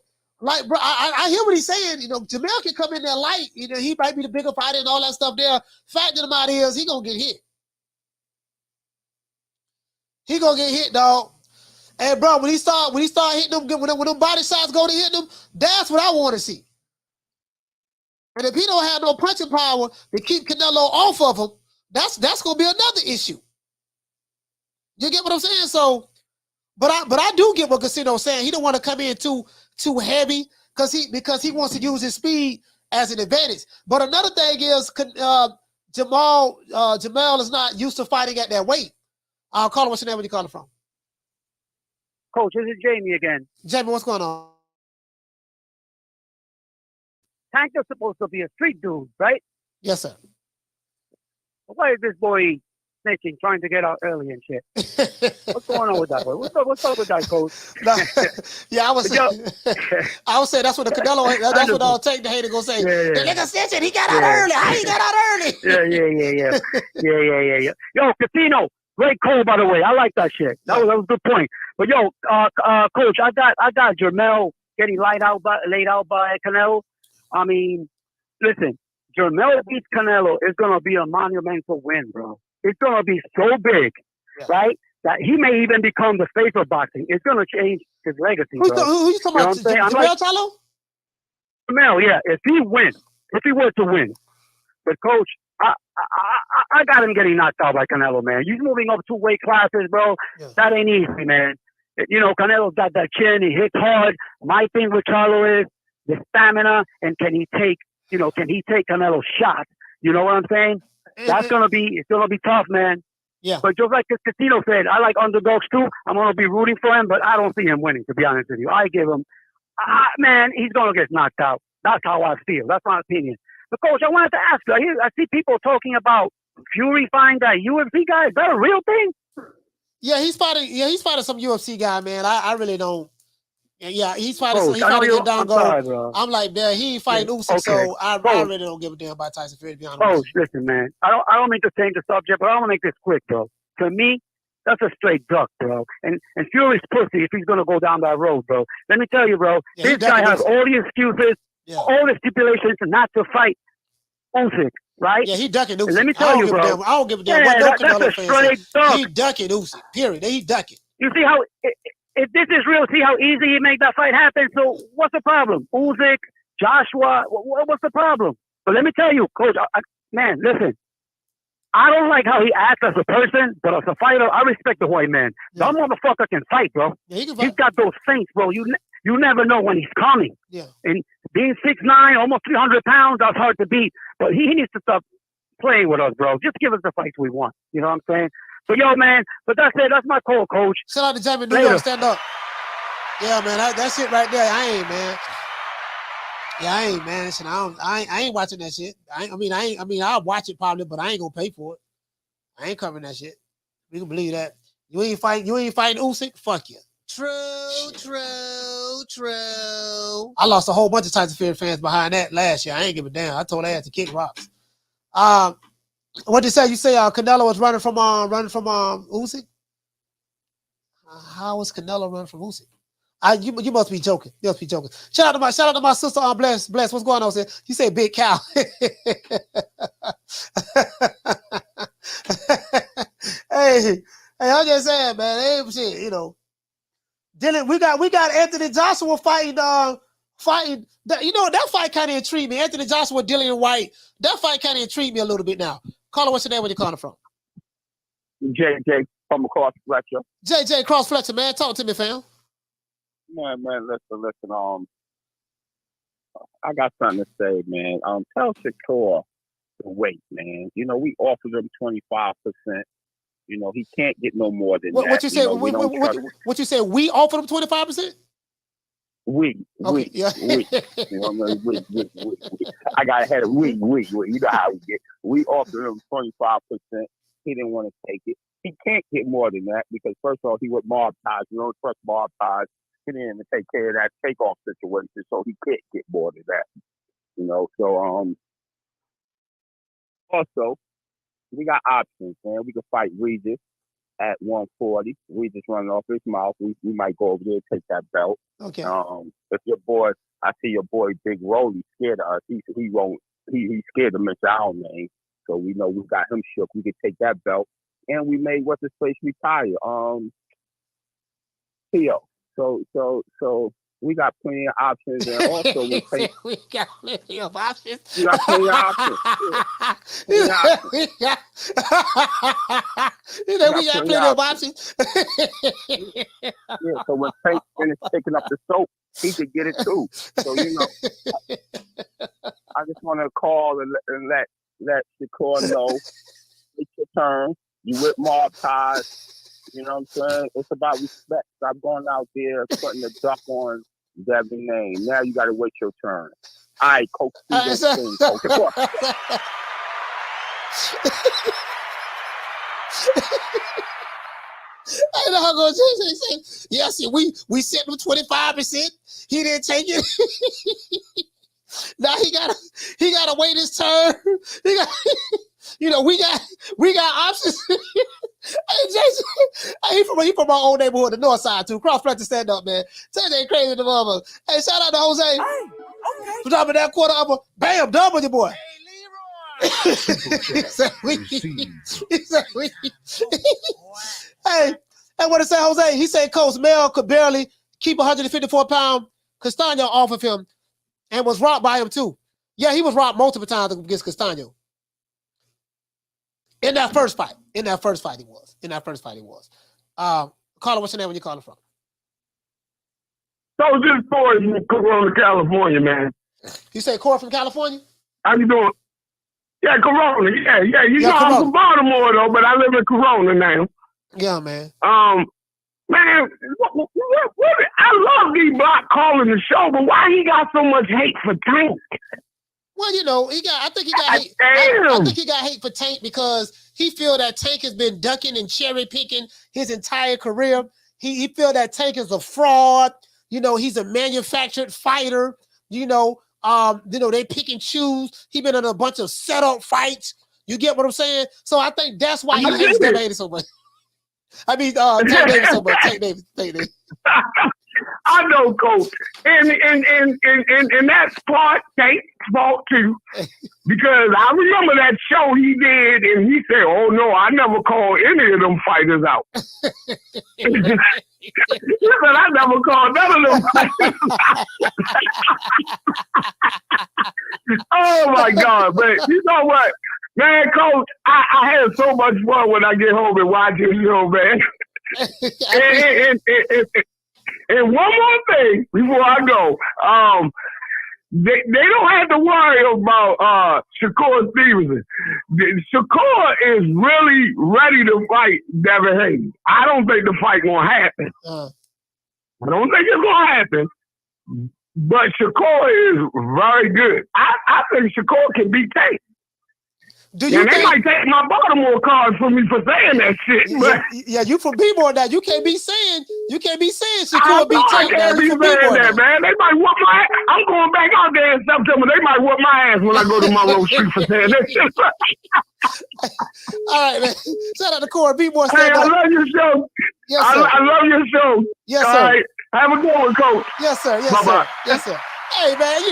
bro, I hear what he's saying. Jermell can come in there light. He might be the bigger fighter and all that stuff there. Fact of the matter is, he gonna get hit. He gonna get hit, dog. And bro, when he start hitting them, when them body shots go to hit them, that's what I want to see. And if he don't have no punching power to keep Canelo off of him, that's gonna be another issue. You get what I'm saying? So, but I do get what Casino's saying. He don't want to come in too heavy because he wants to use his speed as an advantage. But another thing is Jermall is not used to fighting at that weight. I'll call him. What's your name? Where you calling from? Coach, this is Jamie again. Jamie, what's going on? Tank is supposed to be a street dude, right? Yes, sir. Why is this boy snitching, trying to get out early and shit? What's going on with that boy? What's up with that, coach? Yeah, I would say that's what the Canelo. That's what I'll take the hater gonna say. The nigga snitching. He got out early. How he got out early? Yeah. Yo, Casino. Great call, by the way. I like that shit. That was a good point. But yo, coach, I got Jermell getting laid out by Canelo. I mean, listen, Jermell beats Canelo is gonna be a monumental win, bro. It's gonna be so big, right? That he may even become the face of boxing. It's gonna change his legacy, bro. Who you talking about? Jermell Charlo? Jermell, yeah. If he were to win, but coach, I got him getting knocked out by Canelo, man. He's moving up 2 weight classes, bro. Yeah. That ain't easy, man. Canelo's got that chin. He hits hard. My thing with Charlo is the stamina, and can he take Canelo's shot? You know what I'm saying? It's gonna be tough, man. Yeah. But just like Casino said, I like underdogs too. I'm gonna be rooting for him, but I don't see him winning, to be honest with you. I give him, man, he's gonna get knocked out. That's how I feel. That's my opinion. But coach, I wanted to ask you. I see people talking about Fury fighting that UFC guy. Is that a real thing? Yeah, he's fighting some UFC guy, man. I really don't. Yeah, he's fighting. Coach, He's fighting get down sorry, go. I'm like, man, he ain't fighting Usyk, so I really don't give a damn about Tyson Fury. To be honest. Coach, listen, man. I don't mean to change the subject, but I want to make this quick, bro. To me, that's a straight duck, bro. And Fury's pussy if he's gonna go down that road, bro. Let me tell you, bro. Yeah, this guy has all the excuses, all the stipulations not to fight Usyk, right? Yeah, he ducking Usyk. And let me tell you, bro. I don't give a damn what no Canelo fans say. Duck. He ducking Usyk. Period. He ducking. You see how if this is real, see how easy he made that fight happen. So what's the problem? Usyk, Joshua, what's the problem? But let me tell you, coach, man, listen. I don't like how he acts as a person, but as a fighter, I respect the white man. Yeah. That motherfucker can fight, bro. Yeah, he can fight. He's got those feints, bro. You never know when he's coming. Yeah. And being 6'9", almost 300 pounds, that's hard to beat. But he needs to stop playing with us, bro. Just give us the fights we want. You know what I'm saying? So, yo, man, but that's it. That's my call, coach. Shout out to Jamie New York. Stand up. Yeah, man, that's it right there. I ain't, man. Yeah, I ain't, man. Listen, I ain't watching that shit. I mean, I'll watch it probably, but I ain't gonna pay for it. I ain't covering that shit. You can believe that. You ain't fighting Usyk? Fuck you. True. I lost a whole bunch of Tyson Fury fans behind that last year. I ain't give a damn. I told ass to kick rocks. What you say? You say Canelo was running from Usyk? How was Canelo running from Usyk? You must be joking. You must be joking. Shout out to my sister Bless. What's going on, sis? You say Big Cow. Hey, I'm just saying, man. Hey, shit, you know. Dylan, we got Anthony Joshua fighting. That fight kind of intrigued me. Anthony Joshua, Dillian White. That fight kind of intrigued me a little bit now. Caller, what's your name? Where you calling from? JJ from across Fletcher. JJ Cross Fletcher, man. Talk to me, fam. Man, listen. I got something to say, man. Tell Shakur to wait, man. You know, we offered him 25%. You know, he can't get no more than that. What you say? What you say? We offered him 25%? We. You know what I mean? We. I got ahead of we. You know how we get. We offered him 25%. He didn't want to take it. He can't get more than that because first of all, he was mob ties. You don't trust mob ties. He didn't even take care of that takeoff situation, so he can't get more than that. You know, so also we got options, man. We can fight Regis at 140. Regis running off his mouth. We might go over there and take that belt. Okay. If your boy, I see your boy Big Rolly scared of us. He's scared to mention our name. So we know we got him shook. We could take that belt. And we made what's his face retire. Theo. So we got plenty of options, and also we got plenty of options. We got plenty of options. We got plenty of options. So when Tank finished picking up the soap, he could get it too. So you know, I just want to call and let Shakur know it's your turn. You with mob ties. You know what I'm saying? It's about respect. Stop going out there putting the duck on Devin name. Now you got to wait your turn. All right, Coach. I know how going to say. Yeah, see, we sent him 25%. He didn't take it. Now he gotta wait his turn. We got options. Hey, Jason, he from my old neighborhood, the north side too. Cross Fletcher, stand up, man. Say they crazy in the mother. Hey, shout out to Jose. Hey, okay. For dropping that quarter upper. Bam, done with your boy. Hey, Hey, and what to say, Jose? He said Coach Mel could barely keep 154-pound Castano off of him and was robbed by him too. Yeah, he was robbed multiple times against Castano. In that first fight he was. Carla, what's your name? Where you calling from? So this boy is from Corona, California, man. You say Corey from California? How you doing? Yeah, Corona. Yeah. You know Corona. I'm from Baltimore though, but I live in Corona now. Yeah, man. Man, I love D-Block calling the show, but why he got so much hate for Tank? Well, you know, I think he got hate. I think he got hate for Tank because he feel that Tank has been ducking and cherry picking his entire career. He feel that Tank is a fraud. You know, he's a manufactured fighter. You know, they pick and choose. He been in a bunch of setup fights. You get what I'm saying? So I think that's why he hates Devin Haney so much. I mean, Tank Davis so much. Tank Davis. I know, Coach, and that's Tank's fault too, because I remember that show he did, and he said, "Oh no, I never called any of them fighters out." He said, "I never called none of them fighters out." Oh my God! But you know what, man, Coach, I had so much fun when I get home and watch this show, man. And one more thing before I go, they don't have to worry about Shakur Stevenson. Shakur is really ready to fight Devin Haney. I don't think the fight gonna happen. I don't think it's gonna happen. But Shakur is very good. I think Shakur can beat Tank. Do you they might take my Baltimore card from me for saying that shit. But yeah, you from B-Boy now. You can't be saying Shakur I beat Tank. can't be saying that, man. They might whoop my ass. I'm going back out there in September. They might whoop my ass when I go to Monroe Street for saying that shit. All right, man. Shout out to Corey B-Boy. Hey, I love your show. Yes, sir. I love your show. Yes, All sir. right. Have a good one, Coach. Yes, sir. Yes, Bye-bye. sir. Yes, sir. Hey, man, we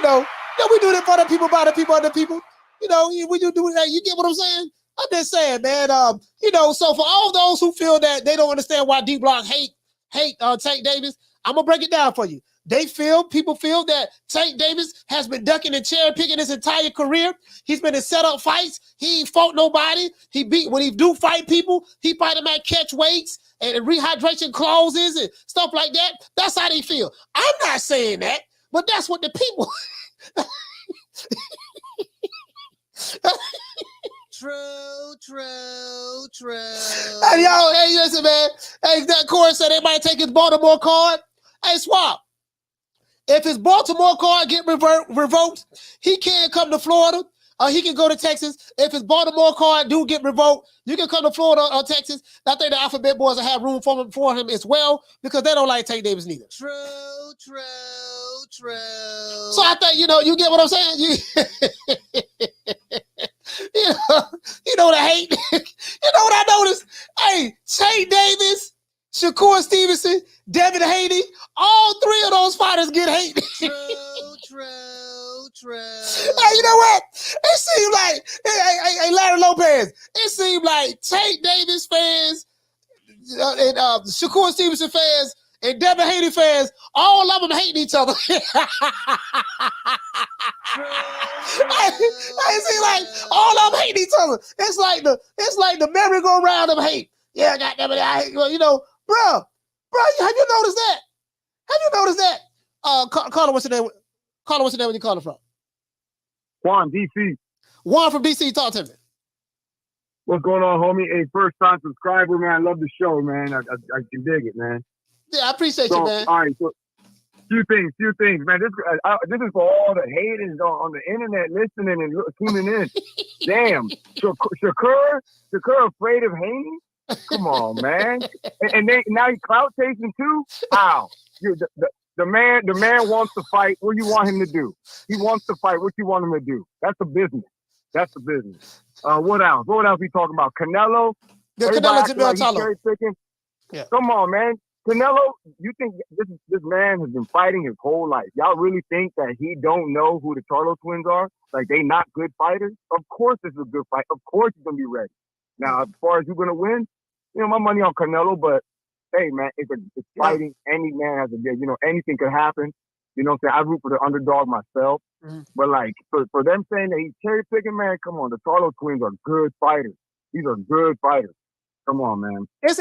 do this for the people, by the people, other people. When you do that, you get what I'm saying? I'm just saying, man. So for all those who feel that they don't understand why D-Block hate Tank Davis, I'm gonna break it down for you. People feel that Tank Davis has been ducking and cherry picking his entire career. He's been in setup fights. He ain't fought nobody. When he do fight people, he fight them at catch weights and rehydration clauses and stuff like that. That's how they feel. I'm not saying that, but that's what the people. True. Hey, yo, hey, listen, man. Hey, that Corey said they might take his Baltimore card. Hey, Swap. If his Baltimore card get revoked, he can't come to Florida. He can go to Texas. If his Baltimore card do get revoked, you can come to Florida or Texas. I think the Alphabet Boys will have room for him as well because they don't like Tank Davis neither. True. So I think, you get what I'm saying? You know the hate. You know what I noticed? Hey, Tank Davis, Shakur Stevenson, Devin Haney, all three of those fighters get hate. True. Hey, you know what? It seemed like, hey, Larry Lopez, it seemed like Tank Davis fans and Shakur Stevenson fans and Devin Haney fans, all of them hating each other. I see, like all of them hating each other. It's like the merry-go-round of hate. Yeah, goddamn it, I hate. Bro. Have you noticed that? Have you noticed that? Carla, what's your name? Carla, what's your name? Where you calling from? Juan, DC. Juan from DC. Talk to me. What's going on, homie? Hey, first time subscriber, man. I love the show, man. I can dig it, man. Yeah, I appreciate you, man. All right, so few things, man. This is for all the haters on the internet listening and tuning in. Damn, Shakur afraid of Haney? Come on, man. And now he's clout chasing too. How? The man wants to fight. What do you want him to do? He wants to fight. What you want him to do? That's the business. What else? What else we talking about? Canelo. Canelo Jermell Charlo. Yeah. Come on, man. Canelo, you think this man has been fighting his whole life? Y'all really think that he don't know who the Charlo twins are? Like, they not good fighters? Of course this is a good fight. Of course he's going to be ready. Now, as far as who's going to win, my money on Canelo, but hey, man, it's fighting. Any man has anything could happen. You know what I'm saying? I root for the underdog myself. Mm-hmm. But, like, for them saying that he's cherry-picking, man, come on. The Charlo twins are good fighters. These are good fighters. Come on, man. It's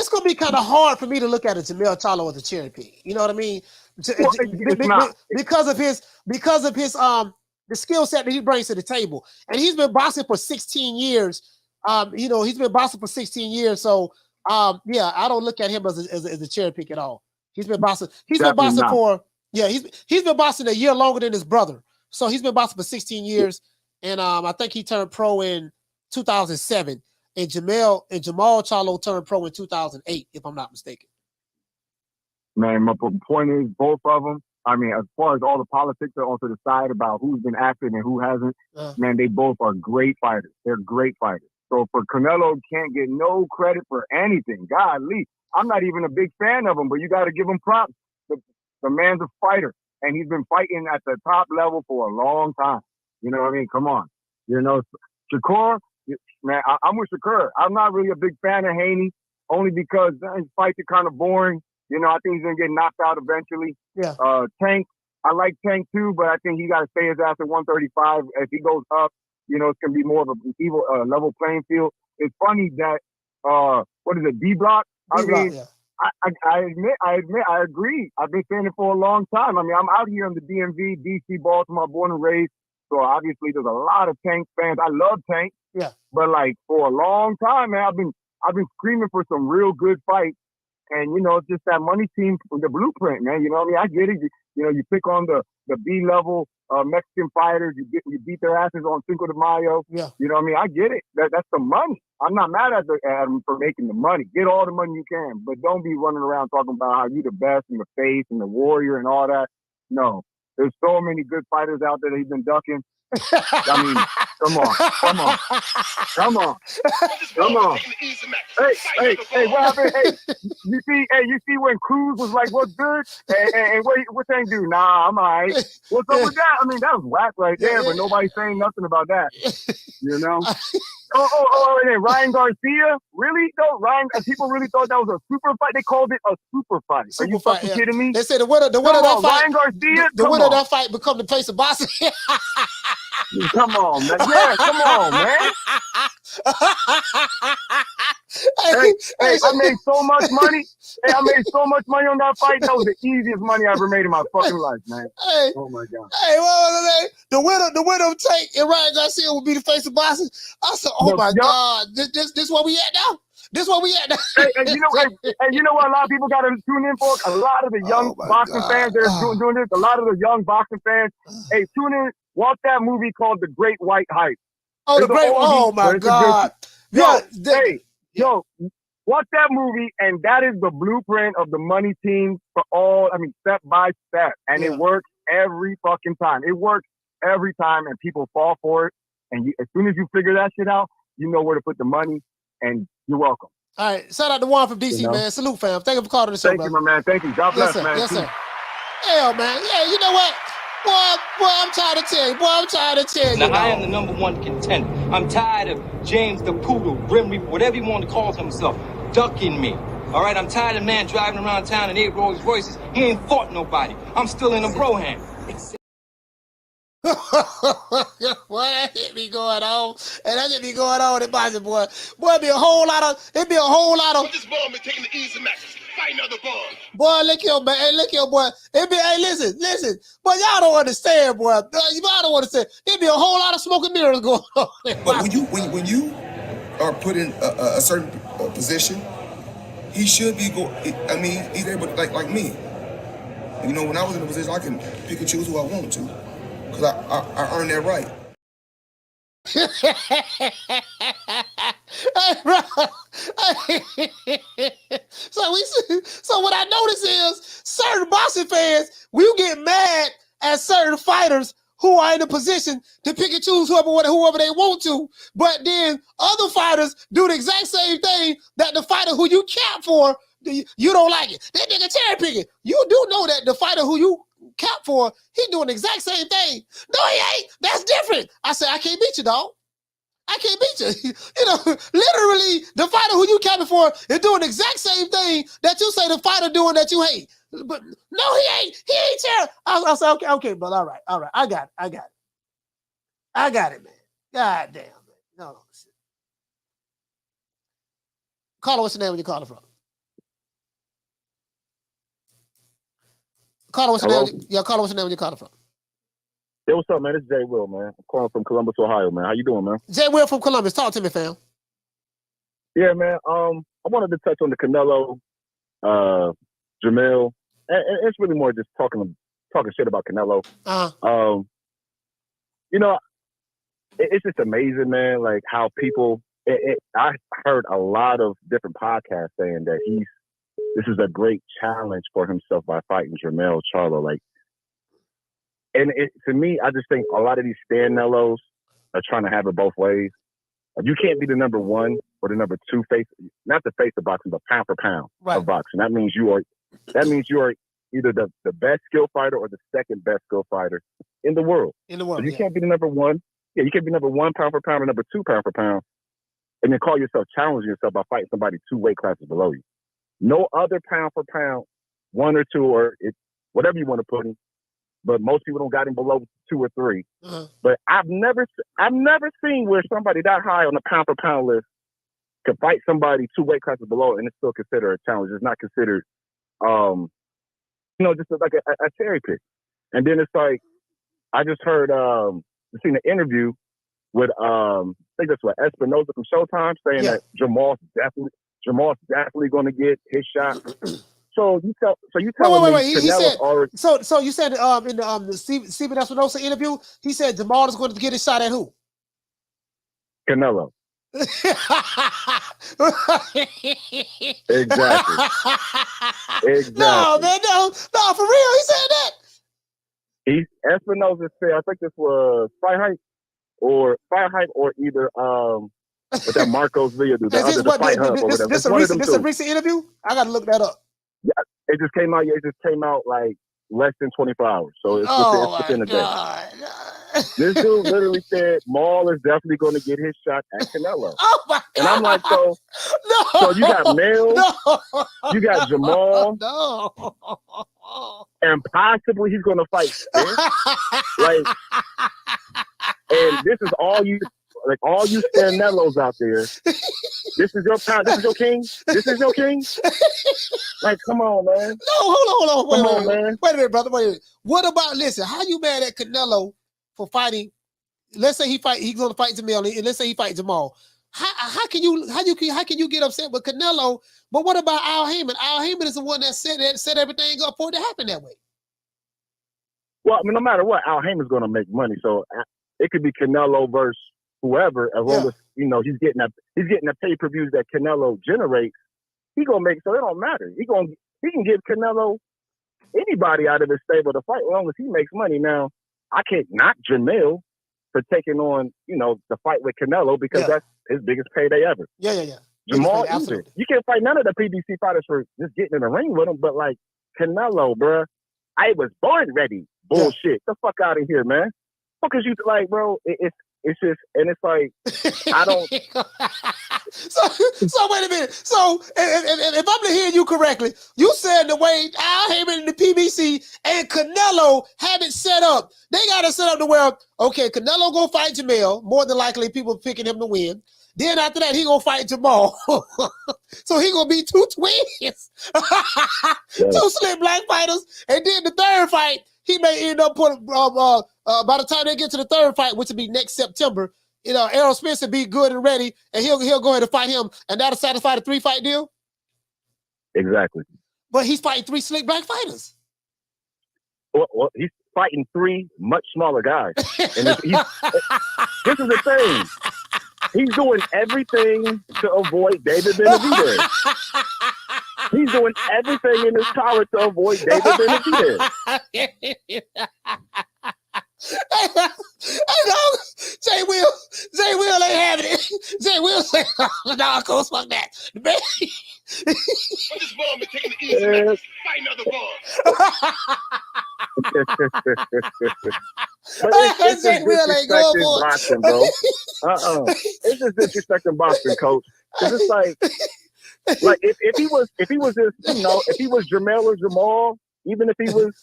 going to be kind of hard for me to look at a Jermell Charlo as a cherry pick. You know what I mean? Because of his the skill set that he brings to the table, and he's been boxing for 16 years. He's been boxing for 16 years. So I don't look at him as a cherry pick at all. He's been boxing. He's been boxing a year longer than his brother. So he's been boxing for 16 years, and I think he turned pro in 2007. And Jermall Charlo turned pro in 2008, if I'm not mistaken. Man, my point is both of them. I mean, as far as all the politics are onto the side about who's been active and who hasn't, man, they both are great fighters. They're great fighters. So for Canelo, can't get no credit for anything. Golly, I'm not even a big fan of him, but you got to give him props. The man's a fighter, and he's been fighting at the top level for a long time. You know what I mean? Come on. Shakur. Man, I'm with Shakur. I'm not really a big fan of Haney, only because his fights are kind of boring. I think he's going to get knocked out eventually. Yeah. Tank, I like Tank too, but I think he got to stay his ass at 135. If he goes up, it's going to be more of an even level playing field. It's funny that, D-Block? I agree. I've been saying it for a long time. I mean, I'm out here in the DMV, DC, Baltimore, born and raised. So obviously there's a lot of Tank fans. I love Tank. Yeah. But like for a long time, man, I've been screaming for some real good fights. And it's just that money team, the blueprint, man. You know what I mean? I get it. You pick on the B level Mexican fighters. You beat their asses on Cinco de Mayo. Yeah. You know what I mean? I get it. That's the money. I'm not mad at them for making the money. Get all the money you can, but don't be running around talking about how you the best and the face and the warrior and all that. No, there's so many good fighters out there that he's been ducking. I mean, come on. Hey, what happened? Hey, you see when Cruz was like, "What's good?" And what they do? Nah, I'm all right. What's up with that? I mean, that was whack right there, but nobody's saying nothing about that. You know? And then Ryan Garcia, really though? People really thought that was a super fight. They called it a super fight. Are you fucking kidding me? They said the winner of that fight. Ryan Garcia, the winner of that fight become the face of boxing. Come on, man. Yeah, come on, man. Hey, I made so much money. Hey, I made so much money on that fight. That was the easiest money I ever made in my fucking life, man. Hey, oh my God. Hey, the winner of Tank and Ryan Garcia will be the face of boxing. I said, oh my God, this what we at now? This what we at now? Hey, you know what a lot of people got to tune in for? A lot of the young boxing fans that are doing this, a lot of the young boxing fans, hey, tune in. Watch that movie called The Great White Hype. Oh, oh my God. Yo, watch that movie, and that is the blueprint of the money team for step by step. And it works every fucking time. It works every time, and people fall for it. And as soon as you figure that shit out, you know where to put the money, and you're welcome. All right, shout out to Juan from DC, man. Salute, fam. Thank you for calling the show, Thank you, my man. Thank you. God bless, man. Yes, sir. Hell, man. Yeah, you know what? Boy, I'm tired of telling you. Now, I am the #1 contender. I'm tired of James the Poodle, Grim Reaper, whatever he wanted to call himself, ducking me. All right, I'm tired of man driving around town in 8 Rolls Royces. He ain't fought nobody. I'm still in a broham. Boy, that hit me going on. And that hit me going on in boxing, boy. Boy, it'd be a whole lot of. This ball been taking the easy matches. Fight another ball. Boy, look here, man. Hey, look here, boy. Listen. Boy, y'all don't understand, boy. Y'all don't understand. It'd be a whole lot of smoke and mirrors going on. But when you are put in a certain position, he should be he's able to, like me. You know, when I was in a position, I can pick and choose who I wanted to, because I earned that right. So what I notice is certain boxing fans, we get mad at certain fighters who are in a position to pick and choose whoever they want to, but then other fighters do the exact same thing that the fighter who you cap for, you don't like it. That nigga cherry picking. You do know that the fighter who you cap for, he doing the exact same thing. No, he ain't. That's different. I said, I can't beat you, dog. I can't beat you. You know, literally, the fighter who you capping for is doing the exact same thing that you say the fighter doing that you hate. But no, he ain't. He ain't cherry. I said, okay, but all right. I got it, man. God damn, man. No. Carlo, what's your name when you calling from? Carlo, what's your name? Yeah, Carlo, what's your name when you calling from? Hey, what's up, man? It's Jay Will, man. I'm calling from Columbus, Ohio, man. How you doing, man? Jay Will from Columbus. Talk to me, fam. Yeah, man. I wanted to touch on the Canelo, Jermell, and it's really more just talking shit about Canelo. You know, it's just amazing, man. Like how people. I heard a lot of different podcasts saying that this is a great challenge for himself by fighting Jermell Charlo. Like, and to me, I just think a lot of these Stanellos are trying to have it both ways. You can't be the #1 or the #2 face, not the face of boxing, but pound for pound of boxing. That means you are either the best skill fighter or the second best skill fighter in the world. So you can't be the #1. Yeah, you can't be #1 pound for pound or #2 pound for pound, and then call yourself challenging yourself by fighting somebody 2 weight classes below you. No other pound for pound, 1 or 2 or whatever you want to put him. But most people don't got him below 2 or 3. But I've never seen where somebody that high on the pound for pound list could fight somebody 2 weight classes below and it's still considered a challenge. It's not considered, just like a cherry pick. And then it's like, I just heard, seen an interview with, I think that's what Espinosa from Showtime saying that Jermall's definitely going to get his shot. So you telling wait. me He said already? So you said in the Steven Espinosa interview, he said Jermall is going to get his shot at who? Canelo. Exactly. No, man, no, for real. He said that. Espinosa said, I think this was Fight Hype or either with that Marcos video dude, the Fight Hub or whatever. This a recent interview? I gotta look that up. Yeah, it just came out. Yeah, it just came out like less than 24 hours, so it's within a day. This dude literally said Maul is definitely going to get his shot at Canelo. Oh my God. And I'm like, so you got Mel, you got Jermall, and possibly he's going to fight Spence. Like, and this is all you Canelos out there. This is your pound. This is your king. This is your king. Like, come on, man. No, hold on. Come on, man. Wait a minute, brother. Wait a minute. What about? Listen, how you mad at Canelo for fighting? Let's say he's going to fight Jermell, and let's say he fight Jermall. How can you get upset with Canelo? But what about Al Heyman? Al Heyman is the one that set everything up for it to happen that way. Well, I mean, no matter what, Al Heyman's going to make money, so it could be Canelo versus whoever, as long as he's getting the pay-per-views that Canelo generates. He gonna make, so it don't matter. He can give Canelo anybody out of his stable to fight as long as he makes money. Now, I can't knock Jermell for taking on the fight with Canelo because that's his biggest payday ever. Yeah. Jermall, you can't fight none of the PBC fighters for just getting in the ring with him, but like Canelo, bruh, I was born ready. Bullshit. The fuck out of here, man. Because you like, bro, it's just, and it's like, I don't. So wait a minute. So if I'm hearing you correctly, you said the way Al Heyman and the PBC and Canelo have it set up, they got it set up to where, okay, Canelo gonna fight Jermell. More than likely, people picking him to win. Then after that, he gonna fight Jermall. So he gonna be two twins, two slim black fighters, and then the third fight, he may end up putting. By the time they get to the third fight, which will be next September, Errol Spence will be good and ready, and he'll go ahead and fight him, and that'll satisfy the 3-fight deal. Exactly. But he's fighting 3 slick black fighters. Well, he's fighting 3 much smaller guys, and this is the thing. He's doing everything to avoid David Benavidez. He's doing everything in his power to avoid David Benavidez. Jay Will ain't having it. Jay Will say, "No, coach, fuck that." But this ball been taking the easy matches, fighting other balls. Jay Will ain't going for boxing, bro. It's just disrespecting boxing, coach. Because it's like if he was just if he was Jermell or Jermall, even if he was,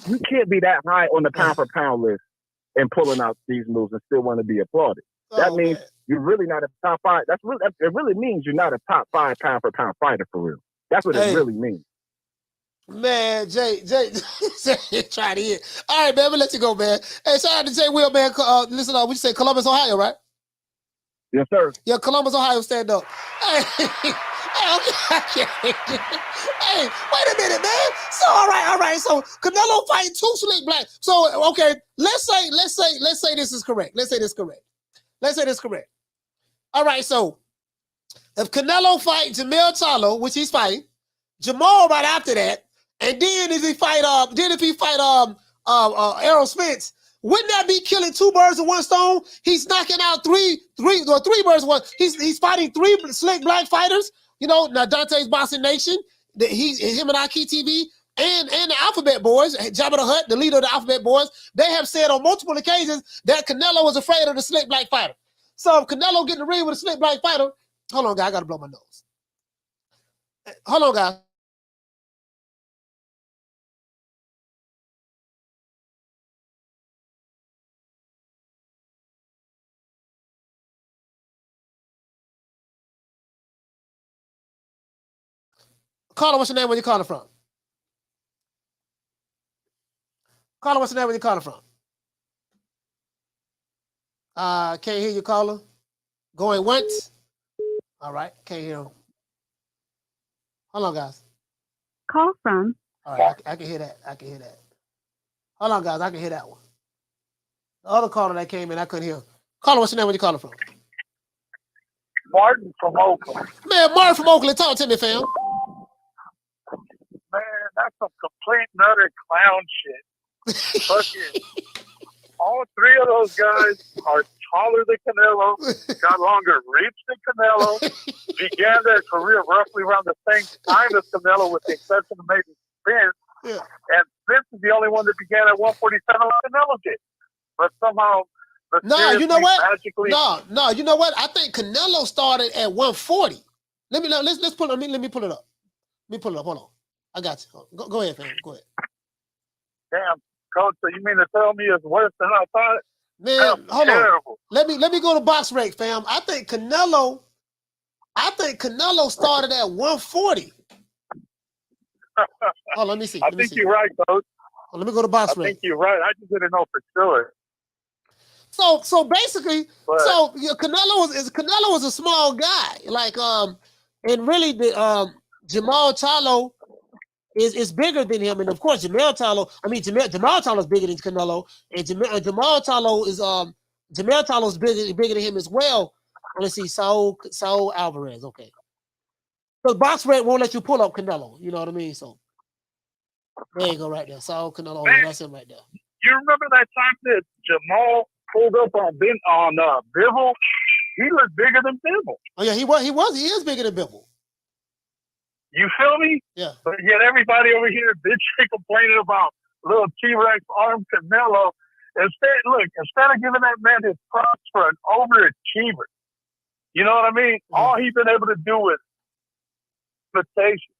you can't be that high on the pound for pound list and pulling out these moves and still want to be applauded. That means you're really not a top 5. It really means you're not a top 5 pound for pound fighter for real. That's what it really means. Man, Jay, try to hit. All right, man, we'll let you go, man. Hey, shout out to Jay Will, man. Listen, what you say, Columbus, Ohio, right? Yes, sir. Yeah, Columbus, Ohio, stand up. Hey, wait a minute, man. So, all right. So, Canelo fighting 2 slick black. So, okay, let's say this is correct. Let's say this correct. All right, so if Canelo fight Jermell Charlo, which he's fighting, Jermall right after that, and then if he fight Errol Spence, wouldn't that be killing 2 birds with 1 stone? He's knocking out three birds with 1. He's fighting 3 slick black fighters. Now Dante's Boxing Nation, him and Aki TV, and the Alphabet Boys, Jabba the Hutt, the leader of the Alphabet Boys, they have said on multiple occasions that Canelo was afraid of the slick black fighter. So if Canelo get in the ring with a slick black fighter, hold on, guys, I gotta blow my nose. Hold on, guys. Caller, what's your name? Where you calling from? Caller, what's your name? Where you calling from? Can't hear you, caller. Going once. All right, can't hear him. Hold on, guys. call from. All right, I can hear that. I can hear that. Hold on, guys. I can hear that one. The other caller that came in, I couldn't hear. Caller, what's your name? Where you calling from? Martin from Oakland. Man, Martin from Oakland. Talk to me, fam. Man, that's some complete nutter clown shit. Fucking all three of those guys are taller than Canelo, got longer reach than Canelo, began their career roughly around the same time as Canelo, with the exception of maybe Spence. Yeah. And Spence is the only one that began at 147 like Canelo did. But somehow, No, you know what? magically, No, you know what? I think Canelo started at 140. Let's pull it. Let me pull it up. Let me pull it up. Hold on. I got you. Go ahead, fam. Go ahead. damn, coach, so you mean to tell me it's worse than I thought? Man, That's hold terrible. on. Let me go to box rate, fam. I think Canelo started at 140. Oh, let me see. I think you're right, coach. Oh, let me go to box rate. I think you're right. I just didn't know for sure. So basically, Canelo was a small guy, like and really the Jermell Charlo is bigger than him, and of course Jermell Charlo is bigger than Canelo, and Jermell Charlo is bigger than him as well. Let's see, Saul Alvarez, okay. So box rate won't let you pull up Canelo, you know what I mean? So there you go, right there, Saul Canelo, that's him right there. You remember that time that Jermall pulled up on Bivol? He was bigger than Bivol. Oh yeah, he is bigger than Bivol. You feel me? Yeah. But yet everybody over here bitching, complaining about little T-Rex arm Canelo. Instead of giving that man his props for an overachiever, you know what I mean? Yeah. All he's been able to do is expectation.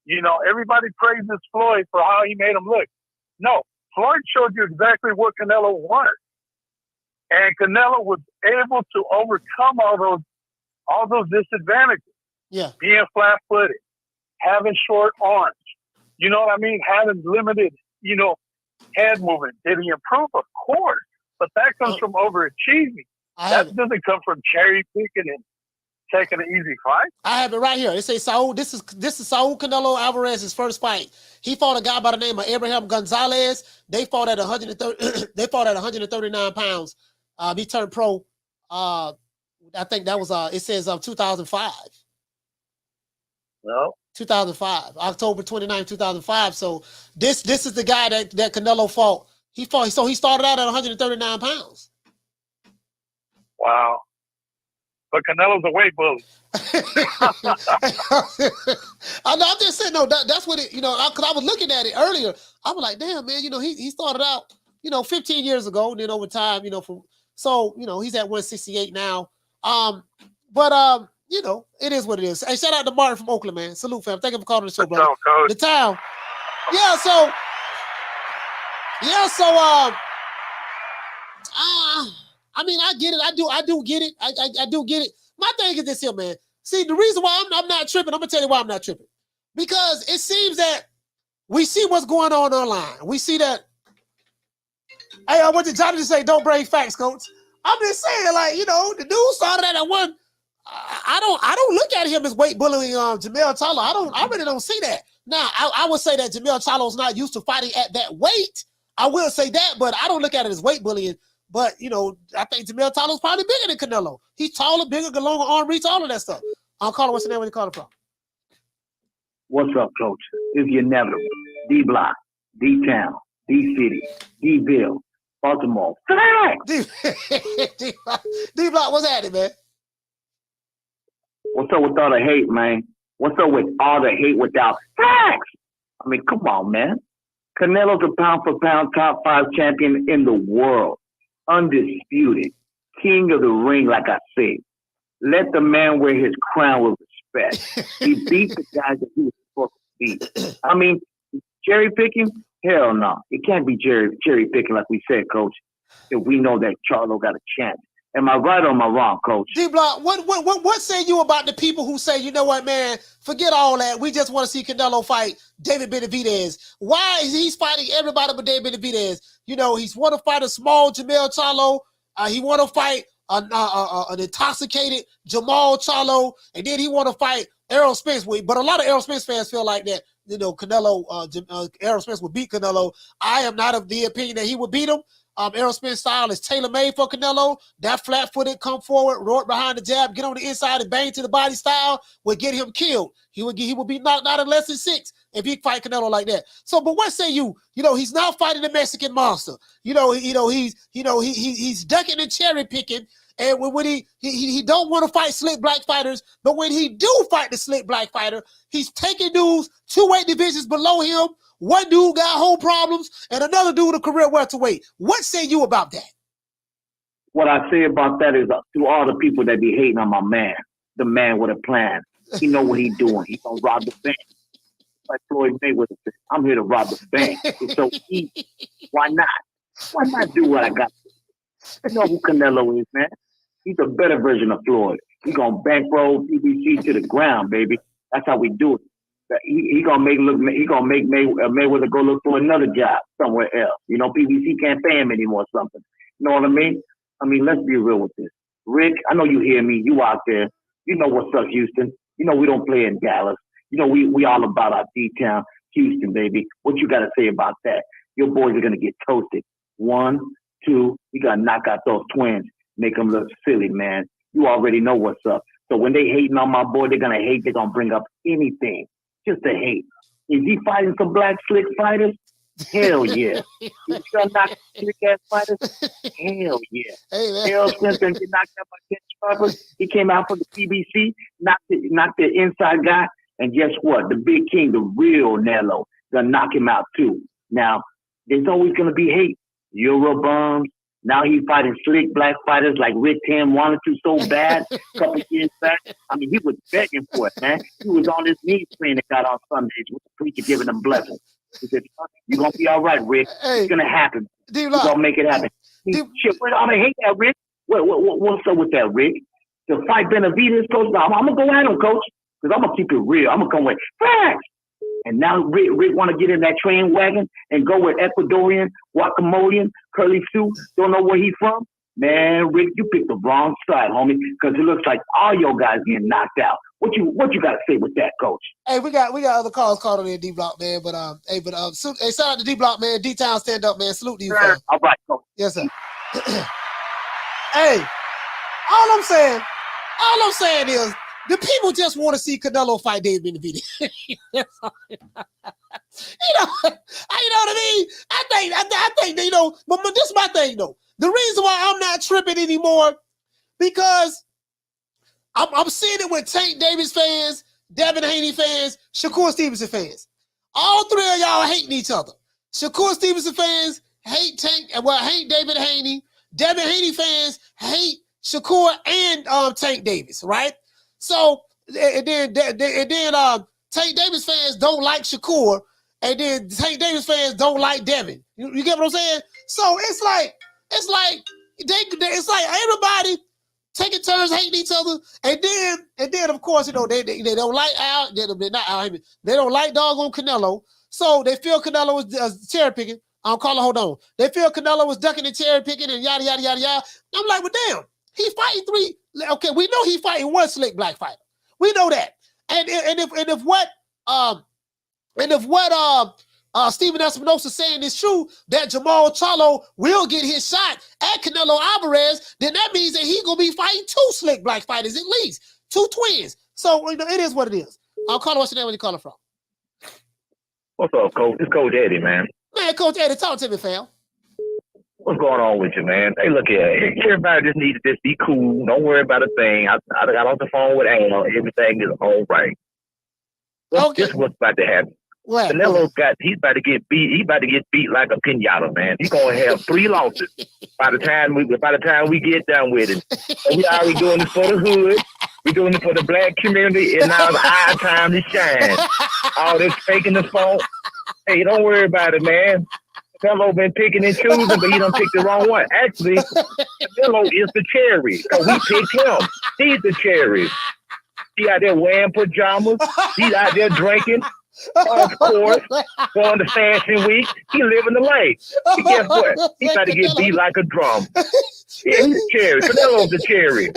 You know, everybody praises Floyd for how he made him look. No, Floyd showed you exactly what Canelo wanted. And Canelo was able to overcome all those disadvantages. Yeah. Being flat-footed, having short arms, you know what I mean? Having limited, head movement. Did he improve? Of course. But that comes from overachieving. That doesn't come from cherry picking and taking an easy fight. I have it right here. It says Saul. This is Saul Canelo Alvarez's first fight. He fought a guy by the name of Abraham Gonzalez. They fought at 130. They fought at 139 pounds. He turned pro. I think that was it says 2005. No. 2005, October 29, 2005. So this is the guy that Canelo fought. He started out at 139 pounds. Wow. But Canelo's a weight bully. I'm just saying, no, that's what it, because I was looking at it earlier. I was like, damn, man, he started out, 15 years ago, and then over time, he's at 168 now. It is what it is. Hey, shout out to Martin from Oakland, man. Salute, fam. Thank you for calling the show, brother. The town. Yeah, so I get it. I do get it. I do get it. My thing is this here, man. See, the reason why I'm not tripping, I'm gonna tell you why I'm not tripping. Because it seems that we see what's going on online. We see that. Hey, I want Johnny to say, don't bring facts, coach. I'm just saying, the dude started at one. I don't look at him as weight bullying Jermell Charlo. I really don't see that. Now, I would say that Jermell Charlo is not used to fighting at that weight. I will say that, but I don't look at it as weight bullying. But, I think Jermell Charlo is probably bigger than Canelo. He's taller, bigger, got longer arm reach, all of that stuff. I'm calling, what's the name where you calling from? What's up, coach? It's your inevitable. D-Block, D-Town, D-City, D-Ville, Baltimore. D-Block, what's happening, man? What's up with all the hate, man? What's up with all the hate without facts? I mean, come on, man. Canelo's a pound-for-pound top 5 champion in the world. Undisputed. King of the ring, like I said. Let the man wear his crown with respect. He beat the guys that he was supposed to beat. I mean, cherry picking? Hell no. It can't be cherry picking like we said, coach, if we know that Charlo got a chance. Am I right or am I wrong, coach? D-Block, what say you about the people who say, you know what, man, forget all that. We just want to see Canelo fight David Benavidez. Why is he fighting everybody but David Benavidez? He's want to fight a small Jermell Charlo. He want to fight an intoxicated Jermall Charlo. And then he want to fight Errol Spence. But a lot of Errol Spence fans feel like that Canelo, Errol Spence would beat Canelo. I am not of the opinion that he would beat him. Errol Spence's style is tailor-made for Canelo. That flat-footed, come forward, roll behind the jab, get on the inside and bang to the body style would get him killed. He would be knocked out in less than 6 if he fight Canelo like that. So, but what say you? He's not fighting the Mexican monster. He's ducking and cherry picking. And when he don't want to fight slick black fighters, but when he do fight the slick black fighter, he's taking dudes 2 weight divisions below him. One dude got home problems, and another dude a career welterweight. What say you about that? What I say about that is to all the people that be hating on my man, the man with a plan. He know what he doing. He gonna rob the bank. Like Floyd Mayweather said, I'm here to rob the bank. It's so easy. Why not? Why not do what I got? You know who Canelo is, man. He's a better version of Floyd. He gonna bankroll PBC to the ground, baby. That's how we do it. He gonna make Mayweather go look for another job somewhere else. PBC can't pay him anymore or something. You know what I mean? Let's be real with this. Rick, I know you hear me. You out there. You know what's up, Houston. We don't play in Dallas. We all about our D-town, Houston, baby. What you got to say about that? Your boys are going to get toasted. 1, 2, you got to knock out those twins. Make them look silly, man. You already know what's up. So when they hating on my boy, they're going to hate. They're going to bring up anything just to hate. Is he fighting some black slick fighters? Hell yeah. He's going to knock slick ass fighters? Hell yeah. Hey, Errol Spence get knocked out by Ken Sharper. He came out for the PBC, knocked the inside guy. And guess what? The big king, the real Nello, gonna knock him out too. Now, there's always gonna be hate. Euro bums. Now he's fighting slick black fighters like Rick Tam wanted to so bad a couple years back. He was begging for it, man. He was on his knees praying to God on Sundays with the preacher giving him blessings. He said, "You're gonna be all right, Rick. It's gonna happen. You're gonna make it happen." Shit, I hate that, Rick. What's up with that, Rick? To fight Benavidez, coach? I'm gonna go at him, coach. Because I'm going to keep it real. I'm going to come with facts. And now Rick want to get in that train wagon and go with Ecuadorian, Guatemalian, Curly Sue. Don't know where he's from. Man, Rick, you picked the wrong side, homie. Because it looks like all your guys getting knocked out. What you got to say with that, coach? Hey, we got other calls called on there, D-Block, man. But shout out to D-Block, man. D-Town, stand up, man. Salute to you, fam. All right, coach. Yes, sir. Hey, all I'm saying is, the people just want to see Canelo fight David Benavidez. You know what I mean? I think, but this is my thing, though. The reason why I'm not tripping anymore, because I'm seeing it with Tank Davis fans, Devin Haney fans, Shakur Stevenson fans. All 3 of y'all hating each other. Shakur Stevenson fans hate hate David Haney. Devin Haney fans hate Shakur and Tank Davis, right? So and then Tank Davis fans don't like Shakur, and then Tank Davis fans don't like Devin. You get what I'm saying? So it's like everybody taking turns hating each other, and then of course they don't like Al. They're not Al. They don't like doggone Canelo, so they feel Canelo was cherry picking. Hold on. They feel Canelo was ducking and cherry picking and yada yada yada yada. I'm like, well, damn. He fighting 3. Okay, we know he fighting 1 slick black fighter. We know that. And if what Steven Espinosa saying is true, that Jermell Charlo will get his shot at Canelo Alvarez, then that means that he's gonna be fighting 2 slick black fighters at least, 2 twins. So it is what it is. Carlo, what's your name? Where you calling from? What's up, Coach? It's Coach Eddie, man. Man, Coach Eddie, talk to me, fam. What's going on with you, man? Hey, look here. Everybody just need to just be cool. Don't worry about a thing. I got off the phone with Al. Everything is all right. This is what's about to happen. Canelo he's about to get beat. He's about to get beat like a pinata, man. He's gonna have 3 losses by the time we get done with it. And we already doing this for the hood. We're doing it for the black community, and now it's our time to shine. All this faking the phone. Hey, don't worry about it, man. Canelo been picking and choosing, but he done picked the wrong one. Actually, Canelo is the cherry. So we picked him. He's the cherry. He out there wearing pajamas. He's out there drinking. Of course, going to Fashion Week. He living the life. And guess what? He got to get beat like a drum. Yeah, he's the cherry. Canelo's the cherry.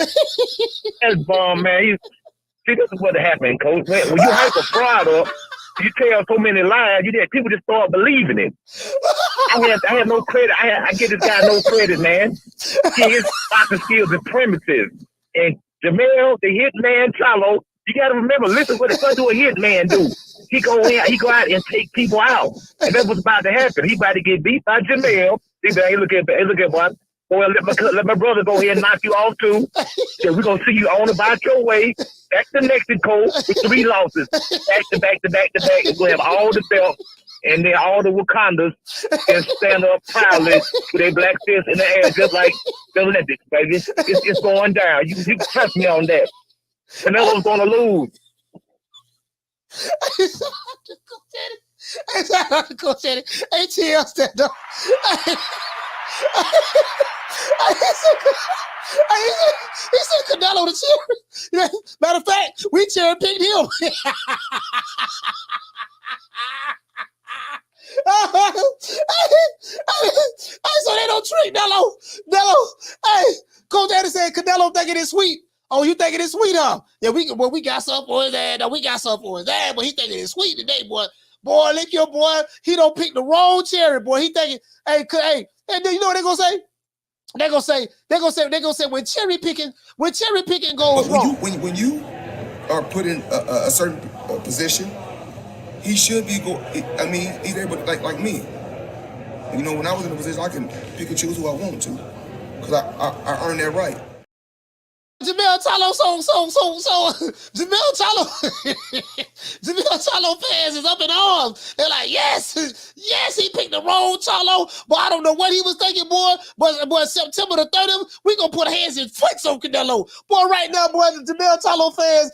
That's bomb, man. See, this is what happened, Coach. When you hype a fraud up, you tell so many lies, people just start believing it. I have no credit. I give this guy no credit, man. His boxing skills are primitive. And Jermell, the hitman Charlo, you got to remember, listen what the fuck do a hitman do? He go out and take people out. And that's what's about to happen. He about to get beat by Jermell. Hey, look at boy. Boy, let my brother go ahead and knock you off too. Yeah, we're gonna see you on about your way back to Mexico with 3 losses. Back to back. We're gonna have all the belts and then all the Wakandas and stand up proudly with their black fists in the air, just like the Olympics, baby. It's going down. You can trust me on that. Canelo's gonna lose. Hey, TL, stand up. He said Canelo the cherry. Matter of fact, we cherry picked him. So they don't treat Nello. Hey, Coach Eddie said Canelo thinking it's sweet. Oh, you thinking it's sweet, huh? Yeah, we got something for his ass. No, we got something for his ass, but he thinking it's sweet today, boy. Boy, look your boy. He don't pick the wrong cherry, boy. He thinking, hey, and then you know what they gonna say? They gonna say when cherry picking goes wrong. When you are put in a certain position, he should be he's able to, like me. You know, when I was in a position, I can pick and choose who I want to, because I earned that right. Jermell Charlo, Jermell Charlo fans is up in arms. They're like, yes, he picked the wrong Charlo, but I don't know what he was thinking, boy. But September the 30th, we gonna put hands and foot on Canelo, boy. Right now, boy, the Jermell Charlo fans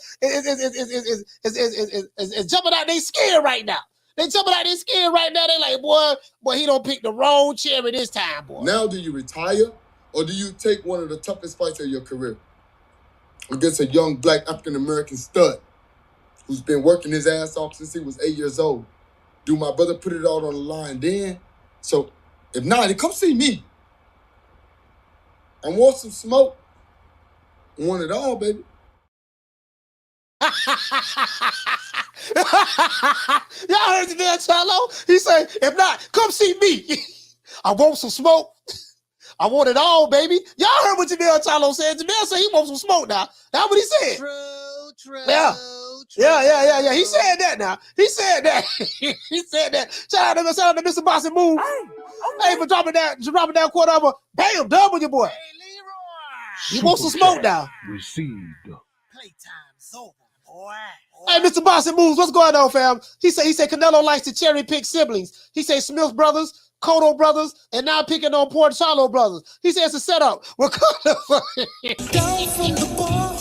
is jumping out their skin right now. They jumping out their skin right now. They like, boy, he don't pick the wrong cherry this time, boy. Now, do you retire or do you take one of the toughest fights of your career against a young black African-American stud who's been working his ass off since he was 8 years old? Do my brother put it out on the line then? So if not, then come see me. I want some smoke. I want it all, baby. Y'all heard Jermell Charlo? He said, if not, come see me. I want some smoke. I want it all, baby. Y'all heard what Jermell Charlo said. Jermell said he wants some smoke now. That's what he said. True. Yeah. He said that now. He said that. He said that. Shout out to Mr. Bossy Move. Hey, for dropping down quarter of a bam, double your boy. He wants some smoke now. Received. Playtime's over, boy. Hey, Mr. Bossy Moves, what's going on, fam? He said Canelo likes to cherry pick siblings. He said Smith brothers, Cotto brothers, and now picking on Port Charlo brothers. He says it's a setup. Down from the bar,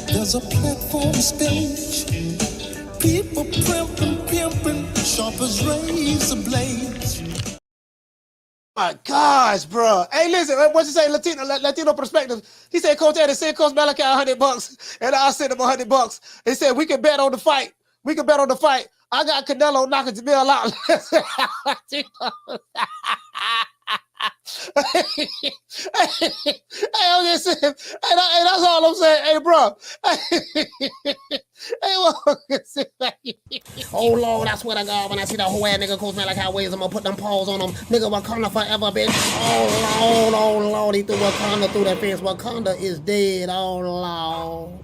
there's a platform stage. People pimping, sharp as razor blades. My gosh, bro. Hey, listen, what you say, Latino perspective? He said, Coach Eddie, send Coach Malachi $100, and I'll send him $100. He said, we can bet on the fight. I got Canelo knocking Jermell out. I'm just saying, hey, that's all I'm saying. Hey, bro. Oh, Lord, I swear to God, when I see that whole ass nigga Coach Malachi ways, I'm gonna put them paws on him. Nigga, Wakanda forever, bitch. Oh, Lord, he threw Wakanda through that fence. Wakanda is dead. Oh, Lord.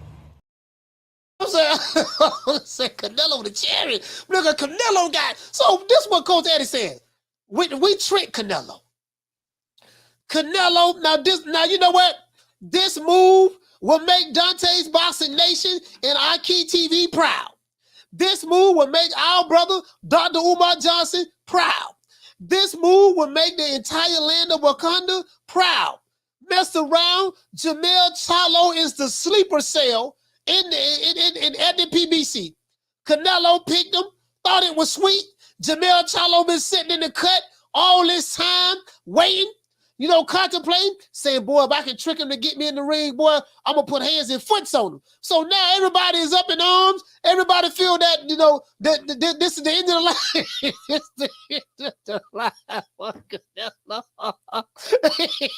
I'm saying Canelo the cherry. Nigga, Canelo got. So this is what Coach Eddie said. We tricked Canelo. Now you know what? This move will make Dante's Boxing Nation and Aki TV proud. This move will make our brother Dr. Umar Johnson proud. This move will make the entire land of Wakanda proud. Mess around, Jermell Charlo is the sleeper cell at the PBC. Canelo picked him, thought it was sweet. Jermell Charlo been sitting in the cut all this time, waiting, contemplating, saying, boy, if I can trick him to get me in the ring, boy, I'm going to put hands and foots on him. So now everybody is up in arms. Everybody feel that, this is the end of the line. It's the end of the line.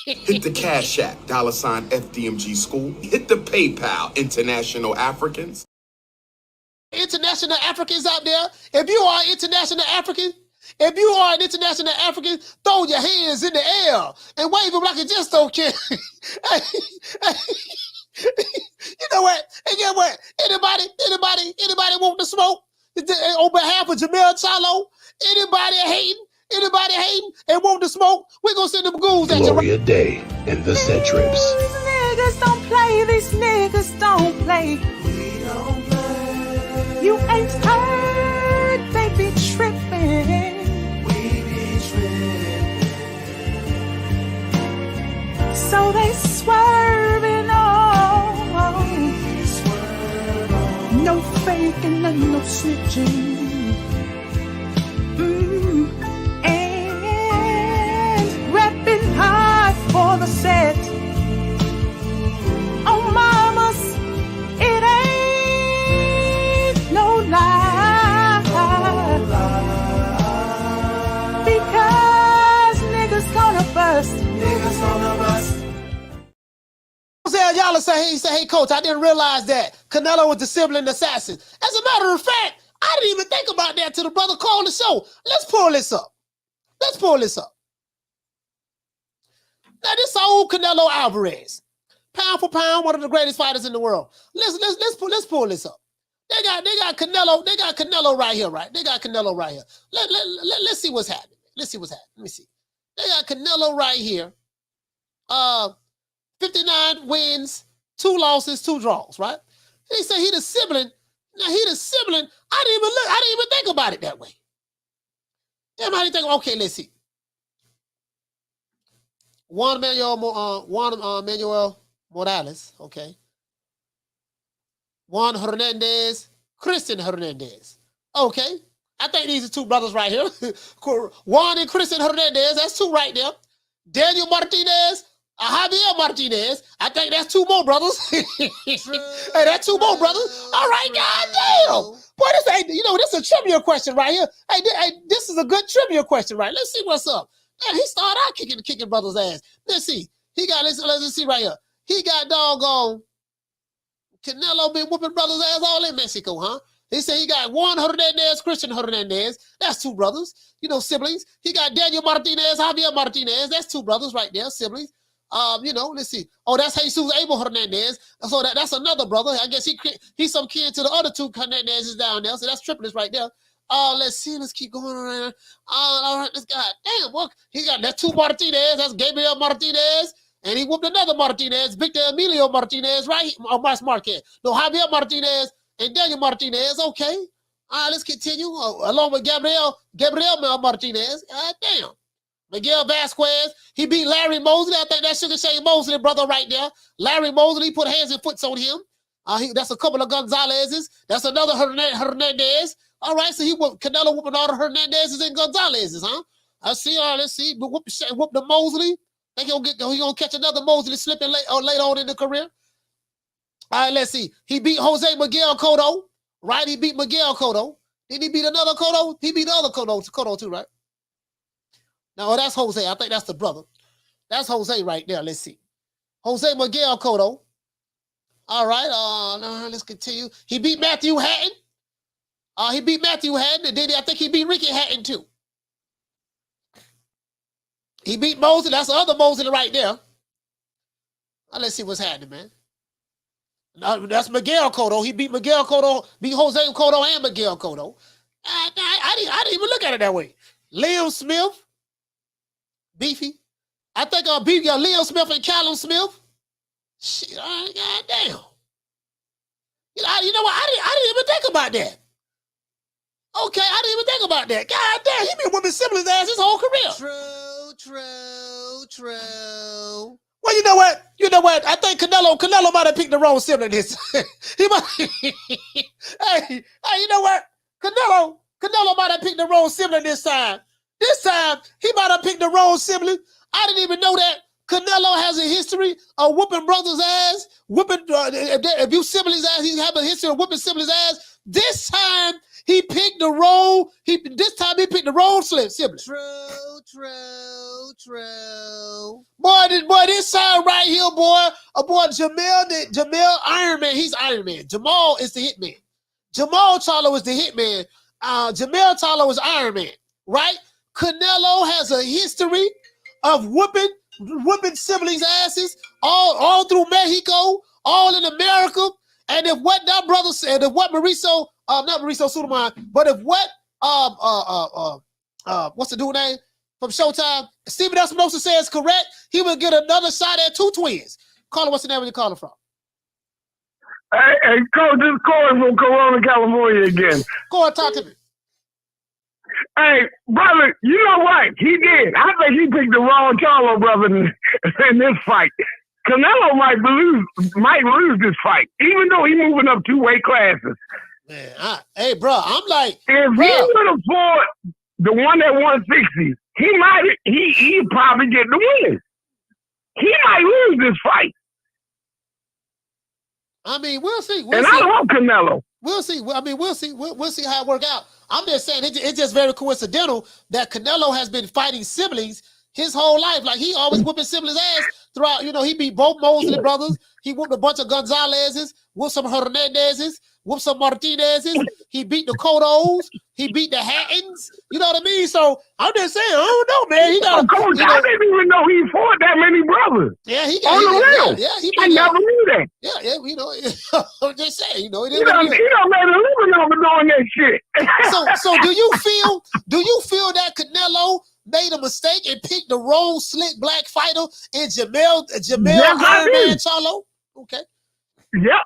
Hit the Cash App, $FDMG School. Hit the PayPal, International Africans. International Africans out there, if you are international African, if you are an international African, throw your hands in the air and wave them like you just don't care. You know what? And get what? Anybody want to smoke? On behalf of Jermell Charlo, anybody hating and want to smoke, we're gonna send them ghouls at you. Gloria Day and the Set Trips. These niggas don't play. These niggas don't play. We don't play. You ain't heard, they be tripping. We be tripping. So they swerving on. No faking and no snitching. And repping hard for the set. Oh, mamas, it ain't no lie. Because niggas gonna bust. Niggas gonna bust. Y'all say, hey, coach, I didn't realize that Canelo was the sibling assassin. As a matter of fact, I didn't even think about that till the brother called the show. Let's pull this up. Now, this old Canelo Alvarez, pound for pound, one of the greatest fighters in the world. Let's pull this up. They got Canelo right here, right? They got Canelo right here. Let's see what's happening. Let me see. They got Canelo right here. 59 wins, 2 losses, 2 draws, right? He said he the sibling. Now he the sibling. I didn't even think about it that way. Everybody think, okay, let's see. Juan Manuel Morales, okay. Juan Hernandez, Christian Hernandez. Okay. I think these are 2 brothers right here. Juan and Christian Hernandez, that's 2 right there. Daniel Martinez, Javier Martinez. I think that's 2 more brothers. Hey, that's 2 more brothers. All right, goddamn. Boy, this ain't, this is a trivia question right here. Hey, this is a good trivia question, right? Let's see what's up. Man, he started out kicking brothers' ass. Let's see. Let's see right here. He got doggone Canelo been whooping brothers' ass all in Mexico, huh? He said he got Juan Hernandez, Christian Hernandez. That's 2 brothers, siblings. He got Daniel Martinez, Javier Martinez. That's 2 brothers right there, siblings. Let's see. Oh, that's Jesus Abel Hernandez. So that's another brother. I guess he's some kin to the other 2 Hernandezes down there. So that's triplets right there. Let's see. Let's keep going around. All right, this guy. Damn, look. He got that 2 Martinez. That's Gabriel Martinez. And he whooped another Martinez, Victor Emilio Martinez, right? Or Mas Marquez. No, Javier Martinez and Daniel Martinez. Okay. All right, let's continue. Along with Gabriel Martinez. God damn. Miguel Vasquez, he beat Larry Mosley. I think that's Sugar Shane Mosley, brother, right there. Larry Mosley put hands and foots on him. That's a couple of Gonzalez's. That's another Hernandez. All right, so Canelo whooping all the Hernandez's and Gonzalez's, huh? I see. All right, let's see. Whoop the Mosley. Think he gonna catch another Mosley slipping later on in the career. All right, let's see. He beat Jose Miguel Cotto, right? He beat Miguel Cotto. Did he beat another Cotto? He beat the other Cotto too, right? No, that's Jose. I think that's the brother. That's Jose right there. Let's see. Jose Miguel Cotto. All right. Let's continue. He beat Matthew Hatton. And then I think he beat Ricky Hatton too. He beat Mosley. That's the other Mosley right there. Let's see what's happening, man. That's Miguel Cotto. He beat Miguel Cotto, beat Jose Cotto and Miguel Cotto. I didn't even look at it that way. Liam Smith. Beefy. I think beefy. Liam Smith and Callum Smith. Shit, goddamn. You know what? I didn't even think about that. Okay, I didn't even think about that. God damn, he been whooping siblings' ass his whole career. True. Well, you know what? I think Canelo might have picked the wrong sibling this. He might. Hey, you know what? Canelo might have picked the wrong sibling this time. This time, he might have picked the wrong sibling. I didn't even know that. Canelo has a history of whooping brothers' ass, if you siblings' ass, he have a history of whooping siblings' ass. This time, he picked the wrong, sibling. True. Boy, this time right here, boy, Jermell Iron Man, he's Iron Man. Jermall is the hitman. Jermell Charlo is the hitman. Jermell Charlo is Iron Man, right? Canelo has a history of whooping siblings' asses all through Mexico, all in America. And if what that brother said, if what Mauricio, not Mauricio Suleiman, but if what what's the dude name from Showtime, Steven Espinosa says correct, he will get another shot at 2 twins. Caller, what's the name where you calling from? Hey, Coach, this is Corey from Corona, California again. Go on, talk to me. Hey, brother, you know what? He did. I think he picked the wrong Charlo brother in this fight. Canelo might lose this fight, even though he's moving up 2 weight classes. Man, hey, bro, I'm like, if he would have fought the one at 160, he'd probably get the win. He might lose this fight. I mean, we'll see. I love Canelo. We'll see. I mean, we'll see. We'll see how it work out. I'm just saying it's just very coincidental that Canelo has been fighting siblings his whole life. Like, he always whooping siblings' ass throughout. You know, he beat both Mosley brothers. He whooped a bunch of Gonzalez's, whooped some Hernandez's, whooped some Martinez's. He beat the Cottos. He beat the Hattons. You know what I mean? So I'm just saying, I don't know, man. He got Coach, I didn't even know he fought that many brothers. Yeah, he got on the real. Yeah, I never knew that. Yeah, you know, I'm just saying, you know, he done made a living over doing that shit. So do you feel that Canelo made a mistake and picked the wrong slick black fighter in Jermell Iron Man Charlo? Okay. Yep.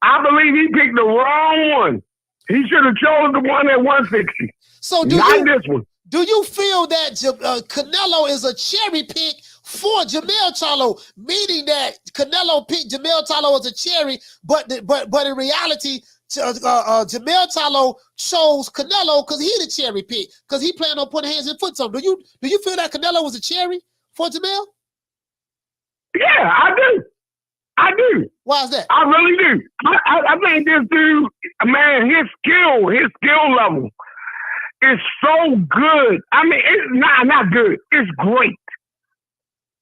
I believe he picked the wrong one. He should have chosen the one at 160. So this one. Do you feel that Canelo is a cherry pick for Jermell Charlo, meaning that Canelo picked Jermell Charlo as a cherry, but in reality, Jermell Charlo chose Canelo because he the cherry pick, because he planned on putting hands and foot on. Do you feel that Canelo was a cherry for Jermell? Yeah, I do. Why is that? I really do. I think this dude, man, his skill level is so good. I mean, it's not good. It's great.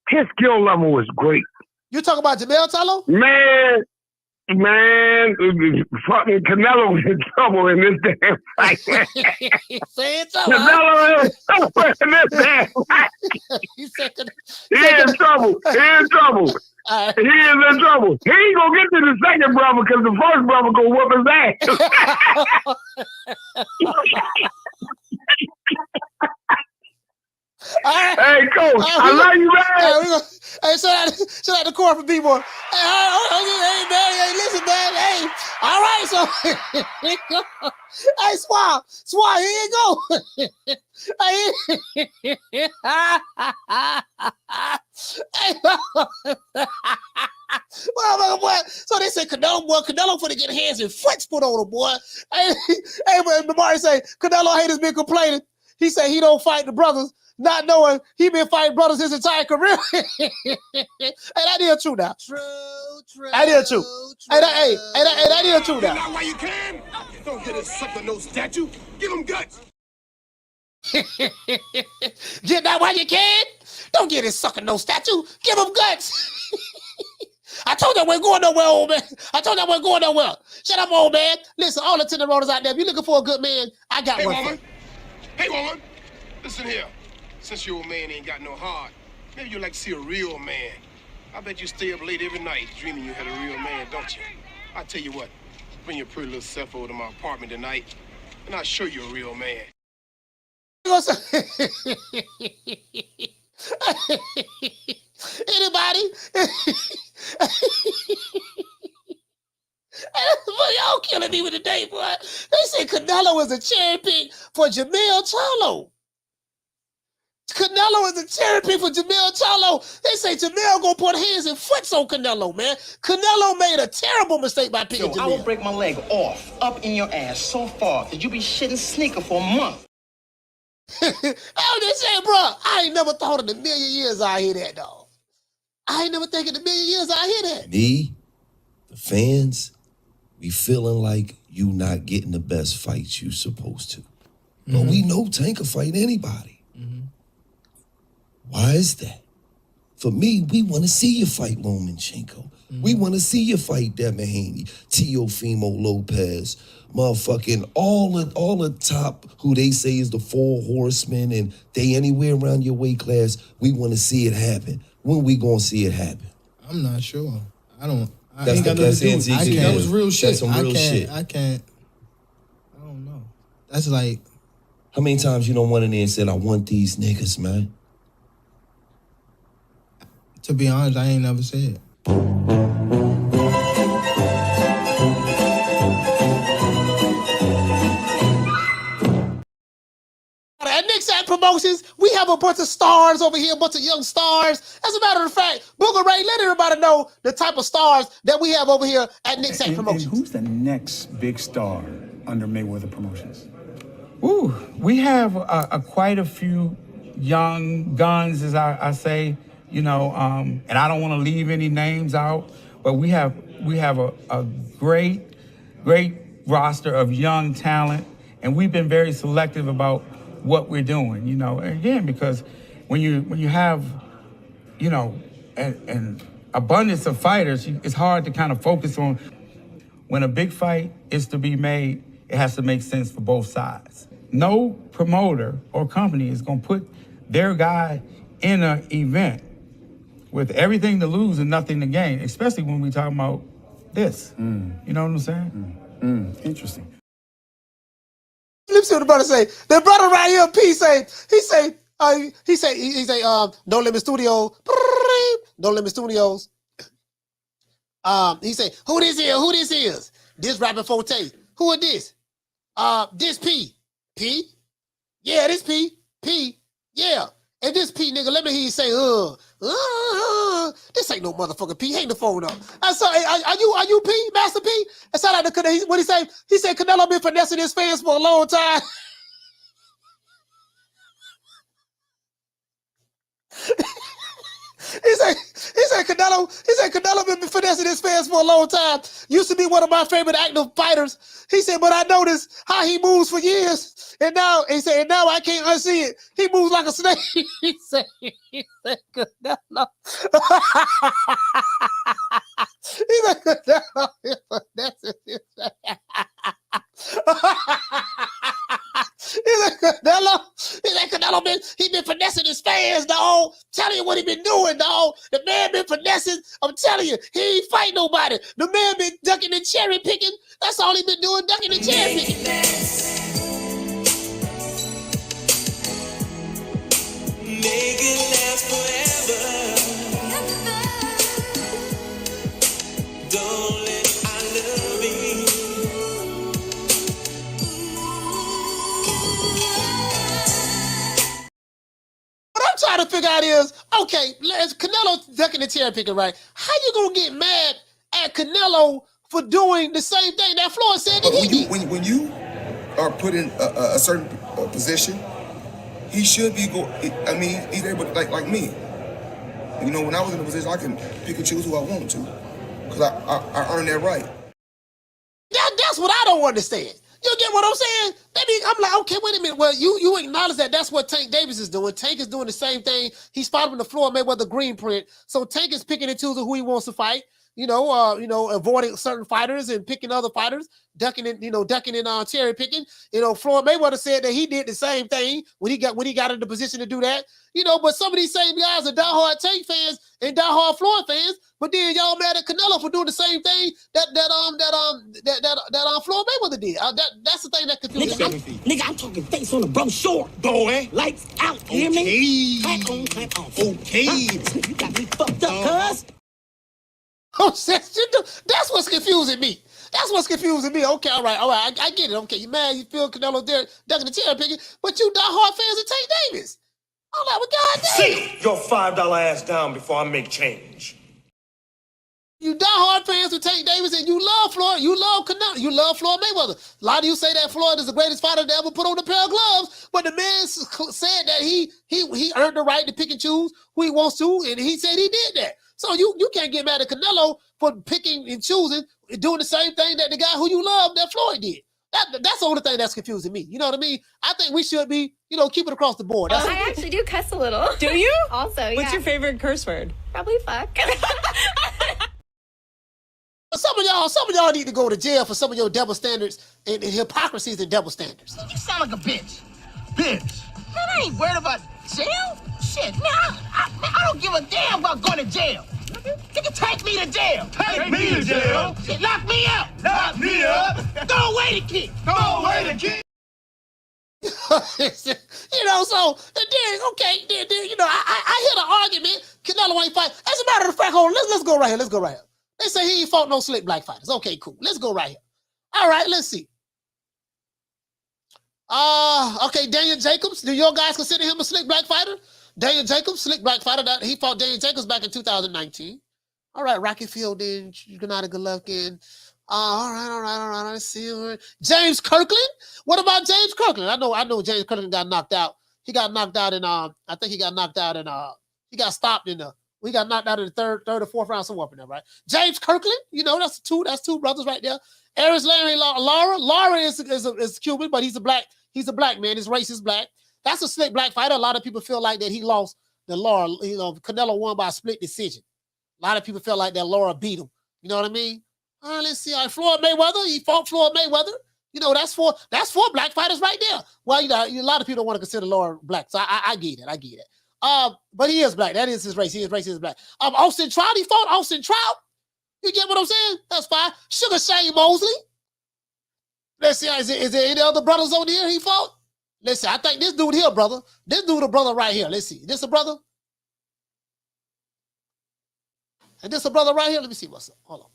His skill level is great. You talking about Jermell Charlo? Man, fucking Canelo's in trouble in this damn fight. Canelo is in trouble in this damn fight. He is in trouble. He is in trouble. He is in trouble. He ain't gonna get to the second brother because the first brother gonna whoop his ass. Hey, Coach, I love you, man. Hey, shout out to Corey from B-Boy. Hey, man, hey, listen, man. Hey, all right, so hey, Swab, here you go. Well, boy. So they said Canelo for to get hands and foots put on him, boy. Hey, but Damari say Canelo haters been complaining. He said he don't fight the brothers, not knowing he been fighting brothers his entire career. Hey, that is true now. True. That is true. Hey, that is true now. Get out while you can. Don't get a sucker no statue. Give him guts. Get that while you can. Don't get his sucker no statue. Give him guts. I told you I wasn't going nowhere, old man. I told you I wasn't going nowhere. Shut up, old man. Listen, all the tenderonis out there, if you're looking for a good man, I got one for you. Hey, woman. Listen here. Since your old man ain't got no heart, maybe you'd like to see a real man. I bet you stay up late every night dreaming you had a real man, don't you? I tell you what, bring your pretty little self over to my apartment tonight, and I'll show you a real man. Anybody? Y'all killing me with the day, boy. They say Canelo is a cherry pick for Jermell Charlo. Canelo is a cherry pick for Jermell Charlo. They say Jermell gonna put hands and foots on Canelo, man. Canelo made a terrible mistake by picking Jermell. I will break my leg off, up in your ass so far that you be shitting sneaker for a month. I was just saying, bro, I ain't never thought in a million years I hear that, dog. I ain't never think in a million years I hear that. Me, the fans, we feeling like you not getting the best fights you supposed to. But we know Tank can fight anybody. Why is that? For me, we want to see you fight Lomachenko. We want to see you fight Devin Haney, Teofimo Lopez, motherfucking all the top who they say is the 4 horsemen, and they anywhere around your weight class. We want to see it happen. When we gonna see it happen? I'm not sure. I don't. I That's ain't got the nothing to best do. answer you That can was give. real shit. That's some real shit. I can't. I don't know. That's like. How many times you don't went in there and said, I want these niggas, man? To be honest, I ain't never said. At Nick Sack Promotions, we have a bunch of stars over here, a bunch of young stars. As a matter of fact, Booger Ray, let everybody know the type of stars that we have over here at Nick Sack Promotions. And who's the next big star under Mayweather Promotions? Ooh, we have quite a few young guns, as I say, you know, and I don't want to leave any names out, but we have a great roster of young talent, and we've been very selective about what we're doing, you know. Again, because when you have, you know, an abundance of fighters, it's hard to kind of focus on. When a big fight is to be made, it has to make sense for both sides. No promoter or company is going to put their guy in an event with everything to lose and nothing to gain, especially when we talk about this. You know what I'm saying? Interesting. Let me see what the brother say. The brother right here, P say, he say, No Limit Studios. No Limit Studios. He say, who this is? This rapping Forte. Who is this? This P. P? Yeah, this P. P. Yeah. And this P nigga, let me hear you say, this ain't no motherfucking P. Hang the phone up. I saw, are you P, Master P? I saw like the, what he say? He said Canelo been finessing his fans for a long time. He said Canelo been finessing his fans for a long time. Used to be one of my favorite active fighters. He said, but I noticed how he moves for years. And now I can't unsee it. He moves like a snake. he said Canelo. He said Canelo been finessing his fans. He said Canelo been finessing his fans, dog. Telling you what he been doing, dog. The man been finessing. I'm telling you, he ain't fight nobody. The man been ducking and cherry picking. That's all he been doing, ducking and cherry picking. Make it last forever. Don't let I love you. What I'm trying to figure out is, okay, Canelo ducking and cherry picking, right? How you gonna get mad at Canelo for doing the same thing that Floyd said that he did? When you are put in a certain position, he should be he's able to, like me. You know, when I was in a position, I can pick and choose who I want to, because I earned that right. That's what I don't understand. You get what I'm saying? I'm like, okay, wait a minute. Well, you acknowledge that that's what Tank Davis is doing. Tank is doing the same thing. He's following the Floyd Mayweather green print. So Tank is picking and choosing who he wants to fight. Avoiding certain fighters and picking other fighters, ducking and cherry picking. Floyd Mayweather said that he did the same thing when he got in the position to do that. But some of these same guys are diehard Tank fans and diehard Floyd fans. But then y'all mad at Canelo for doing the same thing that Floyd Mayweather did. That's the thing that confuses me. Nigga, I'm talking face on the bro short. Boy. Lights out, hear me? Clap on, clap off. Okay. You got me fucked up, cuz. That's what's confusing me. Okay, all right. I get it. Okay, you mad? You feel Canelo there ducking the cherry picking, but you diehard fans of Tank Davis. I'm like, well, goddamn. Sit your $5 ass down before I make change. You diehard fans of Tank Davis, and you love Floyd. You love Canelo. You love Floyd Mayweather. A lot of you say that Floyd is the greatest fighter to ever put on a pair of gloves, but the man said that he earned the right to pick and choose who he wants to, and he said he did that. So you can't get mad at Canelo for picking and choosing, doing the same thing that the guy who you love, that Floyd did. That's the only thing that's confusing me. You know what I mean? I think we should be, keep it across the board. I actually do cuss a little. Do you? Also, yeah. What's your favorite curse word? Probably fuck. Some of y'all need to go to jail for some of your double standards and hypocrisies and double standards. You sound like a bitch. Bitch. Man, I ain't worried about jail. Shit, man, I don't give a damn about going to jail. You can take me to jail. Take me to jail? Shit, lock me up. Lock me up. Throw away the key. Throw away the key. You know, so and then you know, I hear the argument. Canelo ain't fight. As a matter of fact, hold on, let's go right here. Let's go right here. They say he ain't fought no slick black fighters. Okay, cool. Let's go right here. All right, let's see. Okay, Daniel Jacobs. Do your guys consider him a slick black fighter? Daniel Jacobs, slick black fighter. He fought Daniel Jacobs back in 2019. All right, Rocky Fielding, Gennady Golovkin. All right. Let's see. James Kirkland. What about James Kirkland? I know James Kirkland got knocked out. He got knocked out in I think he got knocked out in he got stopped in the we got knocked out in the third or fourth round, somewhere up in there, right? James Kirkland, you know, that's two brothers right there. Aris Larry Lara is Cuban, but he's a black man. His race is black. That's a slick black fighter. A lot of people feel like that he lost the Lara. You know, Canelo won by a split decision. A lot of people feel like that Lara beat him. You know what I mean? All right, let's see. All right, Floyd Mayweather, he fought Floyd Mayweather. You know, that's four black fighters right there. Well, you know, a lot of people don't want to consider Lara black, so I get it. But he is black. That is his race. His race is black. Austin Trout, he fought Austin Trout. You get what I'm saying? That's fine. Sugar Shane Mosley. Let's see. Is there any other brothers on here he fought? Let's see. I think this dude here, brother. This dude, a brother right here. Let's see. This a brother? And this a brother right here? Let me see what's up. Hold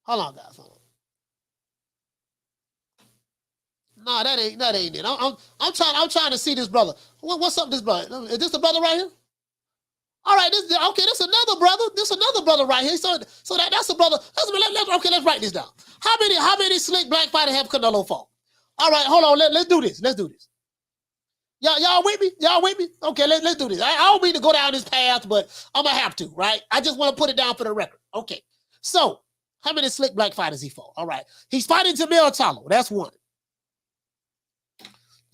on, guys. Hold on. No, that ain't it. I'm trying to see this brother. What's up with this brother? Is this the brother right here? All right, this another brother. This another brother right here. So that's a brother. Let's write this down. How many slick black fighters have Canelo fought? All right, hold on. Let's do this. Y'all with me? Okay, let's do this. I don't mean to go down this path, but I'm gonna have to, right? I just want to put it down for the record. Okay. So, how many slick black fighters he fought? All right. He's fighting Jermell Charlo. That's one.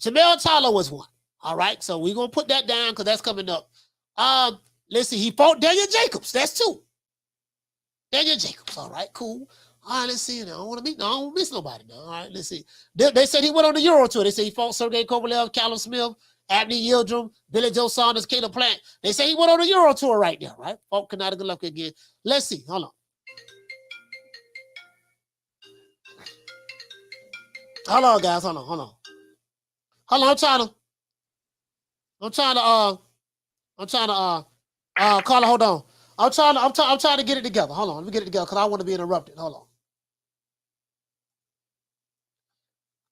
Jermell Charlo was one. All right. So we're gonna put that down because that's coming up. Let's see. He fought Daniel Jacobs. That's two. Daniel Jacobs. All right. Cool. All right. Let's see. I don't want to miss nobody. Now. All right. Let's see. They said he went on the Euro tour. They said he fought Sergey Kovalev, Callum Smith, Abney Yildirim, Billy Joe Saunders, Caleb Plant. They say he went on the Euro tour right there. Right. Fought Gennady Golovkin again. Let's see. Hold on. Hold on, guys. Hold on. I'm trying to Carla, hold on. I'm trying to get it together. Hold on, let me get it together because I want to be interrupted. Hold on.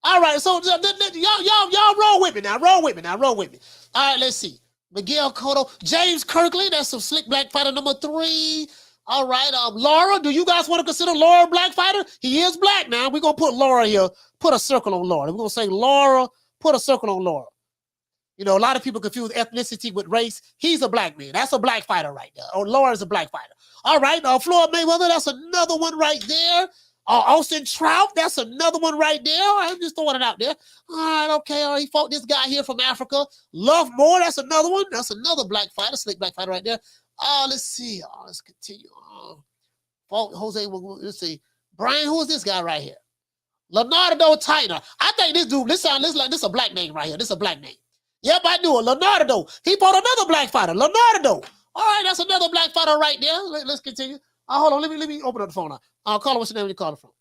All right, so y'all roll with me now. Roll with me. All right, let's see. Miguel Cotto, James Kirkland, that's some slick black fighter number 3. All right, Laura, do you guys want to consider Laura a black fighter? He is black now. We're going to put Laura here. Put a circle on Laura. We're going to say Laura, put a circle on Laura. You know, a lot of people confuse ethnicity with race. He's a black man. That's a black fighter right there. Or Laura's a black fighter. All right, Floyd Mayweather, that's another one right there. Austin Trout, that's another one right there. I'm just throwing it out there. All right, okay. He fought this guy here from Africa. Love Moore, that's another one. That's another black fighter, slick black fighter right there. Let's see. Let's continue. Fought Jose, let's see. Brian, who is this guy right here? Leonardo Tyner. I think this dude, this is a black name right here. This is a black name. Yep, I do it. Leonardo. He fought another black fighter. Leonardo. All right, that's another black fighter right there. Let's continue. Hold on. Let me open up the phone now. Caller, what's your name when you call the phone?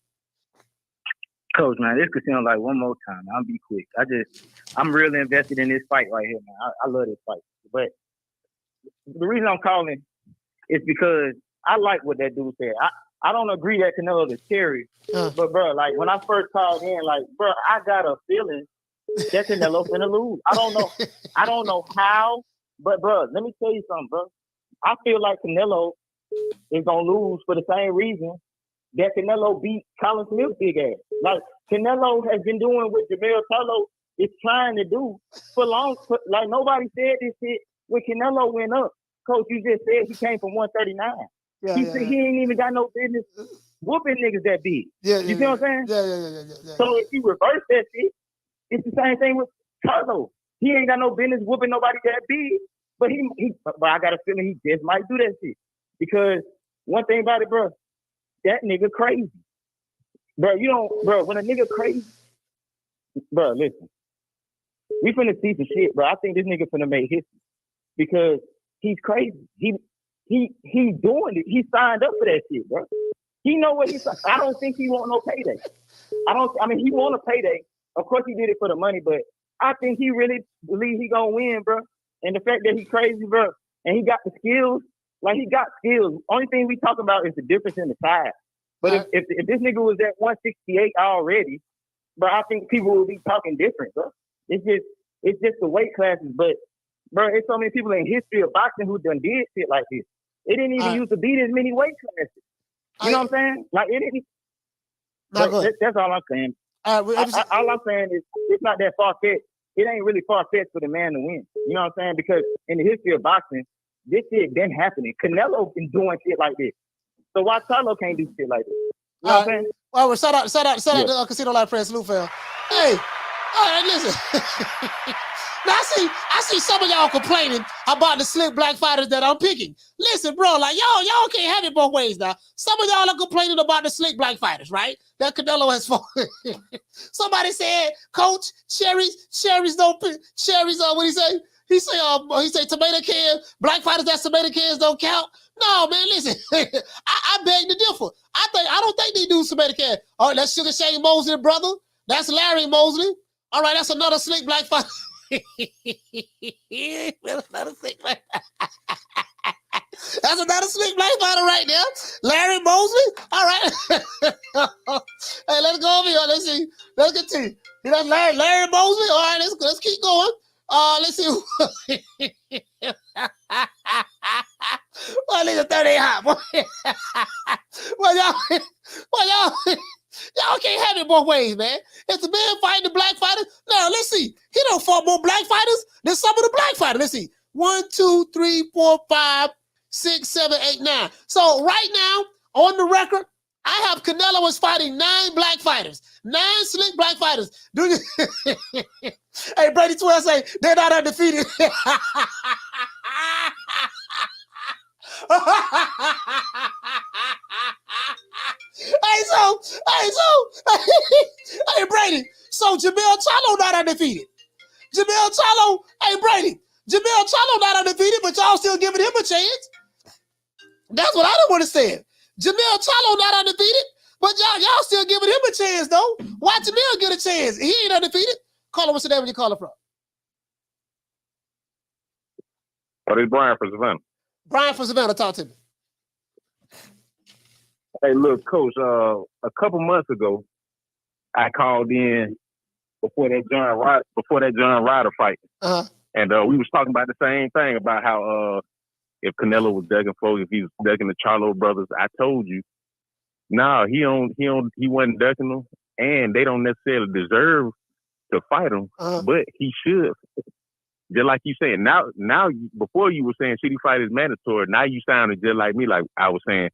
Coach, man, this could sound like one more time. I'll be quick. I'm really invested in this fight right here, man. I love this fight. But the reason I'm calling is because I like what that dude said. I don't agree that Canelo is scary. But, bro, like, when I first called in, like, bro, I got a feeling that Canelo finna lose. I don't know how, but, bro, let me tell you something, bro. I feel like Canelo is gonna lose for the same reason that Canelo beat Colin Smith's big ass. Like, Canelo has been doing what Jermell Charlo is trying to do for long. Like, nobody said this shit when Canelo went up. Coach, you just said he came from 139. He said he ain't even got no business whooping niggas that big. You see what I'm saying? Yeah. So if you reverse that shit, it's the same thing with Charlo. He ain't got no business whooping nobody that big, but I got a feeling he just might do that shit because one thing about it, bro, that nigga crazy. Bro, when a nigga crazy, bro, listen. We finna see some shit, bro. I think this nigga finna make history because he's crazy. He's doing it. He signed up for that shit, bro. He know what he's. I don't think he want no payday. He want a payday. Of course, he did it for the money, but I think he really believes he gonna win, bro. And the fact that he crazy, bro, and he got the skills, like he got skills. Only thing we talk about is the difference in the size. But if this nigga was at 168 already, bro, I think people will be talking different, bro. It's just the weight classes, but bro, there's so many people in history of boxing who done did shit like this. It didn't even used to be this many weight classes. You know what I'm saying? Like it didn't. That's all I'm saying. All I'm saying is it's not that far fetched. It ain't really far fetched for the man to win. You know what I'm saying? Because in the history of boxing, this shit been happening. Canelo been doing shit like this. So why Charlo can't do shit like this? You know what I'm saying? Well, shout out to Casino Life Press, Lou Fell. Hey, all right, listen. Now I see some of y'all complaining about the slick black fighters that I'm picking. Listen, bro, like y'all can't have it both ways now. Some of y'all are complaining about the slick black fighters, right? That Canelo has fought. Somebody said, Coach, cherries don't pick. Cherries, what he say? He say tomato cans, black fighters that tomato cans don't count. No, man, listen. I beg to differ. I don't think they do tomato cans. All right, that's Sugar Shane Mosley, brother. That's Larry Mosley. All right, that's another slick black fighter. That's another slick black fighter right there. Larry Mosley. All right. Hey, let's go over here. Let's see. Let's continue. That's Larry Mosley. All right, let's keep going. Let's see. Well, nigga 38 hot, boy. Y'all can't have it both ways, man. If the man fighting the black fighters, no, let's see. He don't fought more black fighters than some of the black fighters. Let's see. 1, 2, 3, 4, 5, 6, 7, 8, 9. So right now, on the record, I have Canelo is fighting 9 black fighters. 9 slick black fighters. Hey, Brady 12 say, they're not undefeated. Hey, Brady. So Jermell Charlo not undefeated. Jermell Charlo, hey, Brady. Jermell Charlo not undefeated, but y'all still giving him a chance. That's what I don't want to say. Jermell Charlo not undefeated, but y'all still giving him a chance, though. Why Jermell get a chance? He ain't undefeated. Call him, what's the name when you call him from? What is Brian for Savannah? Brian from Savannah, talk to me. Hey, look, Coach, a couple months ago, I called in before that John Ryder fight. And we was talking about the same thing about how if Canelo was ducking folks, if he was ducking the Charlo brothers, I told you, he wasn't ducking them, and they don't necessarily deserve to fight him, but he should. Just like you said, now before you were saying should he fight is mandatory, now you sounded just like me, like I was saying,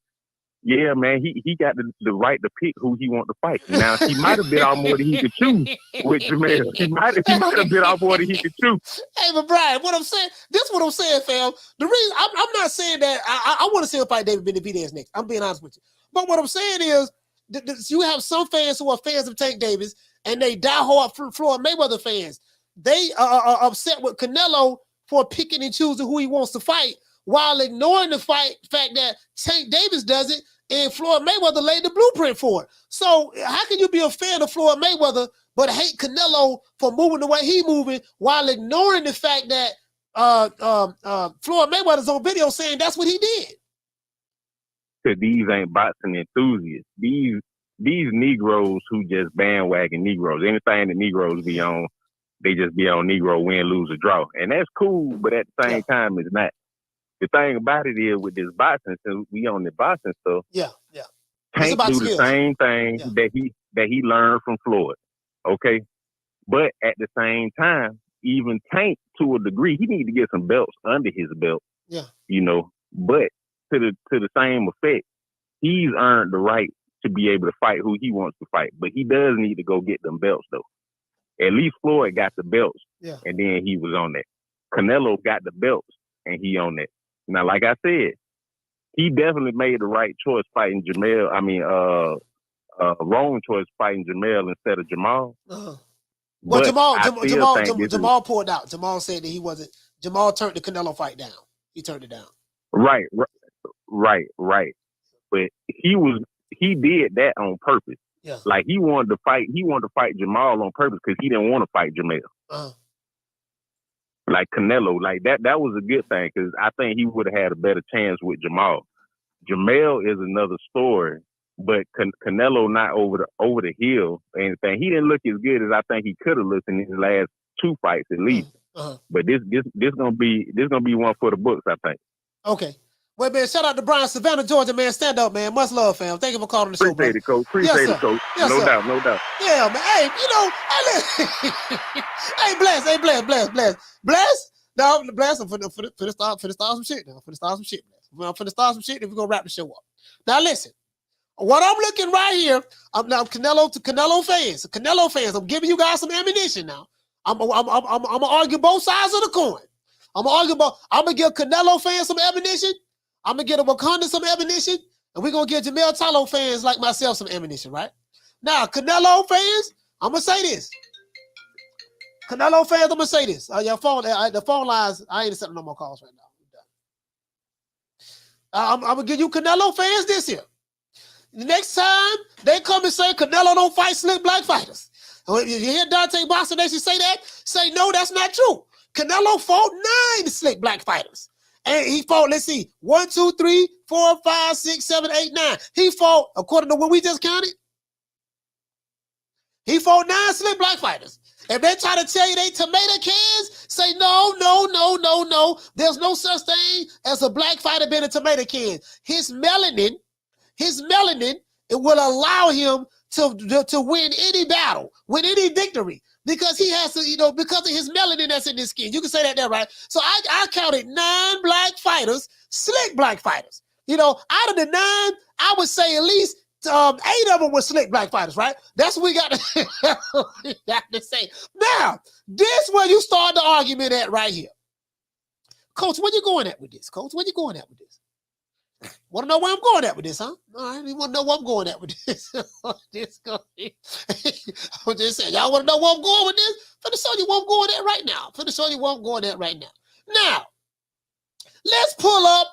yeah, man, he got the right to pick who he want to fight. Now he might have bit off more than he could chew with Jermell. He might have bit off more than he could chew. Hey, but Brian, what I'm saying, fam. The reason I'm not saying that I want to see him fight David Benavidez next. I'm being honest with you. But what I'm saying is you have some fans who are fans of Tank Davis and they diehard Floyd Mayweather fans. They are upset with Canelo for picking and choosing who he wants to fight while ignoring the fact that Tank Davis does it and Floyd Mayweather laid the blueprint for it. So how can you be a fan of Floyd Mayweather but hate Canelo for moving the way he moving while ignoring the fact that Floyd Mayweather's on video saying that's what he did? Because these ain't boxing enthusiasts. These Negroes who just bandwagon Negroes. Anything the Negroes be on, they just be on Negro win, lose, or draw. And that's cool, but at the same time, it's not. The thing about it is with this boxing, since we on the boxing stuff, Tank do the same thing that he learned from Floyd. Okay? But at the same time, even Tank, to a degree, he need to get some belts under his belt. Yeah. You know, but to the same effect, he's earned the right to be able to fight who he wants to fight. But he does need to go get them belts though. At least Floyd got the belts, and then he was on that. Canelo got the belts, and he on that. Now, like I said, he definitely made the right choice fighting Jermell. I mean, wrong choice fighting Jermell instead of Jermall. Well, But Jermall pulled out. Jermall said that he wasn't. Jermall turned the Canelo fight down. He turned it down. Right. But he did that on purpose. Yeah. Like he wanted to fight Jermall on purpose because he didn't want to fight Jermell. Like Canelo, like that was a good thing because I think he would have had a better chance with Jermall. Jermell is another story, but Canelo not over the hill or anything. He didn't look as good as I think he could have looked in his last 2 fights at least. But this gonna be one for the books, I think. Okay. Well, man, shout out to Brian, Savannah, Georgia, man. Stand up, man. Much love, fam. Thank you for calling the show, Appreciate it, Coach. Appreciate it, Coach. Yes, no sir. doubt. Yeah, man. Hey, you know, hey, bless. No, bless. I'm finna start some shit now. I'm finna start some shit. I'm finna start some shit and we're gonna wrap the show up. Now, listen. What I'm looking right here, I'm now Canelo fans. I'm giving you guys some ammunition now. I'm gonna argue both sides of the coin. I'm gonna give Canelo fans some ammunition. I'm gonna get a Wakanda some ammunition, and we're gonna give Jermell Charlo fans like myself some ammunition, right? Now, Canelo fans, I'm gonna say this. Canelo fans, I'm gonna say this. The phone lines, I ain't accepting no more calls right now. I'm gonna give you Canelo fans this here. The next time they come and say Canelo don't fight slick black fighters. You hear Deontay Boxer Nation say that? Say, no, that's not true. Canelo fought 9 slick black fighters. And he fought, let's see, 1, 2, 3, 4, 5, 6, 7, 8, 9. He fought, according to what we just counted, he fought 9 slick black fighters. If they try to tell you they tomato cans, say no. There's no such thing as a black fighter being a tomato can. His melanin, it will allow him to win any battle, win any victory, because he has to, because of his melanin that's in his skin. You can say that there, right? So I counted 9 black fighters, slick black fighters. Out of the 9, I would say at least 8 of them were slick black fighters, right? That's what we got to say. Now, this where you start the argument at right here. Coach, where you going at with this? Want to know where I'm going at with this, huh? All right, you want to know where I'm going at with this? I'm just saying, y'all want to know where I'm going with this? Finna show you where I'm going at right now. Now, let's pull up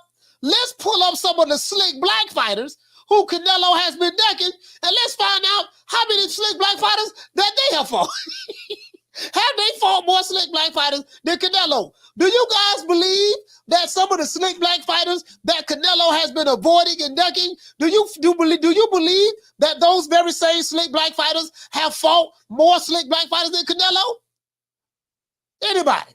some of the slick black fighters who Canelo has been ducking, and let's find out how many slick black fighters that they have fought. Have they fought more slick black fighters than Canelo? Do you guys believe that some of the slick black fighters that Canelo has been avoiding and ducking, do you believe that those very same slick black fighters have fought more slick black fighters than Canelo? Anybody?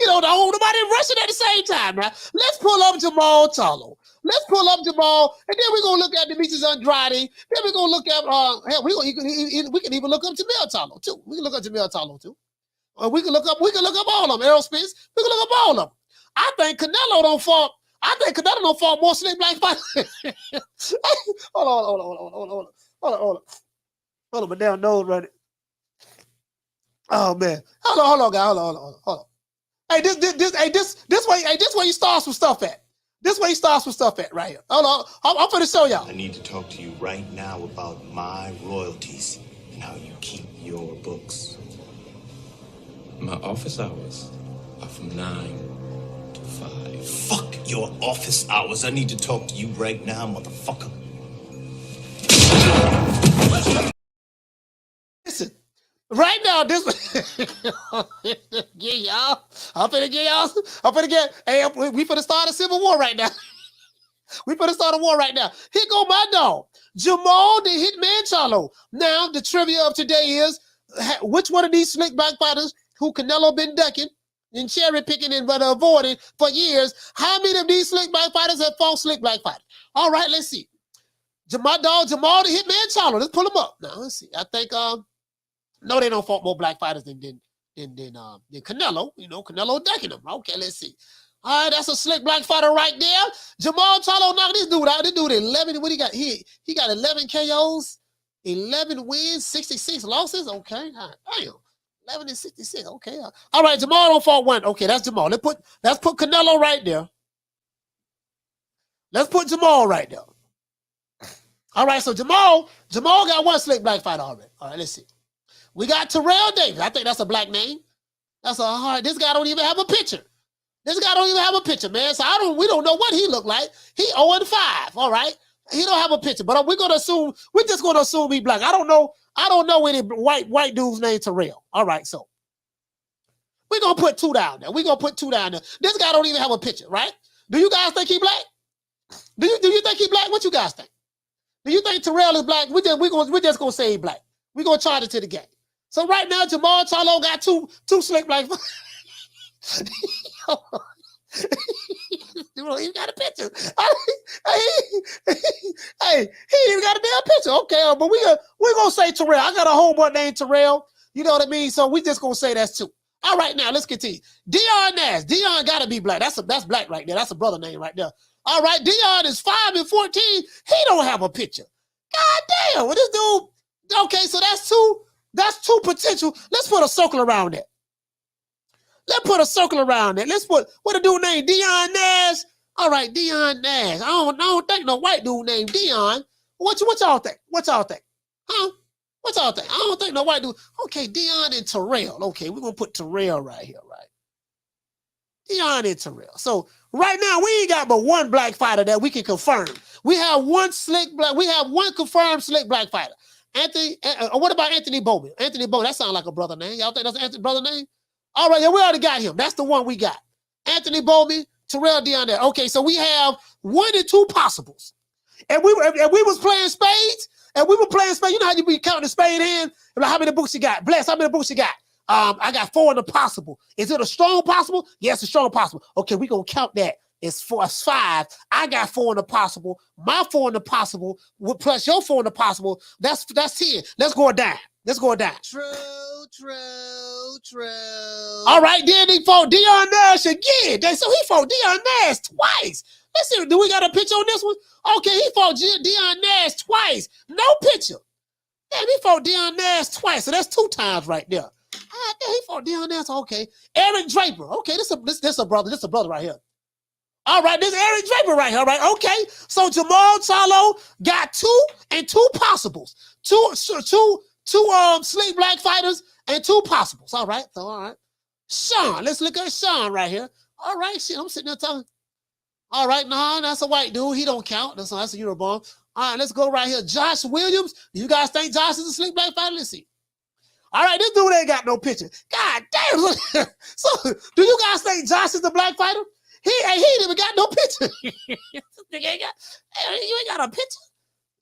Nobody rushing at the same time. Now, let's pull up Jermell Charlo. And then we're gonna look at Demetrius Andrade. Then we're gonna look at we can even look up Jermell Charlo too. We can look up Jermell Charlo too. We can look up all of them. Errol Spence. We can look up all of them. I think Canelo don't fought more slick black fighters. Hold on, my damn nose running. Oh man. Hold on, guys. Hold on. Hey, this way you start some stuff at. This way he starts with stuff at right here. Hold on, I'm finna show y'all. I need to talk to you right now about my royalties and how you keep your books. My office hours are from 9 to 5. Fuck your office hours. I need to talk to you right now, motherfucker. Listen, right now, this get y'all. I'm finna get. Hey, we finna start a civil war right now. We finna start a war right now. Here go my dog, Jermall the Hitman Charlo. Now, the trivia of today is, which one of these slick black fighters who Canelo been ducking and cherry picking and avoiding for years, how many of these slick black fighters have fought slick black fighters? All right, let's see. My dog, Jermall the Hitman Charlo. Let's pull him up. Now, let's see. I think, no, they don't fought more black fighters than Canelo. Canelo ducking them. Okay, let's see. All right, that's a slick black fighter right there. Jermell Charlo knocked this dude out. This dude 11. What he got? He got 11 KOs, 11 wins, 66 losses. Okay, all right, damn. 11 and 66. Okay. All right, Jermall don't fought one. Okay, that's Jermall. Let's put Canelo right there. Let's put Jermall right there. All right, so Jermall got one slick black fighter already. All right, let's see. We got Terrell Davis. I think that's a black name. That's a hard. This guy don't even have a picture. This guy don't even have a picture, man. So we don't know what he look like. He 0-5. All right. He don't have a picture, but we're just gonna assume he black. I don't know any white dudes named Terrell. All right, so we're gonna put 2 down there. We're gonna put 2 down there. This guy don't even have a picture, right? Do you guys think he black? Do you think he black? What you guys think? Do you think Terrell is black? We're just gonna say he black. We're gonna charge it to the game. So right now, Jermell Charlo got two slick black. You don't even got a picture. Hey, he ain't even got a damn picture. Okay, but we're gonna say Terrell. I got a homeboy named Terrell. You know what I mean? So we just gonna say that's 2. All right, now let's continue. Deon Nash. Deon gotta be black. That's black right there. That's a brother name right there. All right, Deon is 5-14. He don't have a picture. God damn, well, this dude. Okay, so that's 2. That's 2 potential. Let's put a circle around that. Let's put a circle around that. Let's put what a dude named Deon Nash. All right, Deon Nash. I don't think no white dude named Deon. What y'all think? What y'all think? Huh? What y'all think? I don't think no white dude. Okay, Deon and Terrell. Okay, we're gonna put Terrell right here, right? Deon and Terrell. So right now we ain't got but one black fighter that we can confirm. We have one confirmed slick black fighter. What about Anthony Bowman? Anthony Bowman, that sounds like a brother name. Y'all think that's Anthony brother name? All right, yeah, we already got him. That's the one we got. Anthony Bowman, Terrell Deon there. Okay, so we have 1 and 2 possibles. And we was playing spades, and we were playing spades. You know how you be counting the spade hand? Like, how many books you got? Bless, how many books you got? I got 4 in the possible. Is it a strong possible? Yes, a strong possible. Okay, we gonna count that. It's 5. I got 4 in the possible. My 4 in the possible plus your 4 in the possible. That's 10. Let's go down. Let's go down. True. All right, then he fought Deon Nash again. So he fought Deon Nash twice. Let's see. Do we got a picture on this one? Okay, he fought Deon Nash twice. No picture. Damn, he fought Deon Nash twice. So that's 2 times right there. Damn, he fought Deon Nash. Okay. Eric Draper. Okay, this a brother. This a brother right here. All right, this is Eric Draper right here. All right, okay. So Jermell Charlo got 2 and 2 possibles. Two slick black fighters and 2 possibles. All right, so all right. Sean, let's look at Sean right here. All right, shit, I'm sitting there talking. All right, nah, that's a white dude. He don't count. That's a Eurobomb. All right, let's go right here. Josh Williams. Do you guys think Josh is a slick black fighter? Let's see. All right, this dude ain't got no picture. God damn. So, do you guys think Josh is the black fighter? He ain't even got no picture. You ain't got a picture?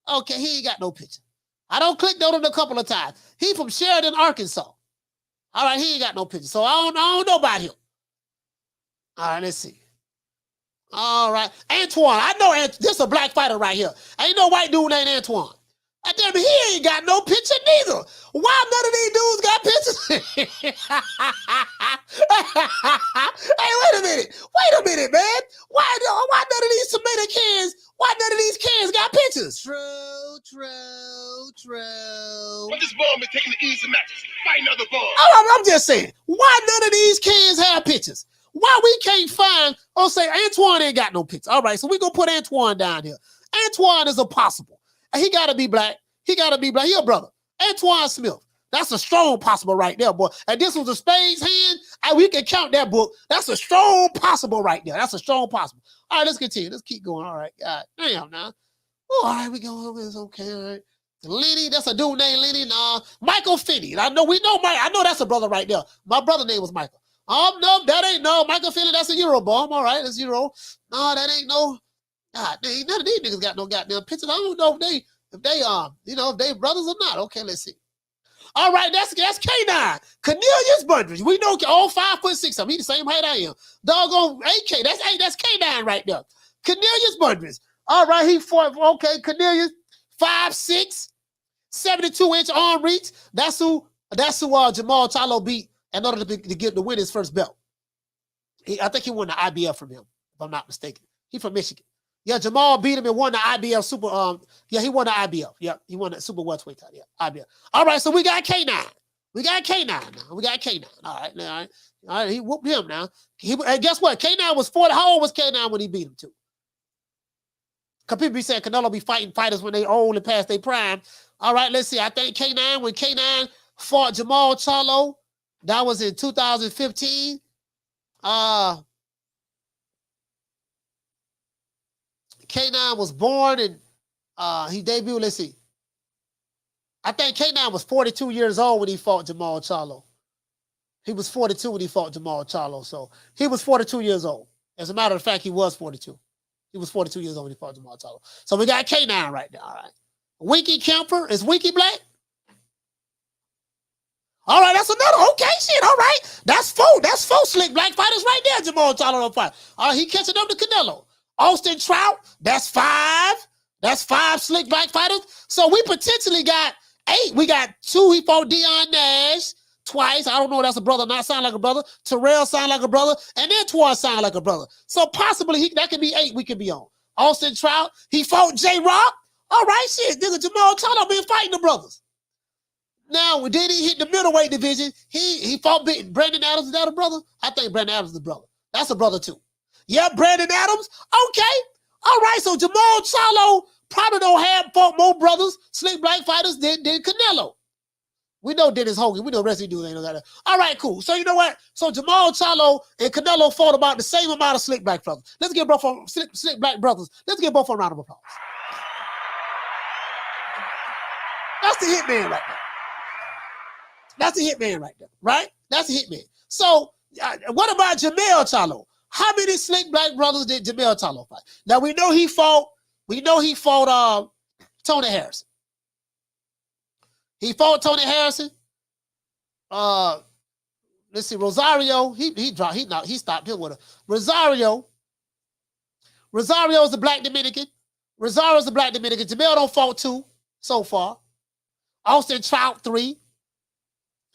Okay, he ain't got no picture. I don't click on him a couple of times. He from Sheridan, Arkansas. All right, he ain't got no picture. So I don't know about him. All right, let's see. All right. Antoine. I know this is a black fighter right here. Ain't no white dude named Antoine. Damn, he ain't got no picture neither. Why none of these dudes got pictures? Hey, wait a minute, man. Why none of these tomato cans, why none of these cans got pictures? True. But this bomb is taking the easy matches. Fight another bomb. I'm just saying, why none of these cans have pictures? Why we can't find, say Antoine ain't got no picture. All right, so we gonna put Antoine down here. Antoine is a possible. He gotta be black. He a brother. Antoine Smith. That's a strong possible right there, boy. And this was a spades hand. We can count that book. That's a strong possible right there. That's a strong possible. All right, let's continue. Let's keep going. All right. God damn now. Oh, all right, we go. It's okay. All right. Lenny, that's a dude named Lenny. Nah, Michael Finney. We know Mike. I know that's a brother right there. My brother name was Michael. No, that ain't no Michael Finney. That's a Eurobomb. All right, that's Euro. No, that ain't no. God, none of these niggas got no goddamn pictures. I don't know if they brothers or not. Okay, let's see. All right, that's K9. Cornelius Bundridge. We know all 5'6". He the same height I am. Doggone AK. That's K9 right there. Cornelius Bundridge. All right, he fought. Okay, Cornelius, 5'6", 72-inch arm reach. That's who Jermell Charlo beat in order to win his first belt. I think he won the IBF from him, if I'm not mistaken. He from Michigan. Yeah, Jermall beat him and won the IBF super. He won the IBF. Yeah, he won the super welterweight title. Yeah, IBF. All right, so we got K9. We got K9 now. All right. He whooped him now. And guess what? K9 was 40. How old was K9 when he beat him too? Because people be saying Canelo be fighting fighters when they old and past their prime. All right, let's see. I think K9, when K9 fought Jermell Charlo, that was in 2015. K9 was born and he debuted, let's see. I think K9 was 42 years old when he fought Jermell Charlo. He was 42 when he fought Jermell Charlo. So he was 42 years old. As a matter of fact, he was 42. He was 42 years old when he fought Jermell Charlo. So we got K9 right there. All right. Winky Kemper. Is Winky black? All right, that's another. Okay, shit. All right. That's four. That's four slick black fighters right there, Jermell Charlo on fight. All right, he catching up to Canelo. Austin Trout, that's five. That's five slick black fighters. So we potentially got 8. We got 2. He fought Deion Nash twice. I don't know if that's a brother, not sound like a brother. Terrell sound like a brother. And then Twan sound like a brother. So possibly that could be 8 we could be on. Austin Trout, he fought J-Rock. All right, shit. Nigga, Jermell Charlo been fighting the brothers. Now, then he hit the middleweight division. He fought Brandon Adams. Is that a brother? I think Brandon Adams is a brother. That's a brother too. Yeah, Brandon Adams. Okay. All right, so Jermell Charlo probably don't have fought more brothers, slick black fighters than Canelo. We know Dennis Hogan. We know the rest of you dudes ain't know that. All right, cool. So you know what? So Jermell Charlo and Canelo fought about the same amount of slick black brothers. Let's give both of them, slick black brothers. Let's give both of them a round of applause. That's the hitman right there. That's the hitman right there, right? That's the hitman. So what about Jermell Charlo? How many slick black brothers did Jermell Charlo fight? Now we know he fought Tony Harrison. He fought Tony Harrison. Let's see, Rosario. He stopped him with a Rosario. Rosario's the black Dominican. Rosario's the black Dominican. Jermell don't fought 2 so far. Austin Trout 3.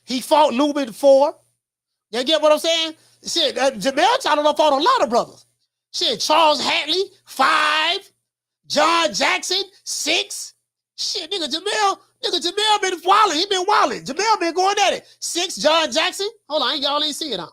He fought Lubin 4. You get what I'm saying? Shit, Jermell Charlo done fought a lot of brothers. Shit, Charles Hatley 5. John Jackson 6. Shit, nigga, Jermell been wilding. He been wilding. Jermell been going at it. 6, John Jackson. Hold on, y'all ain't see it, huh?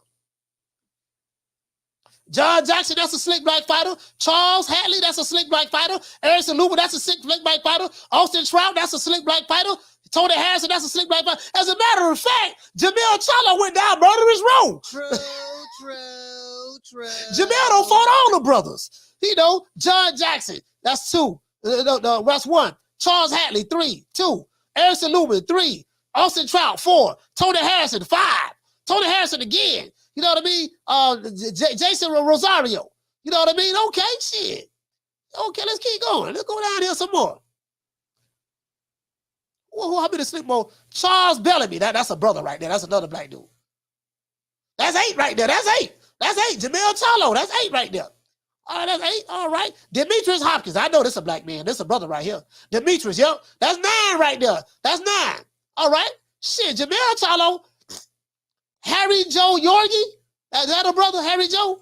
John Jackson, that's a slick black fighter. Charles Hatley, that's a slick black fighter. Erison Lubin, that's a slick black fighter. Austin Trout, that's a slick black fighter. Tony Harrison, that's a slick black fighter. As a matter of fact, Jermell Charlo went down murderous road. True. Jermell don't fought all the brothers. You know, John Jackson, that's 2. That's 1. Charles Hatley, 3. 2. Erison Lubin, 3. Austin Trout, 4. Tony Harrison, 5. Tony Harrison again. You know what I mean? Jason Rosario. You know what I mean? Okay, shit. Okay, let's keep going. Let's go down here some more. How many slick more? Charles Bellamy. That's a brother right there. That's another black dude. That's 8 right there. That's 8. That's 8. Jermell Charlo. That's 8 right there. All right, that's 8. All right. Demetrius Hopkins. I know this is a black man. This is a brother right here. Demetrius, yep. That's 9 right there. That's 9. All right. Shit, Jermell Charlo. Harry Joe Yorgi. Is that a brother, Harry Joe?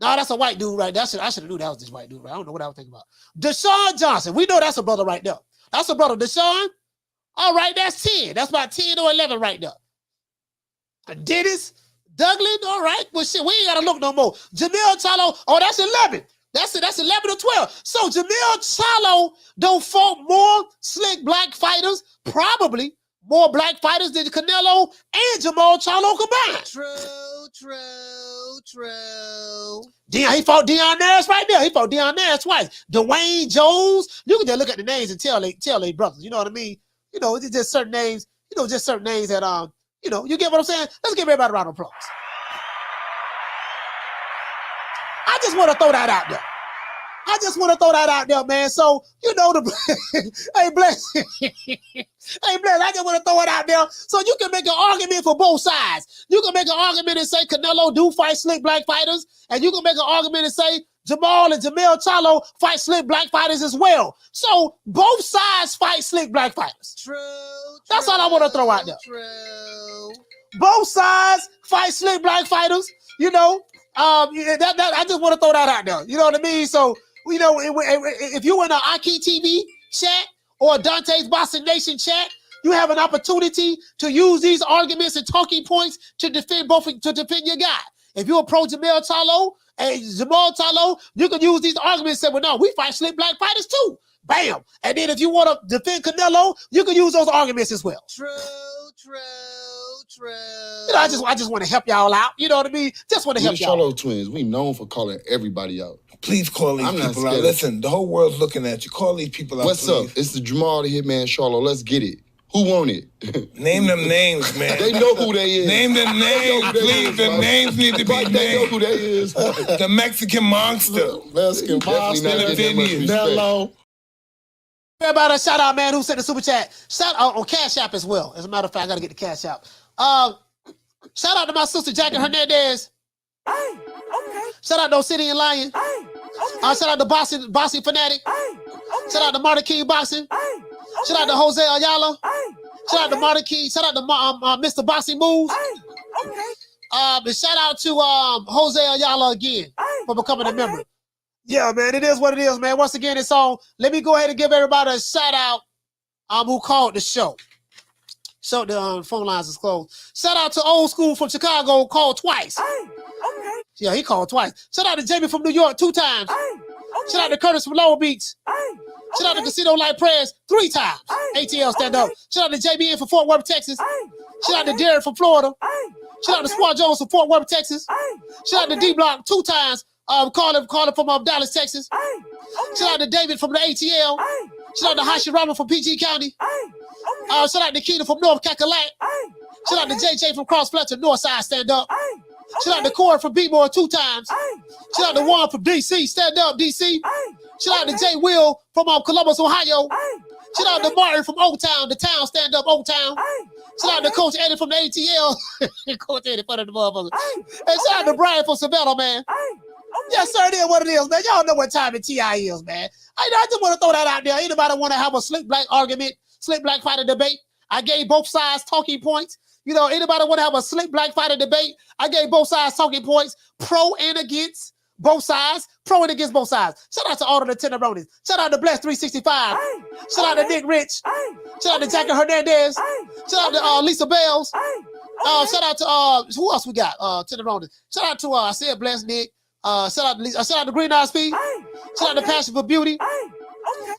No, that's a white dude right there. I should have knew that was this white dude. Right? I don't know what I was thinking about. Deshaun Johnson. We know that's a brother right there. That's a brother. Deshaun. All right, that's 10. That's about 10 or 11 right there. Dennis Douglas. All right. Well, shit, we ain't got to look no more. Jermell Charlo. Oh, that's 11. That's 11 or 12. So Jermell Charlo don't fought more slick black fighters, probably more black fighters than Canelo and Jermell Charlo combined. True. He fought Deion Nash right there. He fought Deion Nash twice. Dwayne Jones. You can just look at the names and tell they brothers. You know what I mean? You know, it's just certain names. You know, just certain names that you know. You get what I'm saying? Let's give everybody a round of applause. I just want to throw that out there. Man. So, you know, hey, Bless. Hey, Bless, I just want to throw it out there. So you can make an argument for both sides. You can make an argument and say Canelo do fight slick black fighters. And you can make an argument and say Jermall and Jermell Charlo fight slick black fighters as well. So both sides fight slick black fighters. True. That's all I want to throw out there. True. Both sides fight slick black fighters. You know, I just want to throw that out there. You know what I mean? So, you know, if you in an Aki TV chat or Dante's Boxing Nation chat, you have an opportunity to use these arguments and talking points to defend your guy. If you're a pro Jermell Charlo Hey, Jermell Charlo, you can use these arguments and say, well, no, we fight slick black fighters too. Bam. And then if you want to defend Canelo, you can use those arguments as well. True. You know, I just want to help y'all out. You know what I mean? Just want to help y'all. Charlo twins, we known for calling everybody out. Please call these people out. Listen, the whole world's looking at you. Call these people out, What's please. up? It's the Jermall the Hitman Charlo. Let's get it. Who won it? Name them names, man. They know who they is. Name them names, please. The names need to be named. They know who they is. The Mexican monster. Mexican monster. Hello. Everybody, a shout out, man, who sent the super chat. Shout out on Cash App as well. As a matter of fact, I got to get the Cash App. Shout out to my sister, Jackie Hernandez. Shout out to Obsidian Lion. Shout out to Bossy Fanatic. Shout out to Martin King Boxing. Shout out to Jose Ayala. Shout out to Martin King. Shout out to Mr. Bossy Moves. And shout out to Jose Ayala again for becoming a member. Yeah, man, it is what it is, man. Once again, it's on. Let me go ahead and give everybody a shout out who called the show. So the phone lines is closed. Shout out to Old School from Chicago, called twice. Yeah, he called twice. Shout out to Jamie from New York 2 times. Shout out to Curtis from Lower Beach. Shout out to Casino Light Prayers 3 times. ATL stand up. Shout out to JBN from Fort Worth, Texas. Shout out to Derek from Florida. Shout out to Squad Jones from Fort Worth, Texas. Shout out to D Block 2 times. Calling from Dallas, Texas. Shout out to David from the ATL. Shout out to Hashirama from PG County. Shout out to Keita from North Cackalack. Shout out to JJ from Cross Fletcher, Northside, stand up. Shout out to Corey from B-Boy 2 times. Shout out to Juan from DC, stand up, DC. Shout out to Jay Will from Columbus, Ohio. Shout out to Martin from Old Town, the town, stand up, Old Town. Shout out to Coach Eddie from the ATL. Coach Eddie, for the motherfucker. And shout out to Brian from Savannah, man. Yes, sir, it is what it is, man. Y'all know what time it TI is, man. I just want to throw that out there. Anybody want to have a slick black argument, slick black fighter debate? I gave both sides talking points. You know, anybody want to have a slick black fighter debate? I gave both sides talking points, pro and against both sides, pro and against both sides. Shout out to all of the Tenderonis. Shout out to Bless 365. Shout out to Nick Rich. Shout out to Jackie Hernandez. Shout out to Lisa Bells. Shout out to who else we got? Tenderonis. Shout out to I said Bless Nick. Shout out to Green Eyes P. Shout out to Passion for Beauty.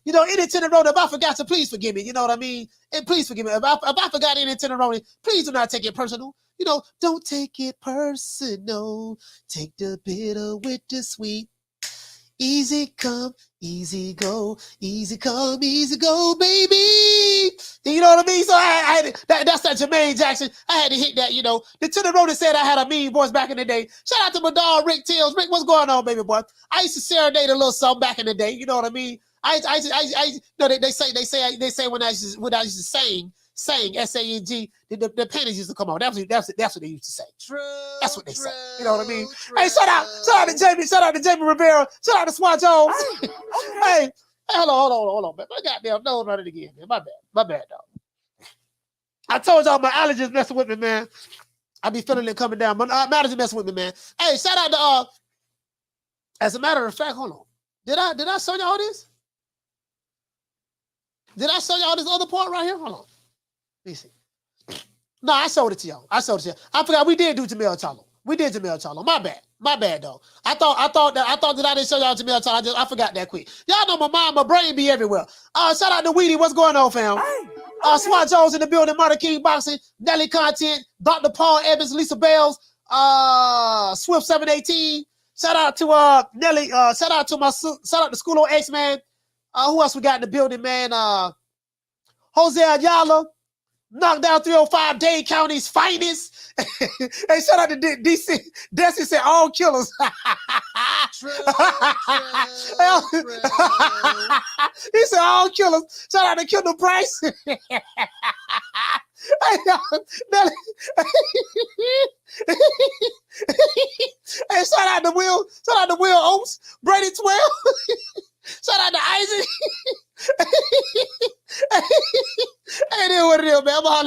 You know, any Tenderoni, if I forgot to, please forgive me. You know what I mean? And please forgive me. If I forgot any Tenderoni, please do not take it personal. You know, don't take it personal. Take the bitter with the sweet. Easy come, easy go. Easy come, easy go, baby. You know what I mean? So that's that Jermaine Jackson. I had to hit that, you know. The Tenderoni said I had a mean voice back in the day. Shout out to my dog, Rick Tills. Rick, what's going on, baby boy? I used to serenade a little something back in the day. You know what I mean? No, they say when I used to sing S-A-N-G, the panties used to come on. That's what they used to say. True. That's what they say. You know what I mean? True. Hey, shout out to Jamie. Shout out to Jamie Rivera. Shout out to Swan Jones. Hey, hold on, man. My goddamn nose running again, man. My bad, dog. I told y'all my allergies messing with me, man. I be feeling it coming down. My allergies messing with me, man. Hey, shout out to as a matter of fact, hold on. Did I show y'all this? Did I show y'all this other part right here? Hold on. Let me see. No, I showed it to y'all. I forgot we did do Jermell Charlo. We did Jermell Charlo. My bad, though. I thought that I didn't show y'all Jermell Charlo. I forgot that quick. Y'all know my brain be everywhere. Shout out to Weedy. What's going on, fam? Swat Jones in the building. Martin King Boxing. Nelly Content. Dr. Paul Evans. Lisa Bells. Swift 718. Shout out to Nelly. Shout out to School of X, man. Who else we got in the building, man? Jose Ayala, Knockdown 305, Dade County's finest. Hey, shout out to DC. Desi said all killers. He said all killers. Shout out to Kendall Price. Hey, shout out to Will Oates, Brady 12. Shout out to Isaac. Hey, that's what it is, man. I'm gonna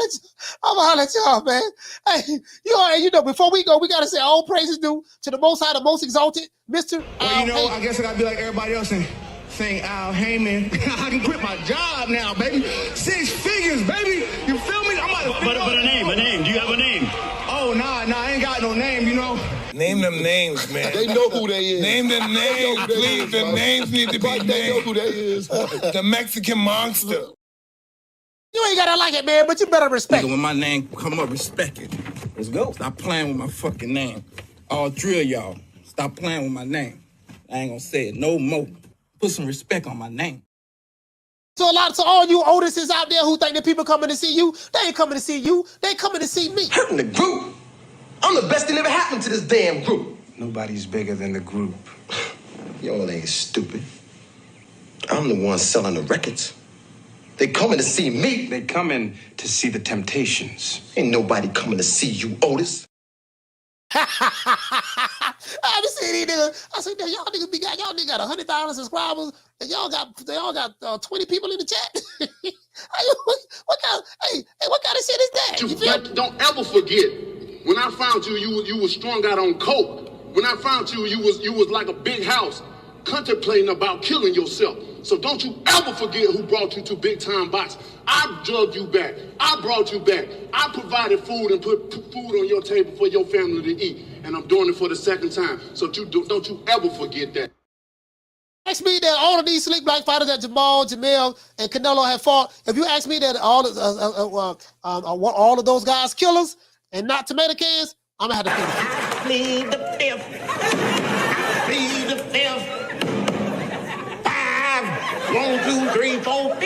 holler at y'all, man. Hey, you know, before we go, we gotta say all praises due to the Most High, the Most Exalted, Mr. Well, you know, I guess I gotta be like everybody else and sing Al Heyman. I can quit my job now, baby. 6 figures, baby. You feel me? I'm about to. But a name. Do you have a name? Oh, nah, I ain't got no name, you know. Name Name them names, man. They know who they is. Name them names, please. The names need to be named. They know who they is. The Mexican monster. You ain't gotta like it, man, but you better respect it. When my name come up, respect it. Let's go. Stop playing with my fucking name. All three of y'all, stop playing with my name. I ain't gonna say it no more. Put some respect on my name. So all you Otises out there who think that people coming to see you, they ain't coming to see you. They coming to see me. Hurting the group. I'm the best thing ever happened to this damn group. Nobody's bigger than the group. Y'all ain't stupid. I'm the one selling the records. They coming to see me. They coming to see the Temptations. Ain't nobody coming to see you, Otis. I be seeing these niggas. I said, y'all niggas y'all niggas got 100,000 subscribers, and y'all got 20 people in the chat. what kind of shit is that? Don't ever forget, when I found you, you was strung out on coke. When I found you, you was like a big house, contemplating about killing yourself. So don't you ever forget who brought you to Big Time Box. I drugged you back. I brought you back. I provided food and put food on your table for your family to eat. And I'm doing it for the second time. So don't you ever forget that. Ask me that all of these slick black fighters that Jermall, Jermell, and Canelo have fought. If you ask me that all of those guys killers and not tomato cans, I'm gonna have to Plead the fifth. Plead the fifth. 1, 2, 3, 4, 5.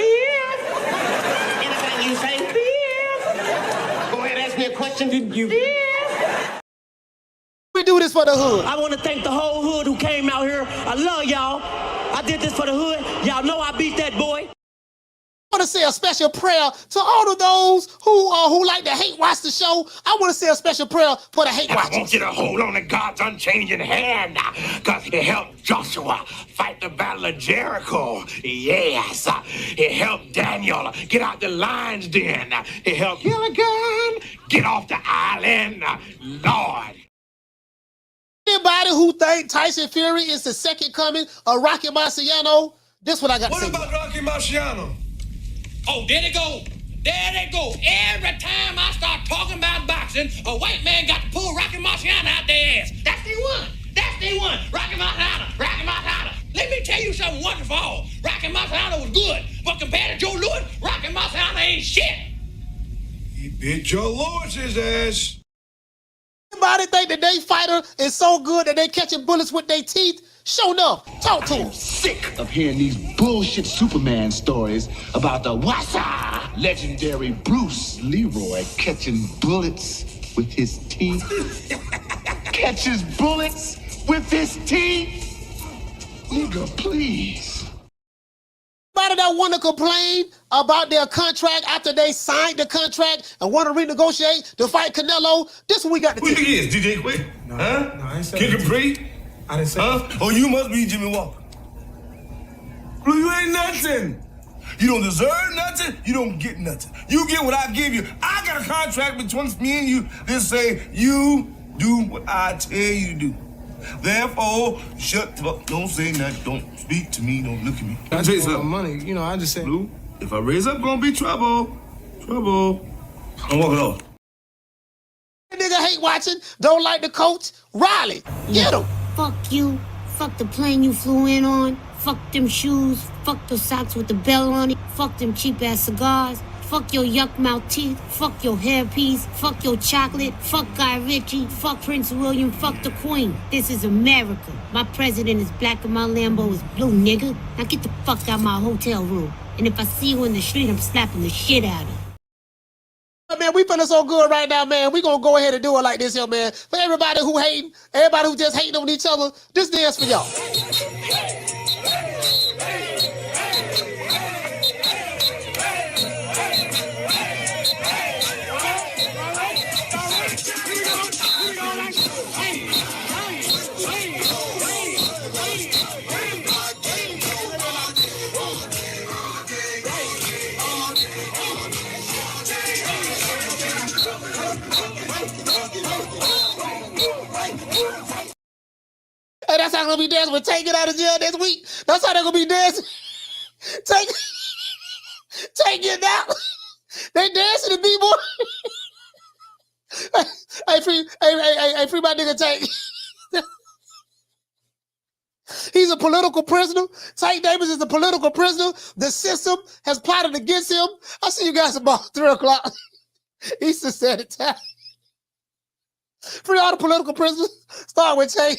Anything you say, 5. Go ahead, ask me a question. Did you? 5. We do this for the hood. I want to thank the whole hood who came out here. I love y'all. I did this for the hood. Y'all know I beat that boy. I want to say a special prayer to all of those who like to hate watch the show. I want to say a special prayer for the hate watchers. I want you to hold on to God's unchanging hand, because he helped Joshua fight the battle of Jericho. Yes, he helped Daniel get out the lion's den. He helped Gilligan get off the island. Lord. Anybody who think Tyson Fury is the second coming of Rocky Marciano, this what I got to say. What about Rocky Marciano? Oh, there they go. There they go. Every time I start talking about boxing, a white man got to pull Rocky Marciano out their ass. That's the one. That's the one. Rocky Marciano. Rocky Marciano. Let me tell you something wonderful. Rocky Marciano was good, but compared to Joe Louis, Rocky Marciano ain't shit. He beat Joe Louis's ass. Anybody think that they fighter is so good that they catching bullets with their teeth? Show enough. Talk to him. Sick of hearing these bullshit Superman stories about the Wassa legendary Bruce Leroy catching bullets with his teeth. Catches bullets with his teeth? Nigga, please. Anybody that want to complain about their contract after they signed the contract and want to renegotiate to fight Canelo, this is what we got to do. Who you think it is, DJ Quick? No, huh? No, I ain't saying Kid that. Capri? I didn't say that. Oh, you must be Jimmy Walker. Blue, you ain't nothing. You don't deserve nothing. You don't get nothing. You get what I give you. I got a contract between me and you that say you do what I tell you to do. Therefore, shut up. Don't say nothing. Don't speak to me. Don't look at me. I just want money. You know, I just said. Blue, if I raise up, gonna be trouble. Trouble. I'm walking off. Nigga hate watching, don't like the coach. Riley, get him. Fuck you. Fuck the plane you flew in on. Fuck them shoes. Fuck the socks with the bell on it. Fuck them cheap ass cigars. Fuck your yuck mouth teeth. Fuck your hairpiece. Fuck your chocolate. Fuck Guy Ritchie. Fuck Prince William. Fuck the Queen. This is America. My president is black and my Lambo is blue, nigga. Now get the fuck out my hotel room. And if I see you in the street, I'm slapping the shit out of you. Man, we feeling so good right now, man. We gonna go ahead and do it like this here, man. For everybody who hating, everybody who just hating on each other, this dance for y'all. Hey, that's how they're gonna be dancing with Tank It out of jail this week. That's how they're gonna be dancing. Take it out. They dancing to B-boy. Hey, free my nigga Tank. He's a political prisoner. Tank Davis is a political prisoner. The system has plotted against him. I'll see you guys about 3 o'clock Eastern Standard Time. Free all the political prisoners. Start with Tank.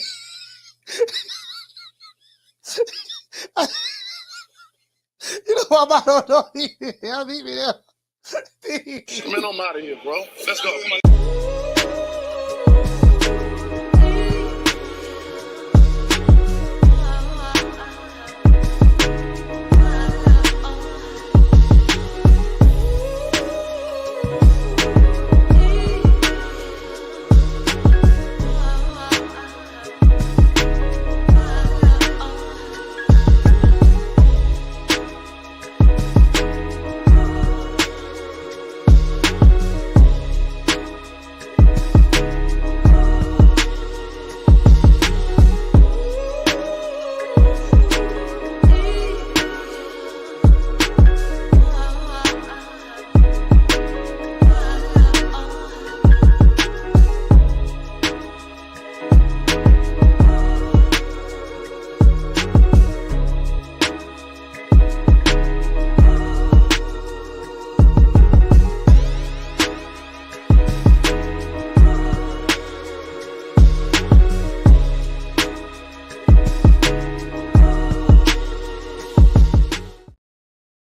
You know what I'm out on? I'll meet me there. Man, I'm out of here, bro. Let's go.